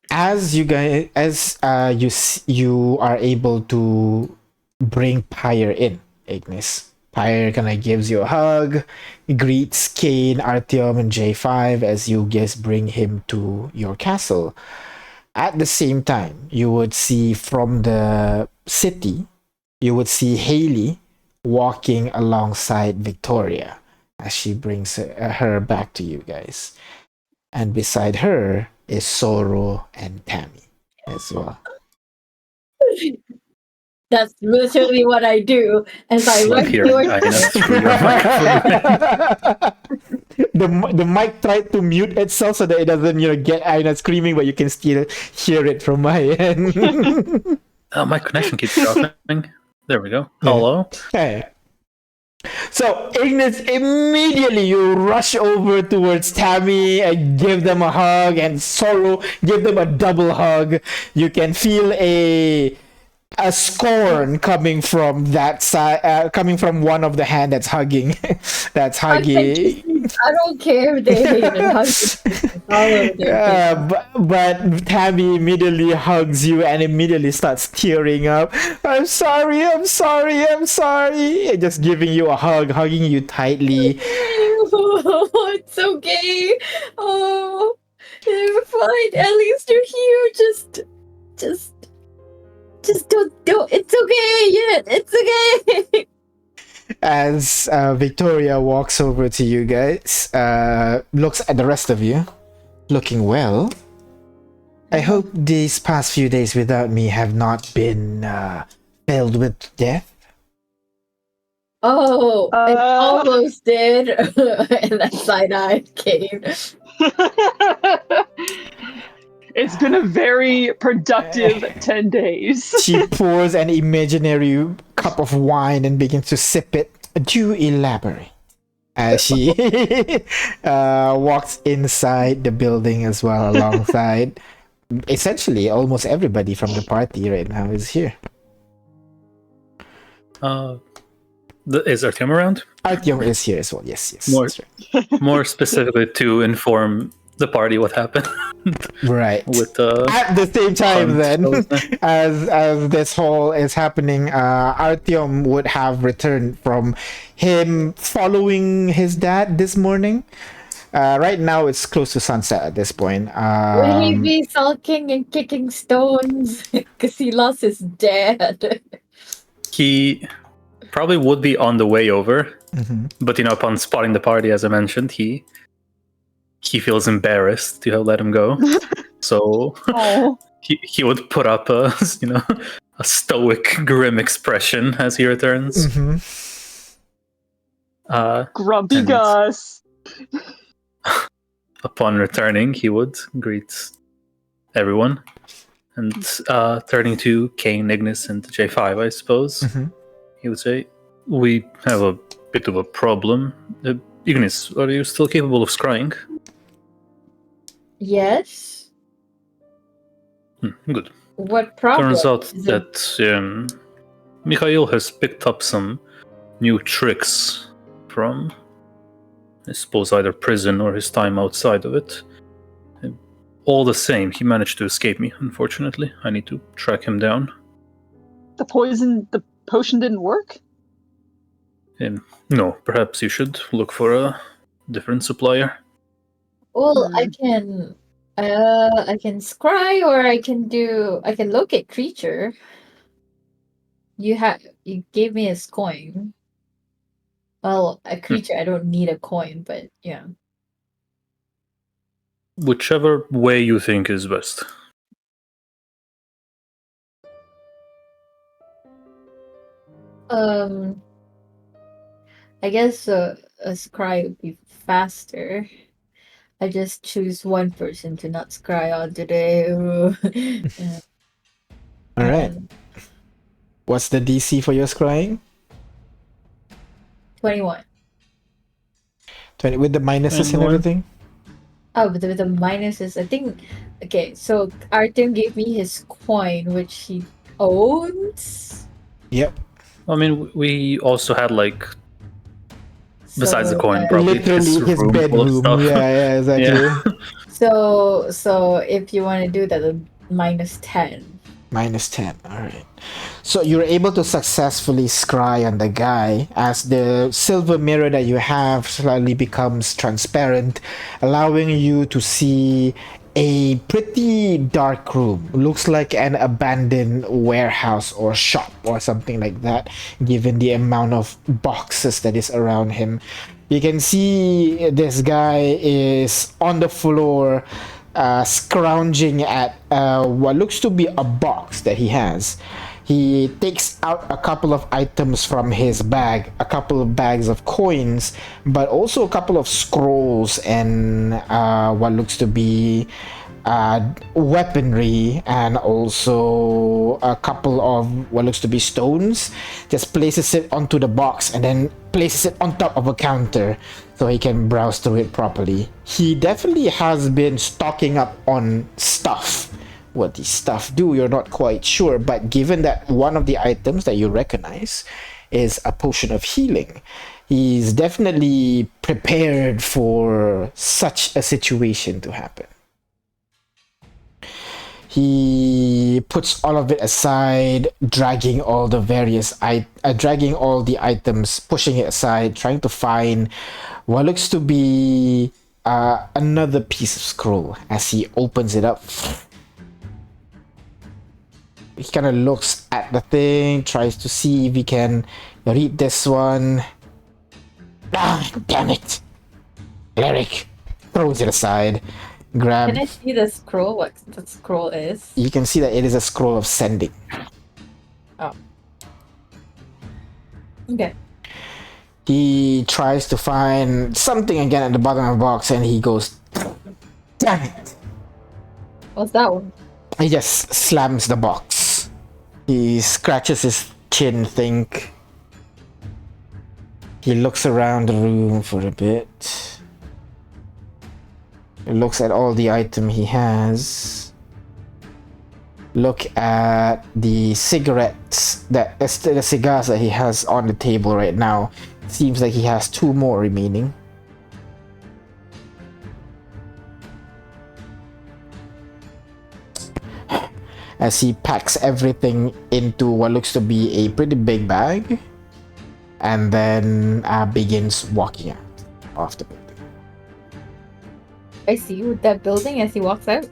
As you guys, you are able to bring Pyre in, Ignis. Pyre kind of gives you a hug, greets Kane, Artyom, and J5 as you guys bring him to your castle. At the same time, you would see from the city, you would see Haley walking alongside Victoria as she brings her back to you guys. And beside her is Sorrow and Tammy as well. That's literally what I do as I Like run here, towards Ina, him. through your microphone. The mic tried to mute itself so that it doesn't get Aina screaming, but you can still hear it from my end. Oh, my connection keeps dropping. There we go. Hello. Hey. So Ignis, immediately you rush over towards Tammy and give them a hug, and Sorrow give them a double hug. You can feel a scorn coming from that side, coming from one of the hand that's hugging. That's hugging. I don't care if they hate it. All over their But Tammy immediately hugs you and immediately starts tearing up. I'm sorry. And just giving you a hug, hugging you tightly. It's okay. Oh, you're fine. At least you're here. Just Just don't. It's okay. Yeah, it's okay. As Victoria walks over to you guys, looks at the rest of you, looking well. I hope these past few days without me have not been filled with death. Oh, it almost did. And that side-eye came. It's been a very productive 10 days. She pours an imaginary cup of wine and begins to sip it. Do elaborate. As she walks inside the building as well, alongside. Essentially, almost everybody from the party right now is here. Is Artyom around? Artyom is here as well. Yes. More- That's right. More specifically, to inform the party what happened. Right. With At the same time, then, Hunt. as this whole is happening, Artyom would have returned from him following his dad this morning. Right now, it's close to sunset at this point. Will he be sulking and kicking stones because he lost his dad? He probably would be on the way over, but upon spotting the party, as I mentioned, he feels embarrassed to have let him go. So he would put up a stoic, grim expression as he returns. Grumpy And- Gus. Upon returning, he would greet everyone, and turning to Kane, Ignis, and J5, I suppose, he would say, "We have a bit of a problem. Ignis, are you still capable of scrying?" Yes. Good. What problem? Turns out is it? that Mikhail has picked up some new tricks from, I suppose, either prison or his time outside of it. All the same, he managed to escape me, unfortunately. I need to track him down. The potion didn't work? No, perhaps you should look for a different supplier. Well, I can scry, or I can locate creature. You gave me his coin. Well, a creature, I don't need a coin, but yeah. Whichever way you think is best. I guess a scry would be faster. I just choose one person to not scry on today. All right. What's the DC for your scrying? 21. 20 with the minuses and 21. everything. Oh, but with the minuses, I think. Okay, so Artyom gave me his coin, which he owns. Yep. I mean, we also had besides the coin, probably Literally his room full of bedroom. stuff. Yeah, exactly. Yeah. So if you want to do that, then -10. -10. All right. So you're able to successfully scry on the guy as the silver mirror that you have slightly becomes transparent, allowing you to see a pretty dark room. Looks like an abandoned warehouse or shop or something like that, given the amount of boxes that is around him. You can see this guy is on the floor, scrounging at what looks to be a box that he has. He takes out a couple of items from his bag, a couple of bags of coins, but also a couple of scrolls and what looks to be weaponry, and also a couple of what looks to be stones. Just places it onto the box and then places it on top of a counter so he can browse through it properly. He definitely has been stocking up on stuff. What these stuff do, you're not quite sure, but given that one of the items that you recognize is a potion of healing, he's definitely prepared for such a situation to happen. He puts all of it aside, dragging all the items, pushing it aside, trying to find what looks to be another piece of scroll as he opens it up. he kind of looks at the thing, tries to see if he can read this one. Ah, damn it! Cleric throws it aside. Grab. Can I see the scroll? What the scroll is? You can see that it is a scroll of sending. Oh. Okay. He tries to find something again at the bottom of the box, and he goes, "Damn it!" What's that one? He just slams the box. He scratches his chin, think. He looks around the room for a bit. He looks at all the item he has. Look at the cigarettes, the cigars that he has on the table right now. Seems like he has 2 more remaining. As he packs everything into what looks to be a pretty big bag, and then begins walking out of the building. I see with that building as he walks out.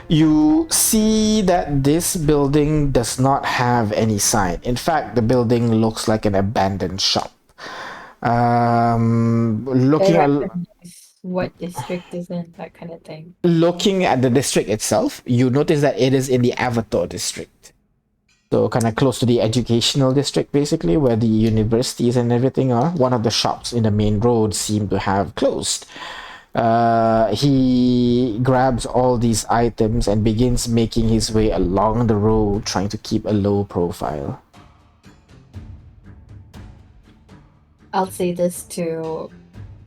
You see that this building does not have any sign. In fact, the building looks like an abandoned shop. Looking I at recognize what district is in, that kind of thing. looking at the district itself, you notice that it is in the Avatar district. So kind of close to the educational district, basically, where the universities and everything are. One of the shops in the main road seem to have closed. He grabs all these items and begins making his way along the road, trying to keep a low profile. I'll say this to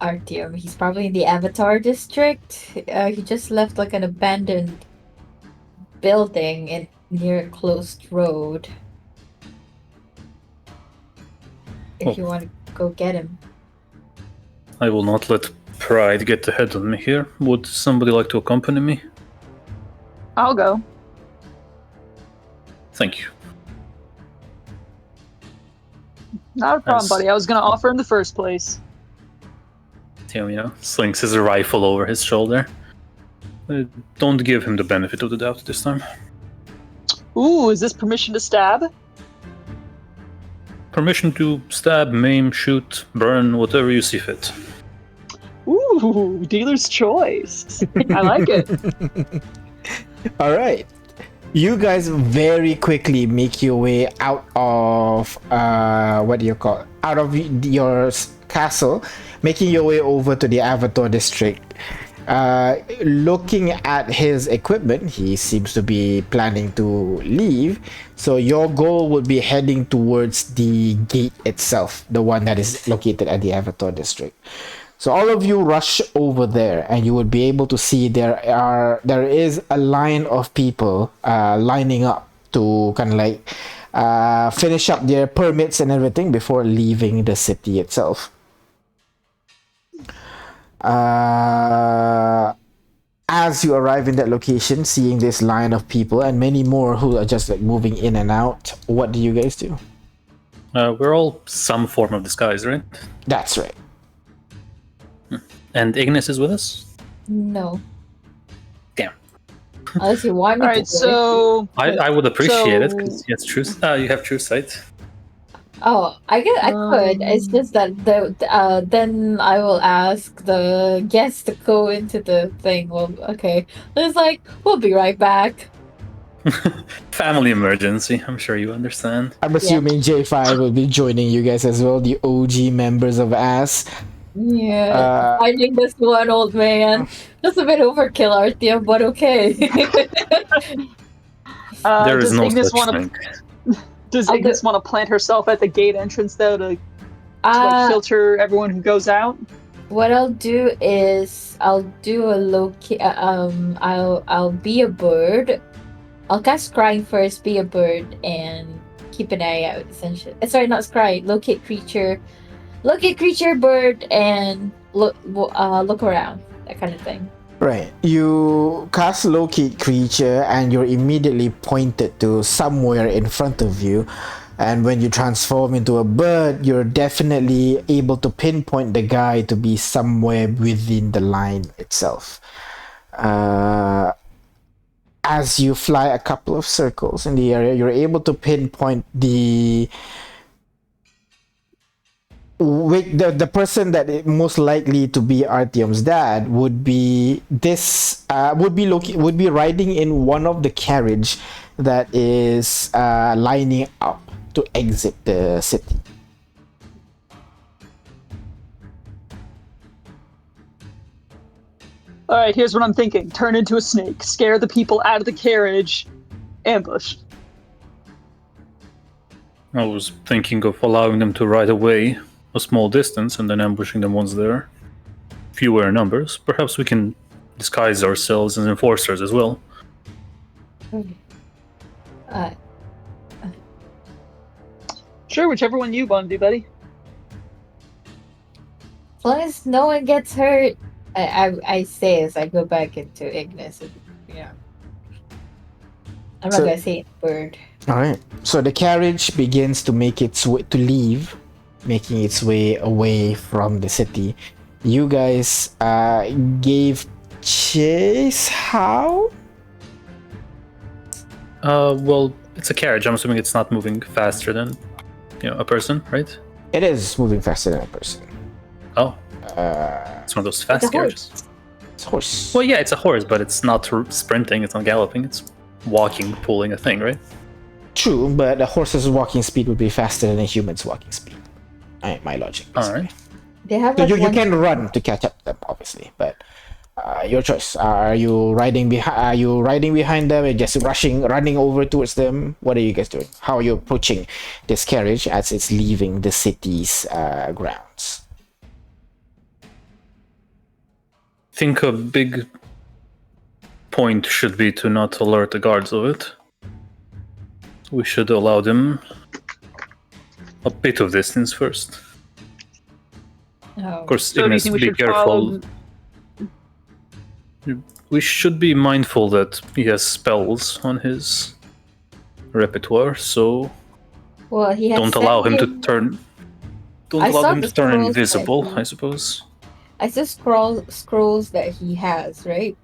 Artyom. He's probably in the Avatar district. He just left like an abandoned building near a closed road. If you want to go get him. I will not let pride get ahead of me here. Would somebody like to accompany me? I'll go. Thank you. Not a problem, Yes. buddy. I was gonna offer in the first place. Tim, slings his rifle over his shoulder. Don't give him the benefit of the doubt this time. Ooh, is this permission to stab? Permission to stab, maim, shoot, burn, whatever you see fit. Ooh, dealer's choice. I like it. All right. You guys very quickly make your way out of out of your castle, making your way over to the Avatar district. Looking at his equipment, he seems to be planning to leave. So your goal would be heading towards the gate itself, the one that is located at the Avatar district. So all of you rush over there, and you would be able to see there is a line of people lining up to kind of like finish up their permits and everything before leaving the city itself. As you arrive in that location, seeing this line of people and many more who are just like moving in and out, what do you guys do? We're all some form of disguise, right? That's right. And Ignis is with us? No. Damn. Unless you want me All to. right, so I would appreciate it, because he has you have true sight. Oh, I guess I could. It's just that then I will ask the guests to go into the thing. Well, okay. It's like we'll be right back. Family emergency, I'm sure you understand. I'm assuming J5 will be joining you guys as well, the OG members of AS. Yeah, finding this one old man. Just a bit overkill, Artyom, but okay. There is does no Ignis such want thing. to? Does Ignis want to plant herself at the gate entrance though to like, filter everyone who goes out? What I'll do is I'll do a I'll be a bird. I'll cast scrying first, be a bird, and keep an eye out. Essentially, sorry, not scry. Locate creature, bird, and look around. That kind of thing. Right. You cast locate creature and you're immediately pointed to somewhere in front of you. And when you transform into a bird, you're definitely able to pinpoint the guy to be somewhere within the line itself. As as you fly a couple of circles in the area, you're able to pinpoint the person that is most likely to be Artyom's dad would be riding in one of the carriage that is lining up to exit the city. All right, here's what I'm thinking. Turn into a snake, scare the people out of the carriage, ambush. I was thinking of allowing them to ride away a small distance and then ambushing them once they're fewer in numbers. Perhaps we can disguise ourselves as enforcers as well. Sure, whichever one you want to do, buddy. As long as no one gets hurt, I say as I go back into Ignis. I'm not gonna say a word. All right. So the carriage begins to make its way to leave, making its way away from the city. You guys gave chase. How? Well, it's a carriage. I'm assuming it's not moving faster than, a person, right? It is moving faster than a person. Oh. It's one of those fast carriages. It's a horse. Well, yeah, it's a horse, but it's not sprinting. It's not galloping. It's walking, pulling a thing, right? True, but a horse's walking speed would be faster than a human's walking speed. My logic. All right. They have So like you can run to catch up to them, obviously, but your choice. Are you riding behind them and just running over towards them? What are you guys doing? How are you approaching this carriage as it's leaving the city's grounds? I think a big point should be to not alert the guards of it. We should allow them a bit of distance first. Of course, So do you Ignis, think we be should careful. We should be mindful that he has spells on his repertoire, so Well, he has don't allow him to sending- turn. Don't I allow saw him the to turn scrolls invisible, that he- I suppose. I just scrolls that he has, right?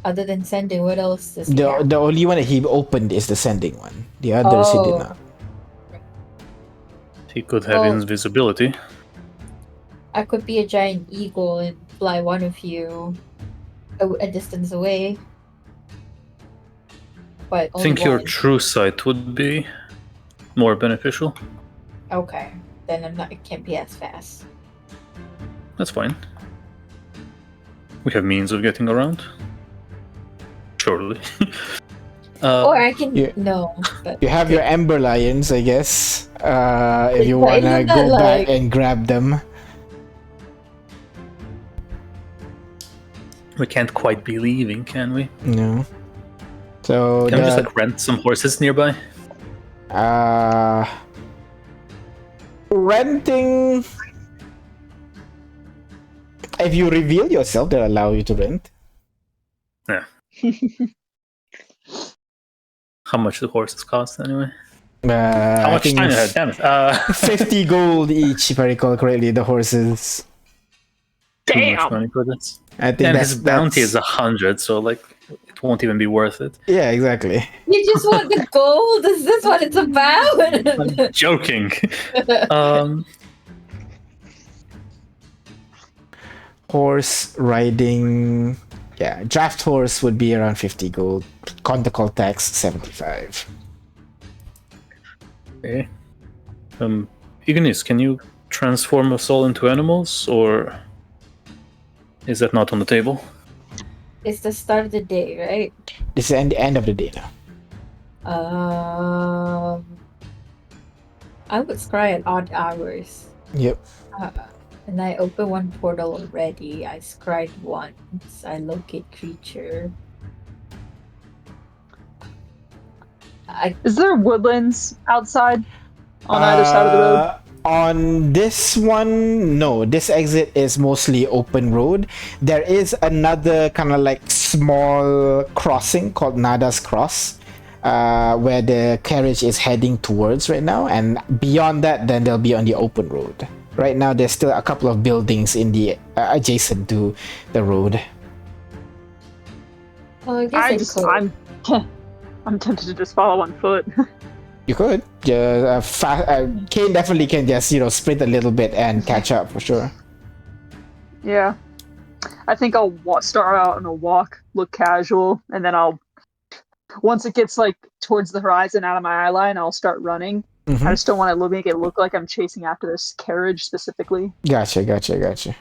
Other than sending, what else does he have? The only one that he opened is the sending one. The others he did Oh. not. He could have Oh. invisibility. I could be a giant eagle and fly one of you a distance away. But I only think your one. true sight would be more beneficial. Okay, then it can't be as fast. That's fine. We have means of getting around. Surely. Or I can yeah. no. But You have your Ember Lions, I guess. If you But wanna isn't go that back like- and grab them. We can't quite be leaving, can we? No. So Can we just rent some horses nearby? renting. If you reveal yourself, they'll allow you to rent. Yeah. How much do horses cost anyway? How I much think time ahead? Damn it. 50 gold each, if I recall correctly. The horses. Too much Damn. money for this. I think And that's his bounty that's- is 100, so it won't even be worth it. Yeah, exactly. you just want the gold? Is this what it's about? I'm joking. Horse riding. Yeah, draft horse would be around 50 gold. Conticle tax 75. Okay. Ignis, can you transform us all into animals, or is that not on the table? It's the start of the day, right? This is the end of the day now. I would scry at odd hours. Yep. And I open one portal already. I scried once. I locate creature. Is there woodlands outside on either side of the road? On this one, no. This exit is mostly open road. There is another kind of like small crossing called Nada's Cross, where the carriage is heading towards right now. And beyond that, then they'll be on the open road. Right now, there's still a couple of buildings in the adjacent to the road. Oh, I guess I'm I'm tempted to just follow on foot. You could. Kane definitely can just, sprint a little bit and catch up for sure. Yeah. I think I'll start out on a walk, look casual, and then once it gets like towards the horizon out of my eye line, I'll start running. Mm-hmm. I just don't want to make it look like I'm chasing after this carriage specifically. Gotcha.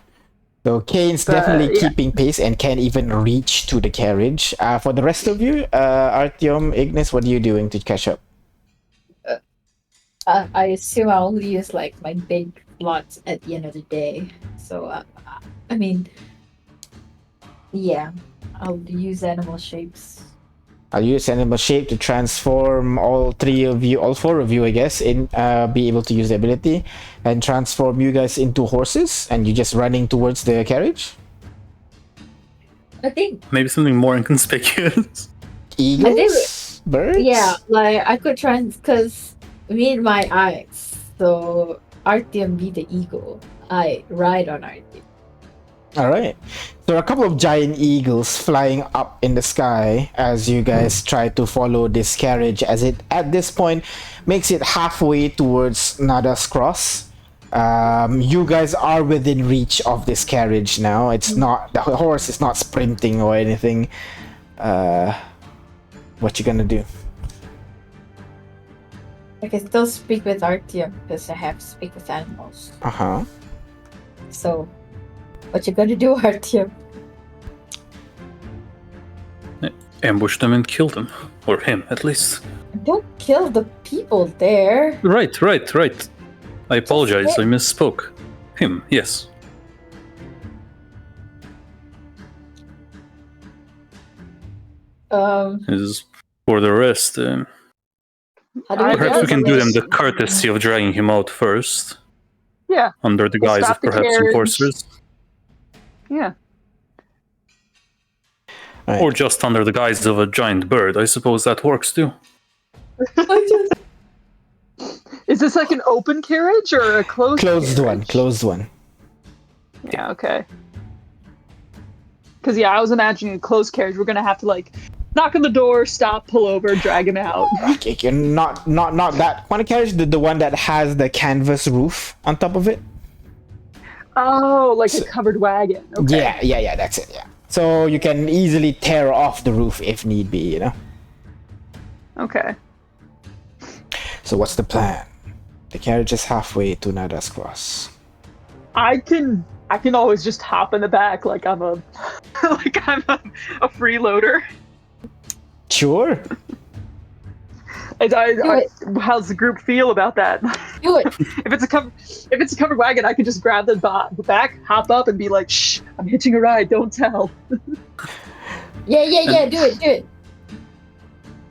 So Kane's definitely keeping pace and can't even reach to the carriage. For the rest of you, Artyom, Ignis, what are you doing to catch up? I assume I'll use like my big slots at the end of the day. So, I mean, yeah, I'll use animal shapes. I'll use animal shape to transform all four of you, I guess, be able to use the ability and transform you guys into horses, and you're just running towards the carriage. I think Maybe something more inconspicuous. Eagles, birds. yeah, like I could try because me and my eyes. So Artyom be the eagle. I ride on Artyom. All right. There are a couple of giant eagles flying up in the sky as you guys try to follow this carriage, as it at this point makes it halfway towards Nada's Cross. You guys are within reach of this carriage now. It's not, the horse is not sprinting or anything. What you gonna do? I can still speak with Artyom because I have to speak with animals. Uh-huh. So, what you gonna do, Artyom? Ambush them and kill them. Or him, at least. Don't kill the people there. Right. I apologize, I misspoke. Him, yes. As for the rest, How do perhaps we can do them the this? courtesy of dragging him out first. Yeah. Under the We'll guise stop of the perhaps carriage. enforcers. Yeah. Right. Or just under the guise of a giant bird. I suppose that works too. Is this like an open carriage or a closed carriage? Closed one. Yeah, okay. Because, I was imagining a closed carriage. We're going to have to, like, knock on the door, stop, pull over, drag him out. Okay, not that kind of carriage, the one that has the canvas roof on top of it. Oh, like a covered wagon. Okay. Yeah, that's it, yeah. So you can easily tear off the roof if need be, Okay. So what's the plan? The carriage is halfway to Nada's Cross. I can always just hop in the back like I'm a a freeloader. Sure. How's the group feel about that? Do it. If it's a covered wagon, I could just grab the back, hop up, and be like, "Shh, I'm hitching a ride. Don't tell." Yeah. Do it.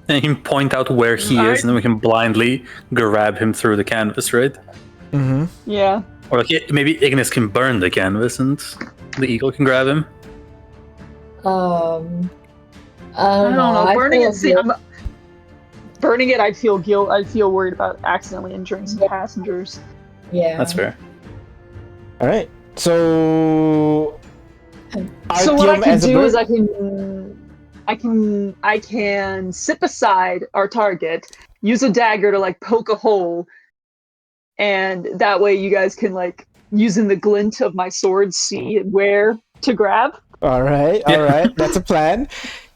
And he can point out where he is, and then we can blindly grab him through the canvas, right? Mm-hmm. Yeah. Or like, maybe Ignis can burn the canvas, and the eagle can grab him. I don't know. Burning it. Burning it. I'd feel guilt. I'd feel worried about accidentally injuring some passengers. Yeah. That's fair. All right. So. So what I Artyom can as a do bird? is I can sit beside our target, use a dagger to like poke a hole, and that way you guys can like using the glint of my sword see where to grab. All right. That's a plan.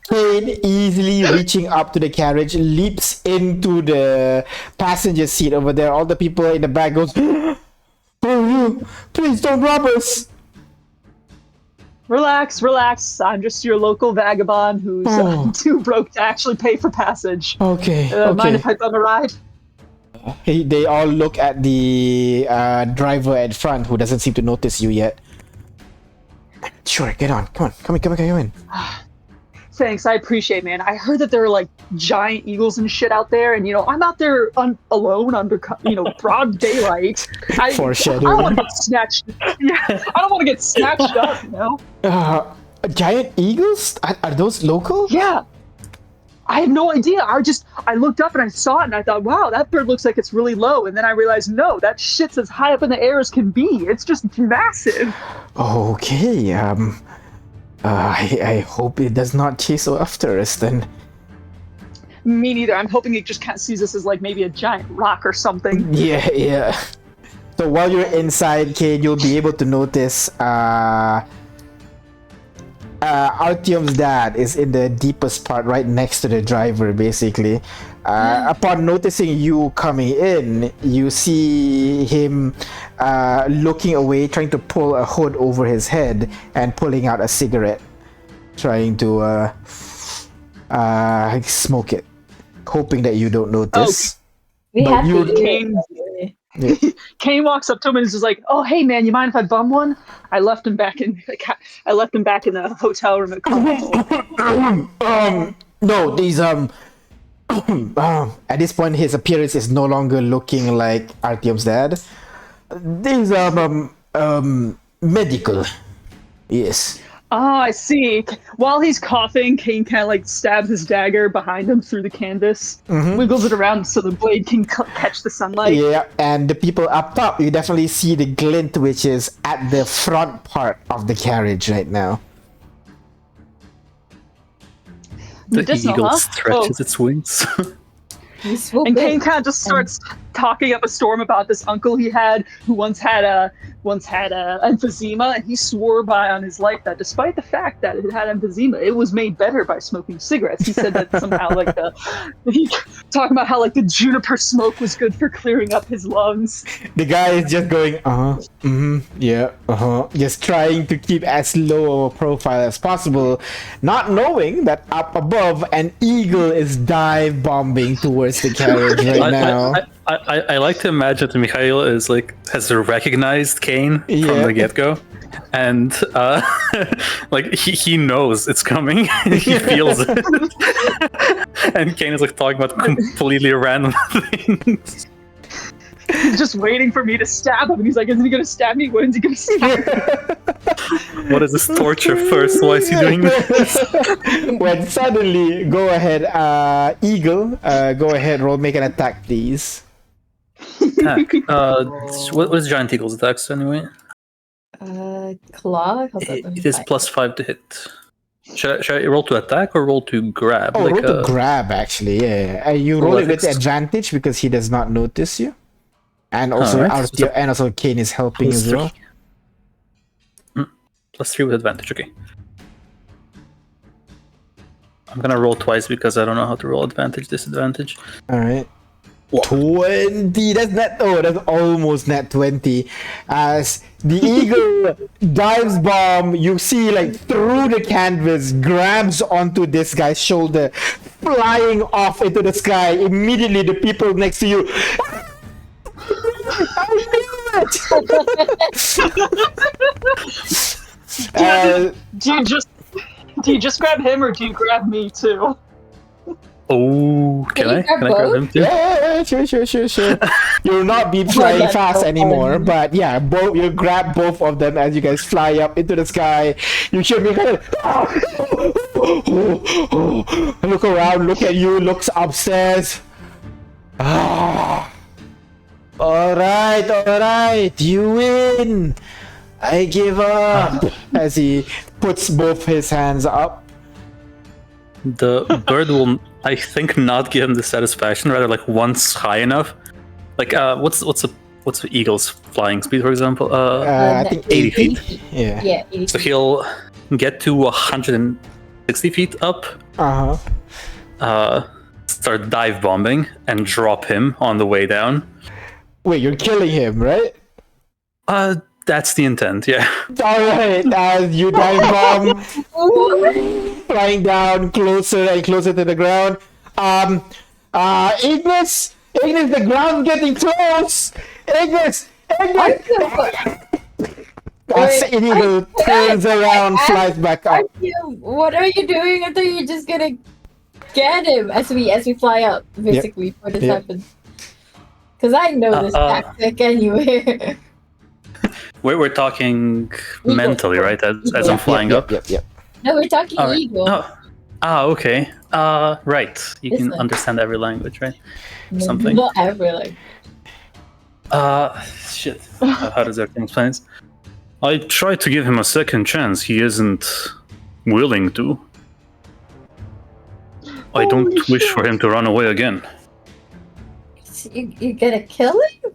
Kane, easily reaching up to the carriage, leaps into the passenger seat over there. All the people in the back goes, "Oh, please don't rob us." Relax. I'm just your local vagabond who's too broke to actually pay for passage. Okay. Mind if I go on a ride? They all look at the driver at front, who doesn't seem to notice you yet. Sure, get on. Come in. Thanks, I appreciate, man. I heard that there are like giant eagles and shit out there, and I'm out there alone under broad daylight. Foreshadowing. I don't want to get snatched. Yeah, I don't want to get snatched up. Giant eagles? Are those local? Yeah. I had no idea. I looked up and I saw it and I thought, wow, that bird looks like it's really low. And then I realized, no, that shit's as high up in the air as can be. It's just massive. Okay. I hope it does not chase after us then. Me neither. I'm hoping it just kind of sees us as like maybe a giant rock or something. Yeah. So while you're inside, Kane, you'll be able to notice Artyom's dad is in the deepest part right next to the driver, basically. Upon noticing you coming in, you see him looking away, trying to pull a hood over his head and pulling out a cigarette, trying to smoke it, hoping that you don't notice. We But have you- to Kane, Yeah. Kane walks up to him and is just like, "Oh, hey man, you mind if I bum one? I left him back in the hotel room at Carnival." No, these at this point his appearance is no longer looking like Artyom's dad. These medical. Yes. Oh, I see. While he's coughing, Kane kind of like stabs his dagger behind him through the canvas, wiggles it around so the blade can catch the sunlight. Yeah, and the people up top, you definitely see the glint which is at the front part of the carriage right now. The Medicinal, eagle huh? stretches its wings. He's so And big. Kane kind of just starts talking up a storm about this uncle he had who once had emphysema, and he swore by on his life that despite the fact that it had emphysema, it was made better by smoking cigarettes. He said that somehow he talking about how like the juniper smoke was good for clearing up his lungs. The guy is just going, yeah, just trying to keep as low of a profile as possible, not knowing that up above an eagle is dive bombing towards the carriage right now. I like to imagine that Mikhail is like has recognized Kane from Yeah. the get-go, and like he knows it's coming. He feels it, and Kane is like talking about completely random things. He's just waiting for me to stab him, and he's like, "Isn't he gonna stab me? When is he gonna stab me?" What is this torture first? Why is he doing this? When suddenly, go ahead, eagle, go ahead, roll, make an attack, please. Attack. What is Giant Eagle's attacks anyway? Claw? Hold on, let me It is find +5 to hit. Should I roll to attack or roll to grab? Oh, roll to grab, actually, yeah. You roll it with athletics. advantage because he does not notice you. And also, Alright, so- and also Kane is helping as well. +3 with advantage, okay. I'm gonna roll twice because I don't know how to roll advantage, disadvantage. Alright. 20! That's almost net 20. As the eagle dives bomb, you see like through the canvas, grabs onto this guy's shoulder, flying off into the sky. Immediately the people next to you, I knew it! Do you just grab him, or do you grab me too? Oh, Can can you I? grab Can I grab both? him too? Yeah, sure. You'll not be flying that's fast so anymore, funny. but yeah, you grab both of them as you guys fly up into the sky. You hear me kind of look around, look at you, looks upstairs. All right, you win. I give up. As he puts both his hands up. The bird will, I think, not give him the satisfaction. Rather, like once high enough. Like, what's the eagle's flying speed, for example? I think 80 feet. Yeah. Yeah, 80 So he'll get to 160 feet up, start dive bombing, and drop him on the way down. Wait, you're killing him, right? That's the intent. Yeah. All right, as you dive bomb, flying down closer and closer to the ground. Ignis, the ground's getting close. Ignis. Eagle turns around, flies back up. What are you doing? I thought you were just gonna get him as we fly up, basically, before this Yep. happens. Because I know this tactic anyway. We're talking mentally, right? As I'm flying up. Yep. No, we're talking All right. eagle. Okay. Right. You can Listen. understand every language, right? Something. Not ever, like. Shit. How does everything explain this? I tried to give him a second chance. He isn't willing to. I don't Holy wish shit. for him to run away again. You gonna kill him?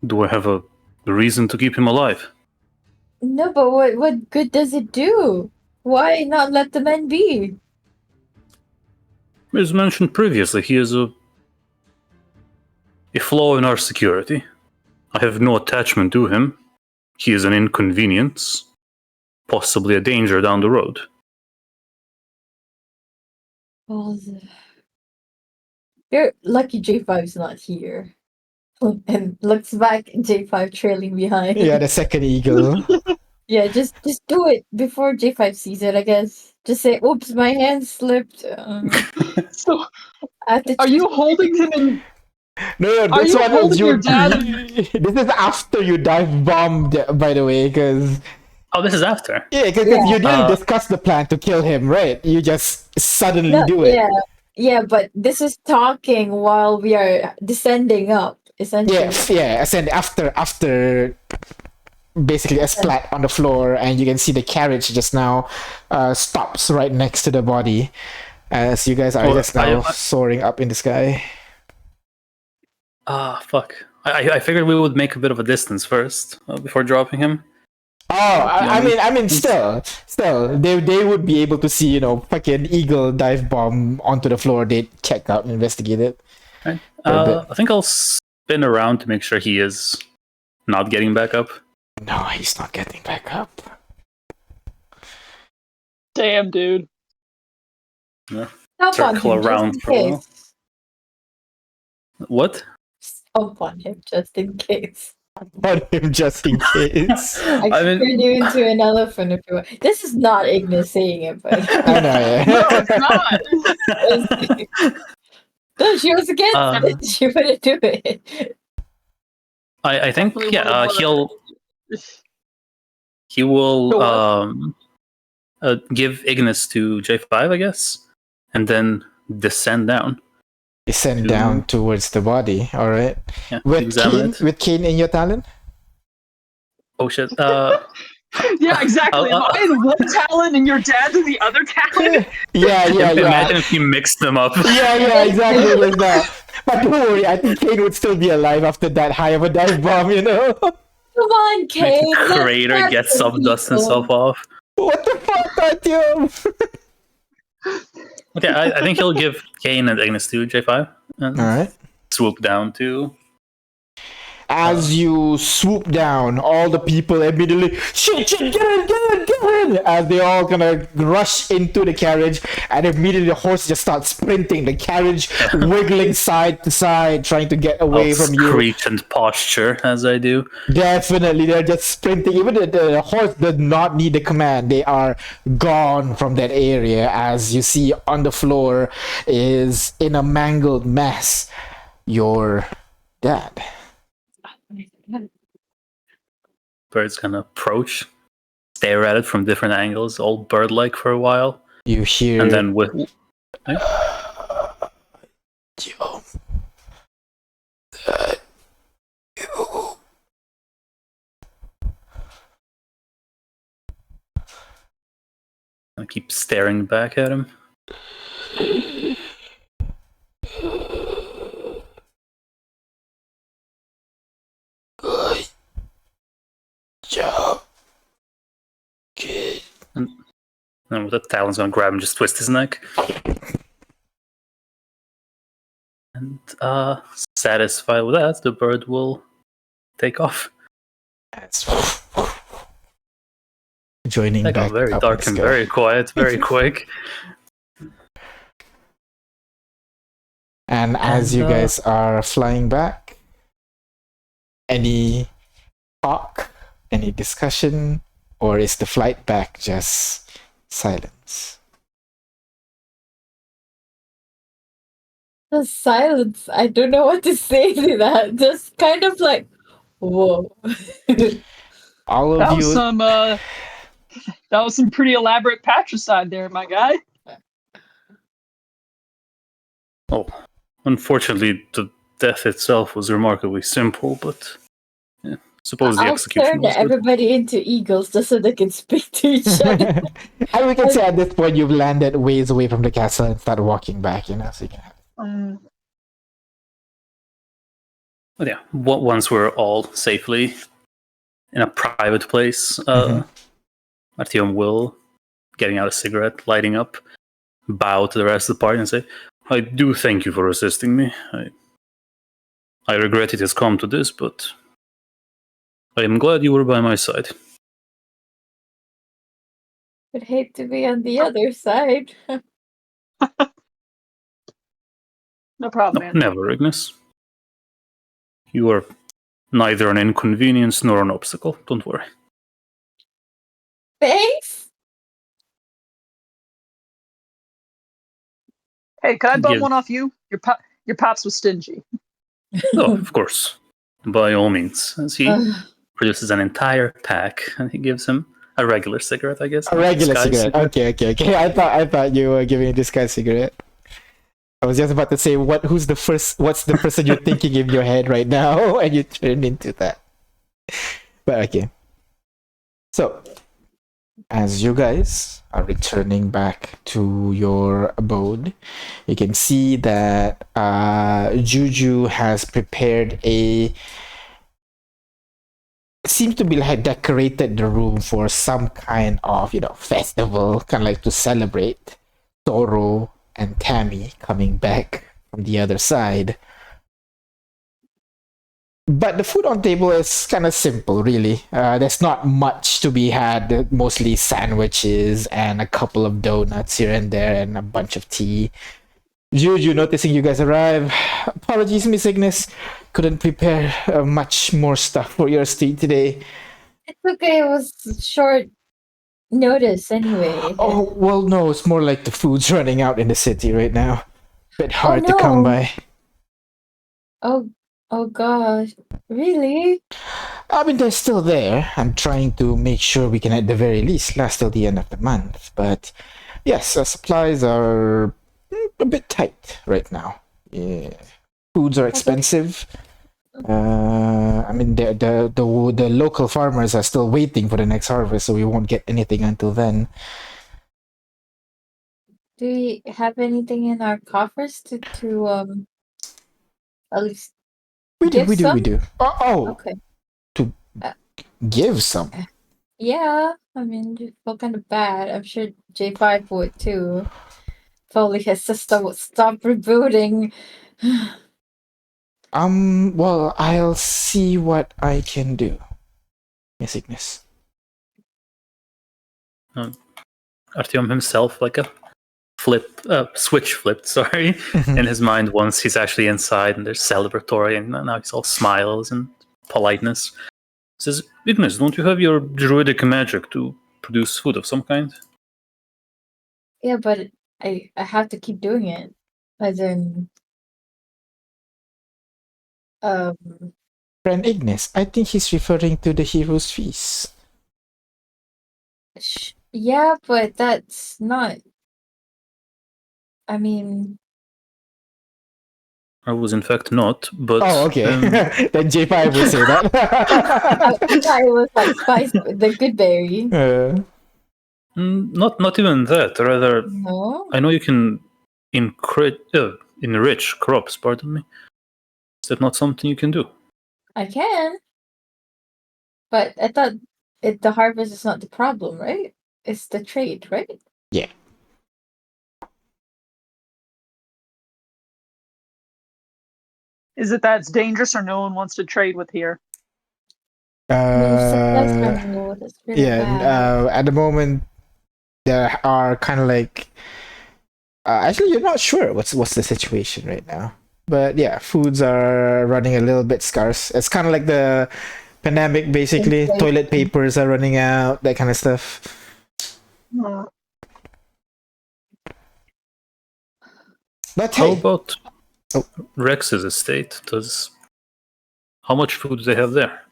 Do I have a reason to keep him alive? No, but what good does it do? Why not let the man be? As mentioned previously, he is a flaw in our security. I have no attachment to him. He is an inconvenience, possibly a danger down the road. Well, you're lucky J5's not here. And looks back, J5 trailing behind. Yeah, the second eagle. Yeah, just do it before J5 sees it, I guess. Just say, oops, my hand slipped. So, I have to are you holding him in? No, Are this you one is holding your you. dad? This is after you dive bombed, by the way, because Oh, this is after. because Yeah. you didn't Uh, discuss the plan to kill him, right? You just suddenly No, do it. yeah, but this is talking while we are descending up, essentially. Yeah. And after basically a splat on the floor, and you can see the carriage just now stops right next to the body, as you guys are Oh, just now I- soaring up in the sky. Fuck. I figured we would make a bit of a distance first before dropping him. Oh, I mean, still, they would be able to see, fucking eagle dive bomb onto the floor. They'd check out and investigate it. Right. For a bit. I think I'll spin around to make sure he is not getting back up. No, he's not getting back up. Damn, dude. Stomp on Circle him around just for a in while. case. What? Stomp on him just in case. On him just in case. I can turn you into an elephant if you want. This is not Ignis saying it, but I know, yeah. No, it's not. no, she was against Um, it. She wouldn't do it. I think Definitely yeah. would've He will Go on. give Ignis to J5, I guess, and then descend down. Descend down towards the body, alright. Yeah, With examine Kane, it. with Kane in your talon? Oh shit. Yeah, exactly. Am I in one talon and your dad's in the other talon? Yeah. Imagine if he mixed them up. Yeah, exactly. There's that. But don't worry, I think Kane would still be alive after that high of a dive bomb, Come on, Kate. Make the crater get some dust himself off. What the fuck, Artyom? Okay, I think he'll give Kane and Ignis to J5 and Alright. swoop down to. As you swoop down, all the people immediately shit, get in, as they all gonna rush into the carriage, and immediately the horse just starts sprinting, the carriage wiggling side to side, trying to get away I'll from you. screech and posture as I do. Definitely, they're just sprinting. Even the horse does not need the command. They are gone from that area. As you see on the floor is in a mangled mess your dad. Bird's gonna approach, stare at it from different angles, all bird-like for a while, You hear and then with Yo. I keep staring back at him. Good job, kid. And with the talon's gonna grab him, just twist his neck. And satisfied with that, the bird will take off. That's joining That back got very up dark with and Sky. very quiet, very quick. And as you guys are flying back, any talk, any discussion, or is the flight back just silence? The silence. I don't know what to say to that. Just kind of like, whoa. All of That you, was some pretty elaborate patricide there, my guy. Oh, unfortunately, the death itself was remarkably simple, but Suppose the I'll execution turn was good. everybody into eagles just so they can speak to each other. And we can say at this point you've landed ways away from the castle and started walking back, you know, so you can have... But yeah, once we're all safely in a private place, Artyom will, getting out a cigarette, lighting up, bow to the rest of the party and say, I do thank you for assisting me. I regret it has come to this, but I am glad you were by my side. Would hate to be on the other side. No problem, No, man. never, Ignis. You are neither an inconvenience nor an obstacle. Don't worry. Thanks. Hey, can I bum Give- one off you? Your pops was stingy. Oh, of course. By all means. As he Ugh. produces an entire pack, and he gives him a regular cigarette, I guess. A regular Disguised cigarette. Okay. I thought you were giving a disguised cigarette. I was just about to say what's the person you're thinking in your head right now, and you turned into that. But okay. So, as you guys are returning back to your abode, you can see that Juju has prepared it seems to be like decorated the room for some kind of, festival, kind of like to celebrate Toro and Tammy coming back from the other side. But the food on table is kind of simple, really. There's not much to be had, mostly sandwiches and a couple of donuts here and there and a bunch of tea. Juju, noticing you guys arrive. Apologies, Miss Ignis. Couldn't prepare much more stuff for your stay today. It's okay. It was short notice anyway. Oh, well, no, it's more like the food's running out in the city right now. Bit hard to no. come by. Oh gosh. Really? I mean, they're still there. I'm trying to make sure we can, at the very least, last till the end of the month. But yes, supplies are a bit tight right now. Yeah. Foods are expensive. I mean, the local farmers are still waiting for the next harvest, so we won't get anything until then. Do we have anything in our coffers to at least We give some? we do. Oh, Okay. to give some. Yeah, I mean, you feel kind of bad. I'm sure J5 would too. If only his system would stop rebooting. Well, I'll see what I can do. Miss Ignis. Artyom himself, like a switch flipped, sorry, in his mind once he's actually inside and there's celebratory and now he's all smiles and politeness. Says, Ignis, don't you have your druidic magic to produce food of some kind? Yeah, but I have to keep doing it. As in, Friend Ignis, I think he's referring to the Hero's Feast. yeah, but that's not. I mean, I was in fact not, but... Oh, okay. Then J5 will say that. I thought it was like spice, the good berry. Not even that. Rather, No. I know you can enrich crops. Pardon me. Is that not something you can do? I can, but I thought the harvest is not the problem, right? It's the trade, right? Yeah. Is it that it's dangerous or no one wants to trade with here? That's really bad. At the moment, there are kind of like... actually, you're not sure what's the situation right now. But yeah, foods are running a little bit scarce. It's kind of like the pandemic, basically. Inflation. Toilet papers are running out, that kind of stuff. But How hey, about Rex's estate? How much food do they have there?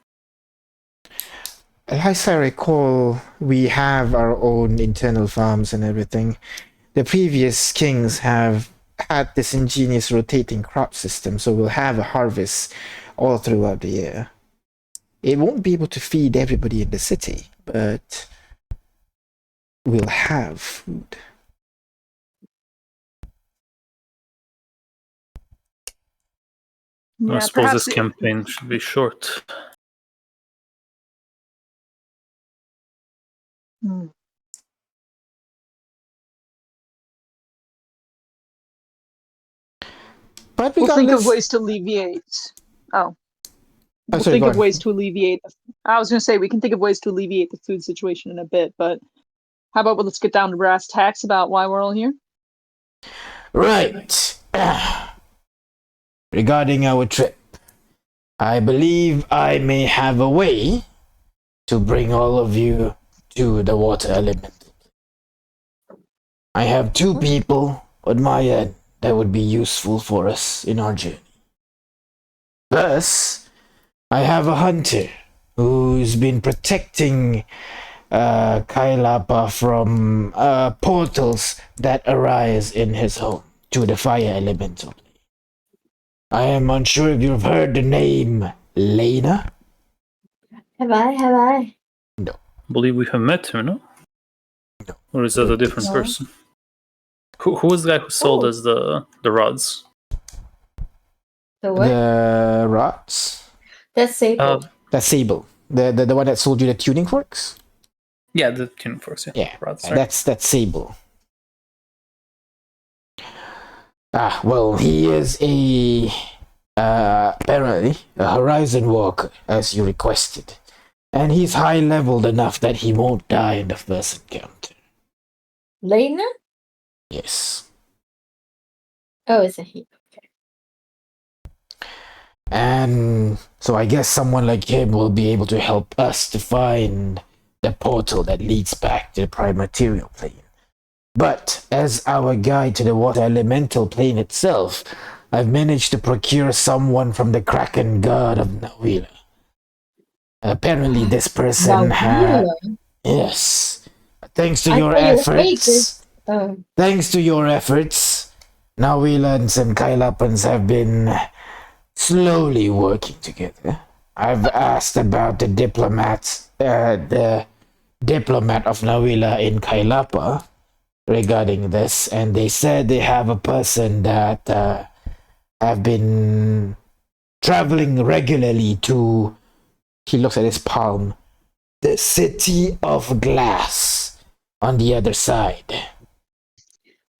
as I recall, we have our own internal farms and everything. The previous kings have had this ingenious rotating crop system, so we'll have a harvest all throughout the year. It won't be able to feed everybody in the city, but we'll have food. I Yeah, suppose perhaps this campaign should be short. Hmm. But We'll think of regardless, ways to alleviate. Oh, we'll sorry, think go of on. ways to alleviate. I was going to say we can think of ways to alleviate the food situation in a bit, but how about let's get down to brass tacks about why we're all here. Right. Regarding our trip, I believe I may have a way to bring all of you to the water element. I have 2 people on my end that would be useful for us in our journey. Plus, I have a hunter who's been protecting Kailapa from portals that arise in his home to the fire elemental. I am unsure if you've heard the name Lena. Have I? No. I believe we have met her, no? No. Or is that a different No. person? Who was the guy who sold us the rods? The what? The rods? That's Sable. That's Sable. The one that sold you the tuning forks? Yeah, the tuning forks. Yeah, rods. Sorry. that's Sable. Well, he is apparently a Horizon Walker, as you requested. And he's high leveled enough that he won't die in the first encounter. Lena? Yes. Oh, it's a he. Okay. And so I guess someone like him will be able to help us to find the portal that leads back to the prime material plane. But as our guide to the water elemental plane itself, I've managed to procure someone from the Kraken god of Nawila. Apparently this person had... Yes. Thanks to your efforts... Thanks to your efforts, Nawilans and Kailapans have been slowly working together. I've asked about the diplomat of Nawila in Kailapa regarding this, and they said they have a person that have been traveling regularly to, he looks at his palm, the city of glass on the other side.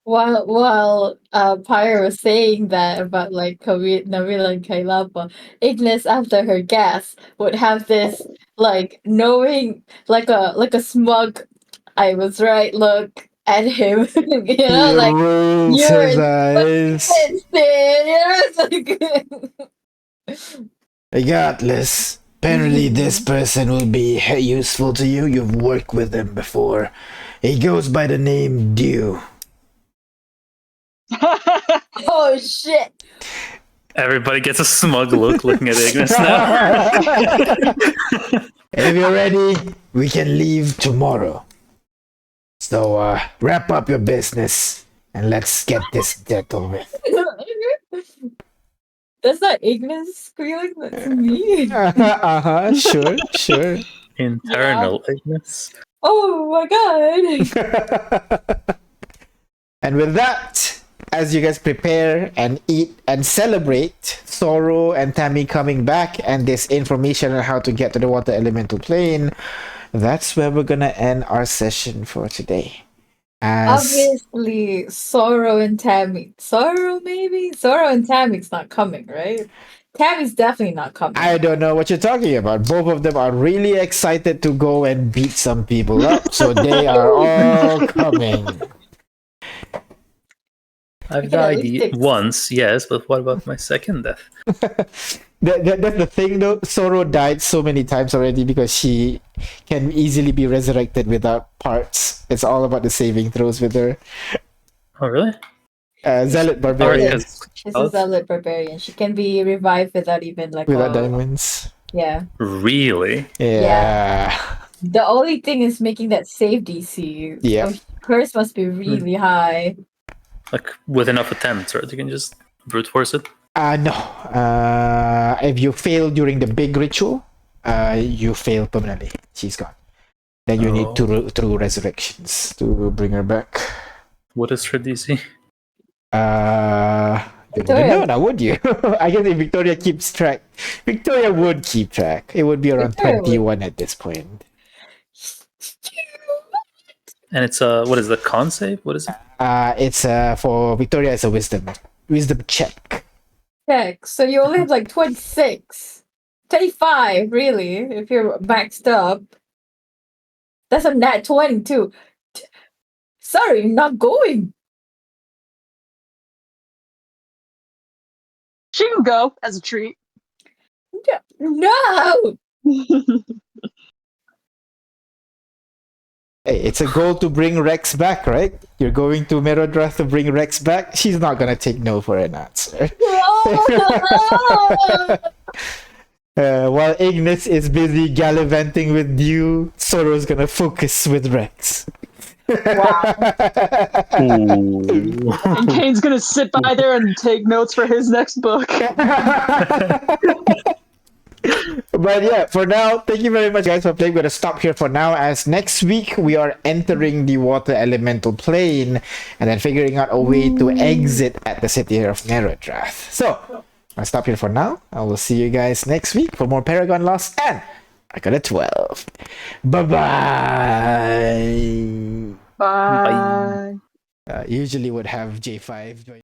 While Pyre was saying that about like Navila and Kailapa, Ignis after her gas would have this like knowing like a smug I was right look at him. You know, He like rolls you're his eyes. Regardless, apparently this person will be useful to you. You've worked with him before. He goes by the name Dew. Oh shit! Everybody gets a smug look looking at Ignis now. If you're ready, we can leave tomorrow. So wrap up your business and let's get this dealt with. That's not Ignis squealing, that's me. Sure. Internal Ignis. Oh my god! And with that, as you guys prepare and eat and celebrate Sorrow and Tammy coming back and this information on how to get to the water elemental plane, that's where we're gonna end our session for today. Obviously, Sorrow and Tammy. Sorrow, maybe? Sorrow and Tammy's not coming, right? Tammy's definitely not coming. I don't know what you're talking about. Both of them are really excited to go and beat some people up, so they are all coming. I've died once, yes, but what about my second death? That's the thing though. Sorrow died so many times already because she can easily be resurrected without parts. It's all about the saving throws with her. Oh, really? Zealot Barbarian. She's a Zealot Barbarian. She can be revived without even like without diamonds. Yeah. Really? Yeah. The only thing is making that save DC. Yeah. So hers must be really high. Like with enough attempts, right? You can just brute force it. No. If you fail during the big ritual, you fail permanently. She's gone. Then you need two resurrections to bring her back. What is her DC? You wouldn't know now, would you? I guess if Victoria keeps track, Victoria would keep track. It would be around Victoria would. 21 at this point. And it's what is the con save? What is it? It's for Victoria. It's a wisdom check. Check. So you only have like 26. 25, really, if you're maxed up. That's a nat 20 too. Sorry, not going. She can go as a treat. No. Hey, it's a goal to bring Rex back, right? You're going to Merodrath to bring Rex back. She's not gonna take no for an answer. While Ignis is busy gallivanting with you, Soro's gonna focus with Rex. And Kane's gonna sit by there and take notes for his next book. But yeah, for now, thank you very much, guys, for playing. We're gonna stop here for now, as next week we are entering the water elemental plane and then figuring out a way to exit at the city of Merodrath. So I'll stop here for now. I will see you guys next week for more Paragon Lost and I got a 12. Bye-bye. Bye. Usually would have J5 join.